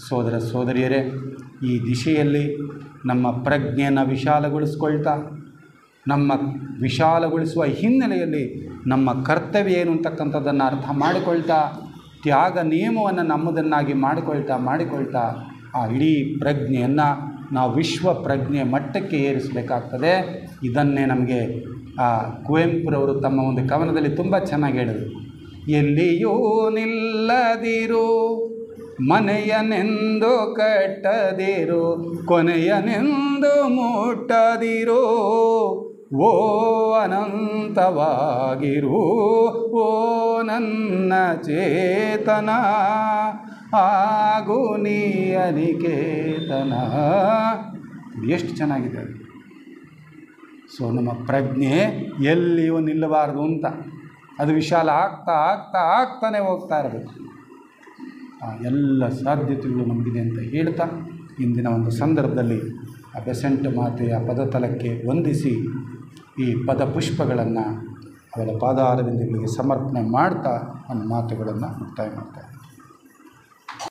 ಸೋದರ ಸೋದರಿಯರೇ, ಈ ದಿಶೆಯಲ್ಲಿ ನಮ್ಮ ಪ್ರಜ್ಞೆಯನ್ನು ವಿಶಾಲಗೊಳಿಸ್ಕೊಳ್ತಾ, ನಮ್ಮ ವಿಶಾಲಗೊಳಿಸುವ ಹಿನ್ನೆಲೆಯಲ್ಲಿ ನಮ್ಮ ಕರ್ತವ್ಯ ಏನು ಅಂತಕ್ಕಂಥದ್ದನ್ನು ಅರ್ಥ ಮಾಡಿಕೊಳ್ತಾ, ತ್ಯಾಗ ನಿಯಮವನ್ನು ನಮ್ಮದನ್ನಾಗಿ ಮಾಡಿಕೊಳ್ತಾ ಆ ಇಡೀ ಪ್ರಜ್ಞೆಯನ್ನು ನಾವು ವಿಶ್ವ ಪ್ರಜ್ಞೆ ಮಟ್ಟಕ್ಕೆ ಏರಿಸಬೇಕಾಗ್ತದೆ. ಇದನ್ನೇ ನಮಗೆ ಕುವೆಂಪುರವರು ತಮ್ಮ ಒಂದು ಕವನದಲ್ಲಿ ತುಂಬ ಚೆನ್ನಾಗಿ ಹೇಳಿದರು. ಎಲ್ಲಿಯೂ ನಿಲ್ಲದಿರು, ಮನೆಯನೆಂದು ಕಟ್ಟದಿರು, ಕೊನೆಯನೆಂದು ಮುಟ್ಟದಿರು, ಓ ಅನಂತವಾಗಿರು, ಓ ನನ್ನ ಚೇತನ, ಆಗು ನೀ ಅನಿಕೇತನ. ಎಷ್ಟು ಚೆನ್ನಾಗಿದೆ. ಸೊ ನಮ್ಮ ಪ್ರಜ್ಞೆ ಎಲ್ಲಿಯೂ ನಿಲ್ಲಬಾರ್ದು ಅಂತ, ಅದು ವಿಶಾಲ ಆಗ್ತಾನೆ ಹೋಗ್ತಾ ಇರಬೇಕು. ಎಲ್ಲ ಸಾಧ್ಯತೆಗಳು ನಮಗಿದೆ ಅಂತ ಹೇಳ್ತಾ, ಇಂದಿನ ಒಂದು ಸಂದರ್ಭದಲ್ಲಿ ಆ ಬೆಸೆಂಟ್ ಮಾತೆಯ ಪದತಲಕ್ಕೆ ವಂದಿಸಿ ಈ ಪದಪುಷ್ಪಗಳನ್ನು ಅವರ ಪಾದಾರವಿಂದಗಳಿಗೆ ಸಮರ್ಪಣೆ ಮಾಡ್ತಾ ನನ್ನ ಮಾತುಗಳನ್ನು ಮುಕ್ತಾಯ ಮಾಡ್ತಾರೆ.